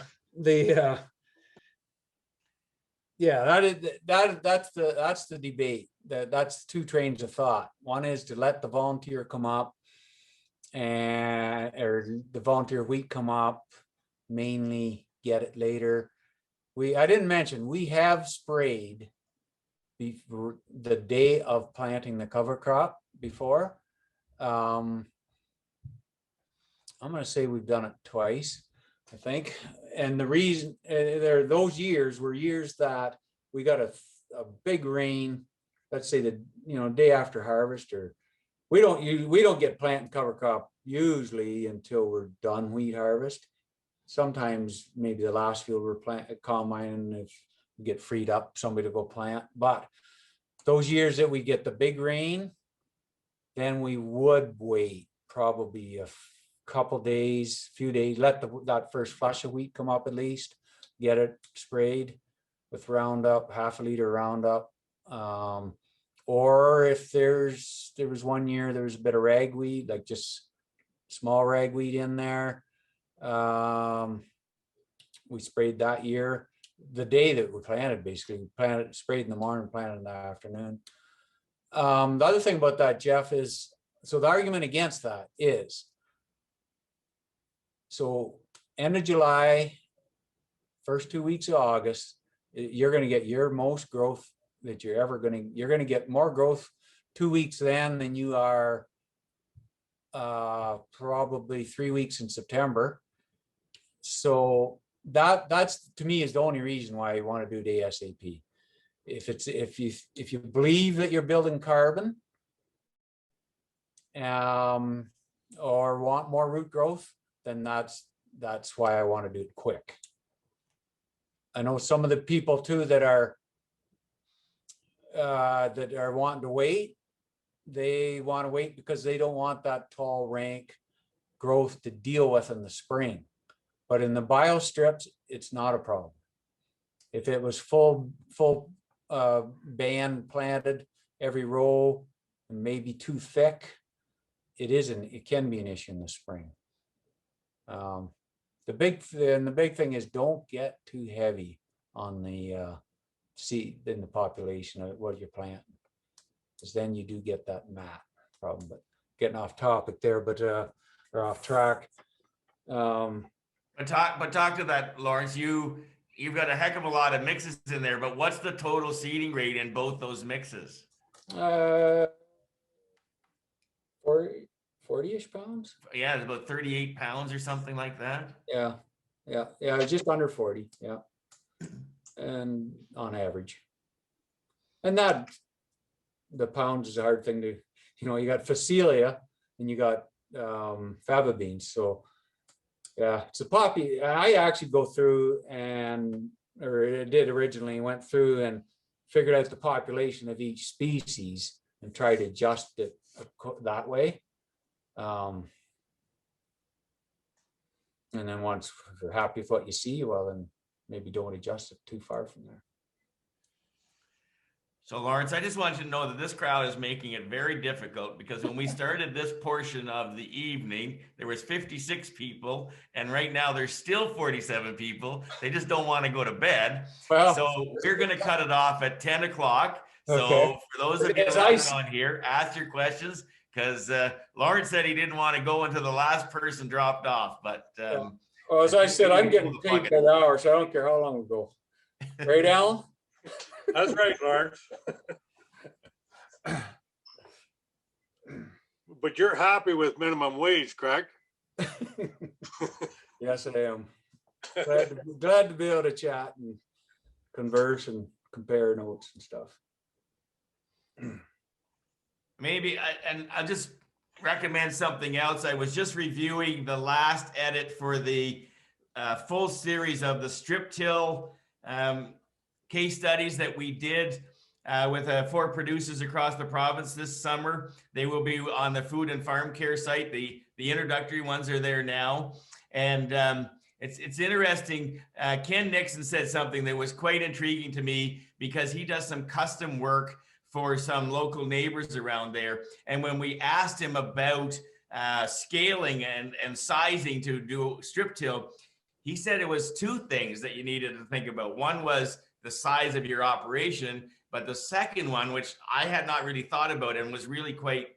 that's the debate. That's 2 trains of thought. One is to let the volunteer come up or the volunteer wheat come up, mainly get it later. I didn't mention, we have sprayed before the day of planting the cover crop before. I'm going to say we've done it twice, I think. And the reason those years were years that we got a big rain, let's say the day after harvest, or we don't get plant and cover crop usually until we're done wheat harvest. Sometimes maybe the last field we're combining, if we get freed up, somebody to go plant. But those years that we get the big rain, then we would wait probably a couple days, few days, let that first flush of wheat come up at least, get it sprayed with Roundup, half a liter Roundup. Or if there was one year there was a bit of ragweed, like just small ragweed in there. We sprayed that year. The day that we planted, basically, we sprayed in the morning, planted in the afternoon. The other thing about that, Jeff, is, so the argument against that is, so end of July, first 2 weeks of August, you're going to get your most growth that you're going to get more growth 2 weeks then than you are probably 3 weeks in September. So that's to me is the only reason why you want to do it ASAP. If you believe that you're building carbon, or want more root growth, then that's why I want to do it quick. I know some of the people too that are wanting to wait. They want to wait because they don't want that tall rank growth to deal with in the spring. But in the bio strips, it's not a problem. If it was full band planted every row, and maybe too thick, it can be an issue in the spring. The big thing is, don't get too heavy on the seed in the population of what you're planting, because then you do get that mat problem. But getting off topic there, or off track. But talk to that, Lawrence. You've got a heck of a lot of mixes in there, but what's the total seeding rate in both those mixes? 40-ish pounds. Yeah, it's about 38 pounds or something like that. Yeah, just under 40. Yeah, and on average. And that the pounds is a hard thing to, you got Phacelia and you got faba beans. So yeah, it's a poppy. I actually go through or it did originally, went through and figured out the population of each species and tried to adjust it that way. And then once if you're happy with what you see, well, then maybe don't adjust it too far from there. So Lawrence, I just want you to know that this crowd is making it very difficult, because when we started this portion of the evening, there was 56 people, and right now there's still 47 people. They just don't want to go to bed. Well, So we're going to cut it off at 10 o'clock. So okay. for those of you As that are on here, ask your questions, because Lawrence said he didn't want to go until the last person dropped off. But well, as I said, I'm getting paid by the hour, so I don't care how long we go. Right, Alan? That's right, Lawrence. But you're happy with minimum wage, correct? Yes, I am. Glad to be able to chat and converse and compare notes and stuff. Maybe, and I'll just recommend something else. I was just reviewing the last edit for the full series of the strip till case studies that we did with 4 producers across the province this summer. They will be on the Food and Farm Care site. The introductory ones are there now. And it's interesting. Ken Nixon said something that was quite intriguing to me, because he does some custom work for some local neighbors around there. And when we asked him about scaling and sizing to do strip till, he said it was 2 things that you needed to think about. One was the size of your operation, but the second one, which I had not really thought about and was really quite,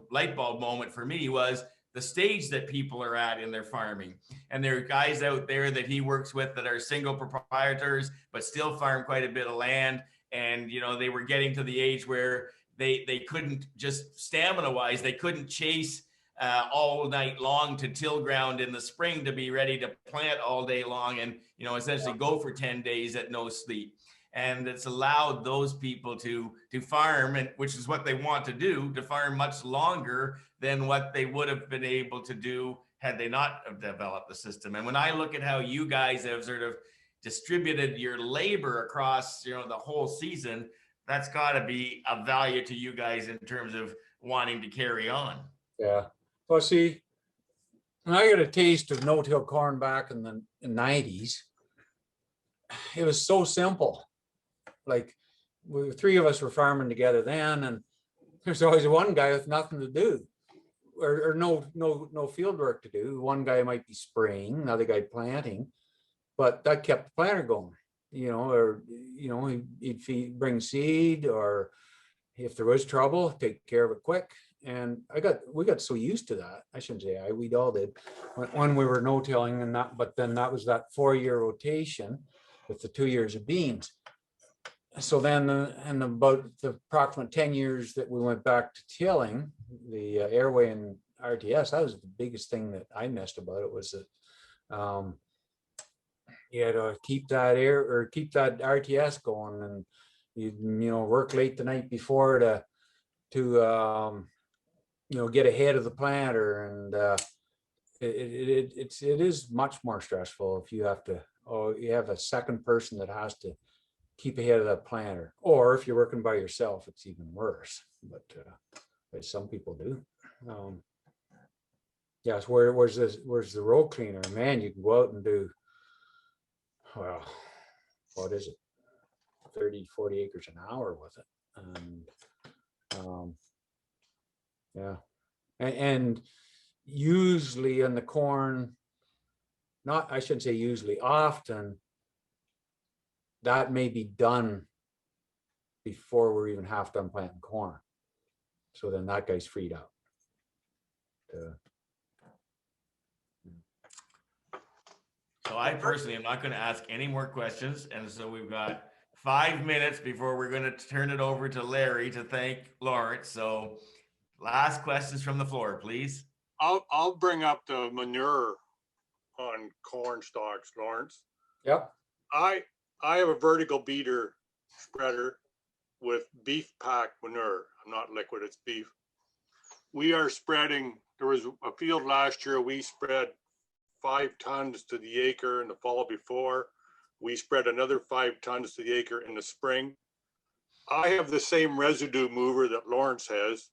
light bulb moment for me, was the stage that people are at in their farming. And there are guys out there that he works with that are single proprietors, but still farm quite a bit of land. And, they were getting to the age where they couldn't, just stamina wise, they couldn't chase all night long to till ground in the spring to be ready to plant all day long and, essentially go for 10 days at no sleep. And it's allowed those people to farm, and which is what they want to do, to farm much longer than what they would have been able to do had they not have developed the system. And when I look at how you guys have sort of distributed your labor across, the whole season, that's got to be of value to you guys in terms of wanting to carry on. Yeah. Well, see, when I got a taste of no-till corn back in the 90s, it was so simple. Like, 3 of us were farming together then, and there's always one guy with nothing to do, or no field work to do. One guy might be spraying, another guy planting, but that kept the planter going, or he'd bring seed, or if there was trouble, take care of it quick. And we got so used to that. I shouldn't say we all did when we were no-tilling, and not, but then that was that 4-year rotation with the 2 years of beans. So then, in about the approximate 10 years that we went back to tilling, the airway and RTS, that was the biggest thing that I missed about it, was that you had to keep that keep that RTS going, and you work late the night before to get ahead of the planter, and it is much more stressful if you have a second person that has to keep ahead of that planter, or if you're working by yourself, it's even worse. But some people do. Yes, where's the row cleaner? Man, you can go out and do, well, what is it, 30-40 acres an hour with it. And yeah, and usually in the corn, I shouldn't say usually, often that may be done before we're even half done planting corn. So then that guy's freed up. So I personally am not going to ask any more questions. And so we've got 5 minutes before we're going to turn it over to Larry to thank Lawrence. So last questions from the floor, please. I'll bring up the manure on corn stalks, Lawrence. Yep. I have a vertical beater spreader with beef pack manure. I'm not liquid, it's beef. We are spreading, there was a field last year, we spread 5 tons to the acre in the fall before. We spread another 5 tons to the acre in the spring. I have the same residue mover that Lawrence has,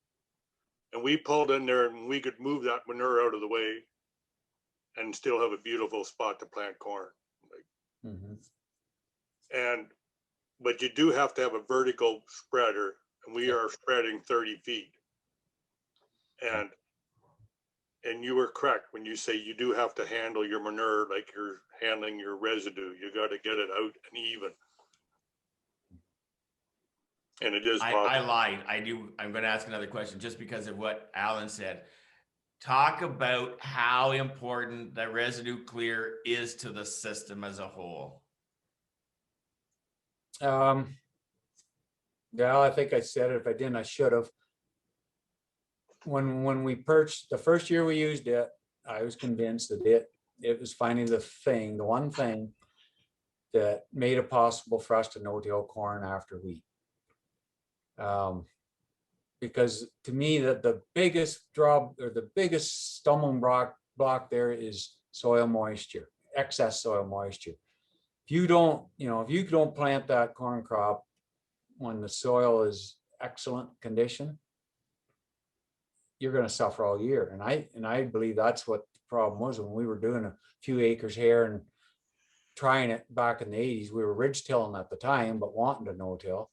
And we pulled in there and we could move that manure out of the way and still have a beautiful spot to plant corn. Mhm. But you do have to have a vertical spreader, and we are spreading 30 feet. And you were correct when you say you do have to handle your manure like you're handling your residue. You got to get it out and even. And it is I possible. lied. I'm going to ask another question just because of what Alan said. Talk about how important the residue clear is to the system as a whole. Yeah, I think I said it. If I didn't, I should have. When we purchased, the first year we used it, I was convinced that it was finally the one thing that made it possible for us to no-till corn after wheat. Because to me, the biggest drop or the biggest stumbling block there is soil moisture, excess soil moisture. If you don't plant that corn crop when the soil is excellent condition, you're going to suffer all year. And I believe that's what the problem was when we were doing a few acres here and trying it back in the 80s. We were ridge tilling at the time, but wanting to no-till.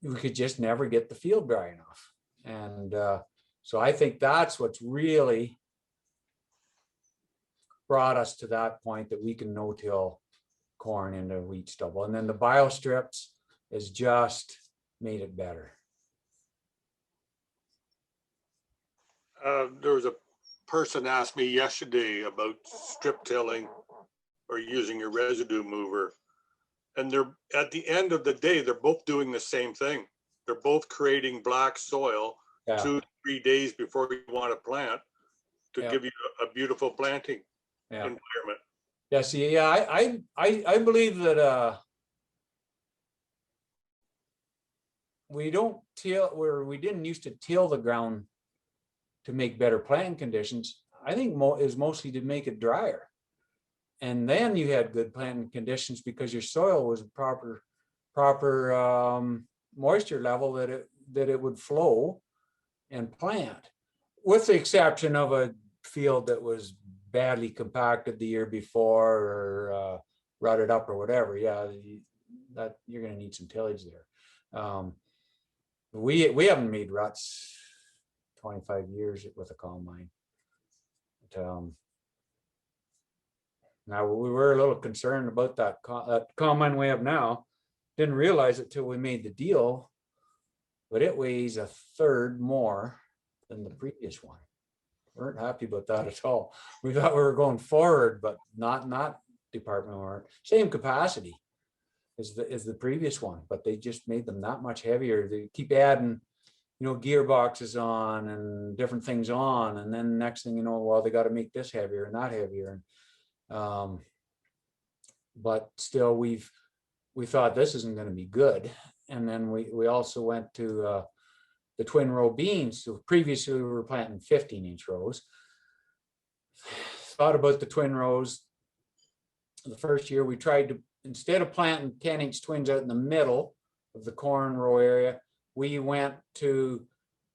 We could just never get the field dry enough. And so I think that's what's really brought us to that point that we can no-till corn into wheat stubble. And then the biostrips has just made it better. There was a person asked me yesterday about strip tilling or using your residue mover. And they're at the end of the day, they're both doing the same thing. They're both creating black soil 2 to 3 days before you want to plant to give you a beautiful planting environment. Yeah, see, yeah, I believe that we don't till where we didn't used to till the ground to make better planting conditions. I think is mostly to make it drier. And then you had good planting conditions because your soil was proper moisture level that it would flow and plant, with the exception of a field that was badly compacted the year before or rutted up or whatever. Yeah, that you're going to need some tillage there. We haven't made ruts 25 years with a combine. But, now we were a little concerned about that combine we have now. Didn't realize it till we made the deal, but it weighs a third more than the previous one. Weren't happy about that at all. We thought we were going forward, but not department or same capacity as the previous one, but they just made them that much heavier. They keep adding, gearboxes on and different things on, and then next thing you know, well, they got to make this heavier and that heavier. But still, we thought this isn't going to be good, and then we also went to the twin row beans. So previously we were planting 15-inch rows. Thought about the twin rows. The first year we tried to, instead of planting 10-inch twins out in the middle of the corn row area, we went to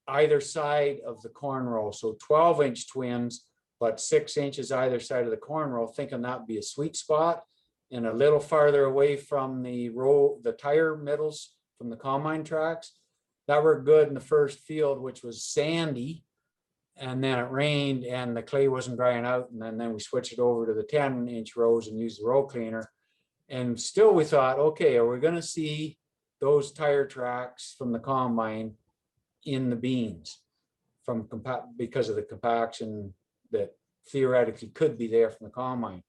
either side of the corn row. So 12-inch twins, but 6 inches either side of the corn row, thinking that would be a sweet spot. And a little farther away from the tire middles from the combine tracks. That worked good in the first field, which was sandy. And then it rained and the clay wasn't drying out. And then we switched it over to the 10-inch rows and used the row cleaner. And still we thought, okay, are we going to see those tire tracks from the combine in the beans because of the compaction that theoretically could be there from the combine?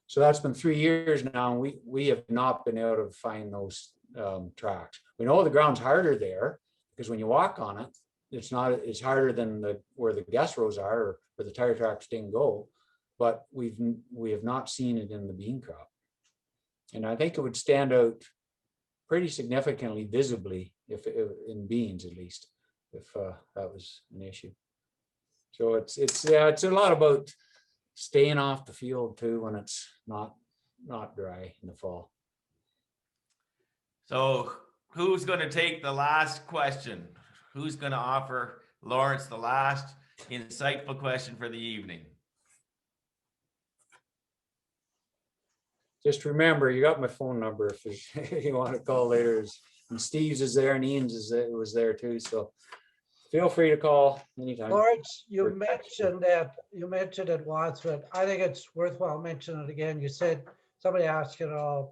So that's been 3 years now, and we have not been able to find those tracks. We know the ground's harder there because when you walk on it, it's harder than where the guest rows are or where the tire tracks didn't go. But we have not seen it in the bean crop, and I think it would stand out pretty significantly, visibly, if in beans at least, if that was an issue. So it's a lot about staying off the field too when it's not dry in the fall. So who's going to take the last question? who's going to offer Lawrence the last insightful question for the evening? Just remember, you got my phone number if you want to call later. And Steve's is there and Ian's was there too. So feel free to call anytime. Lawrence, you mentioned it once, but I think it's worthwhile mentioning it again. You said, somebody asked, the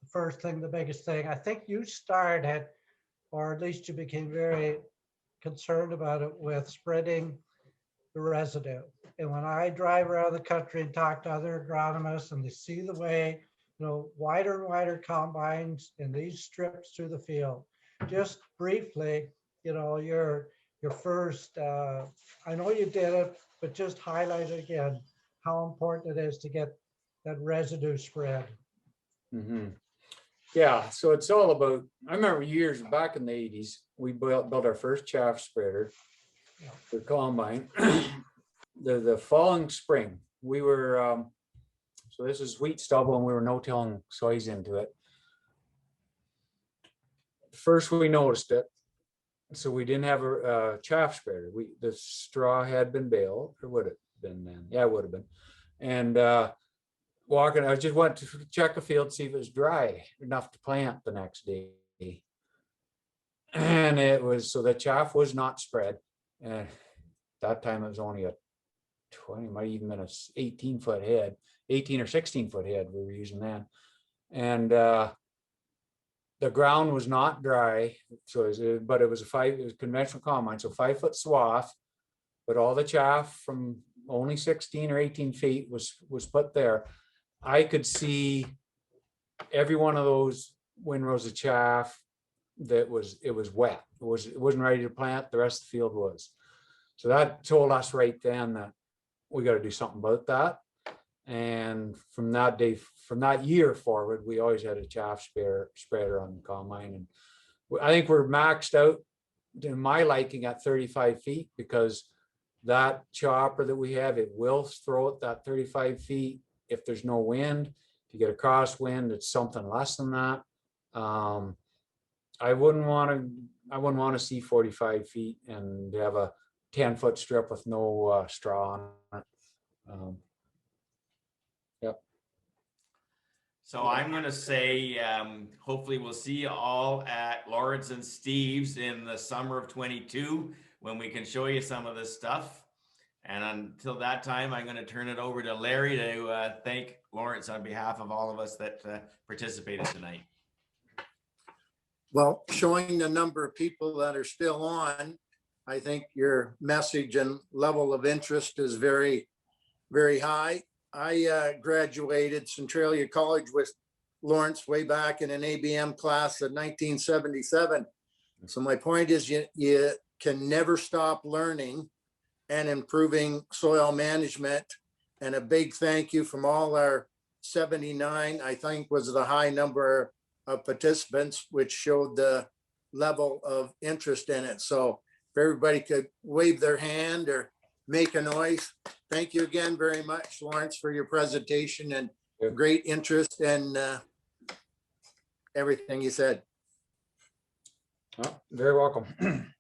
first thing, the biggest thing. I think you started, or at least you became very concerned about it with spreading the residue. And when I drive around the country and talk to other agronomists and they see the way, wider and wider combines in these strips through the field, just briefly, your first, I know you did it, but just highlight again how important it is to get that residue spread. Mm-hmm. Yeah, so it's all about, I remember years back in the 80s, we built our first chaff spreader for combine. The following spring, we were, so this is wheat stubble and we were no-tilling soys into it. First, we noticed it. So we didn't have a chaff spreader. The straw had been baled, or would it have been then? Yeah, it would have been. And I just went to check the field, see if it was dry enough to plant the next day. And it was, so the chaff was not spread. And that time it was only a 20, might even been a 18-foot head, 18 or 16-foot head we were using then. And the ground was not dry, but it was it was conventional combine, so 5-foot swath, but all the chaff from only 16 or 18 feet was put there. I could see every one of those windrows of chaff that it was wet. It wasn't ready to plant. The rest of the field was. So that told us right then that we got to do something about that. And from that year forward, we always had a chaff spreader on the combine. And I think we're maxed out to my liking at 35 feet, because that chopper that we have, it will throw it that 35 feet if there's no wind. If you get a crosswind, it's something less than that. I wouldn't want to see 45 feet and have a 10-foot strip with no straw on it. So I'm going to say, hopefully we'll see you all at Lawrence and Steve's in the summer of 22, when we can show you some of this stuff. And until that time, I'm going to turn it over to Larry to thank Lawrence on behalf of all of us that participated tonight. Well, showing the number of people that are still on, I think your message and level of interest is very, very high. I graduated Centralia College with Lawrence way back in an ABM class in 1977. So my point is, you can never stop learning and improving soil management. And a big thank you from all our 79, I think was the high number of participants, which showed the level of interest in it. So if everybody could wave their hand or make a noise. Thank you again very much, Lawrence, for your presentation and great interest in everything you said. Very welcome.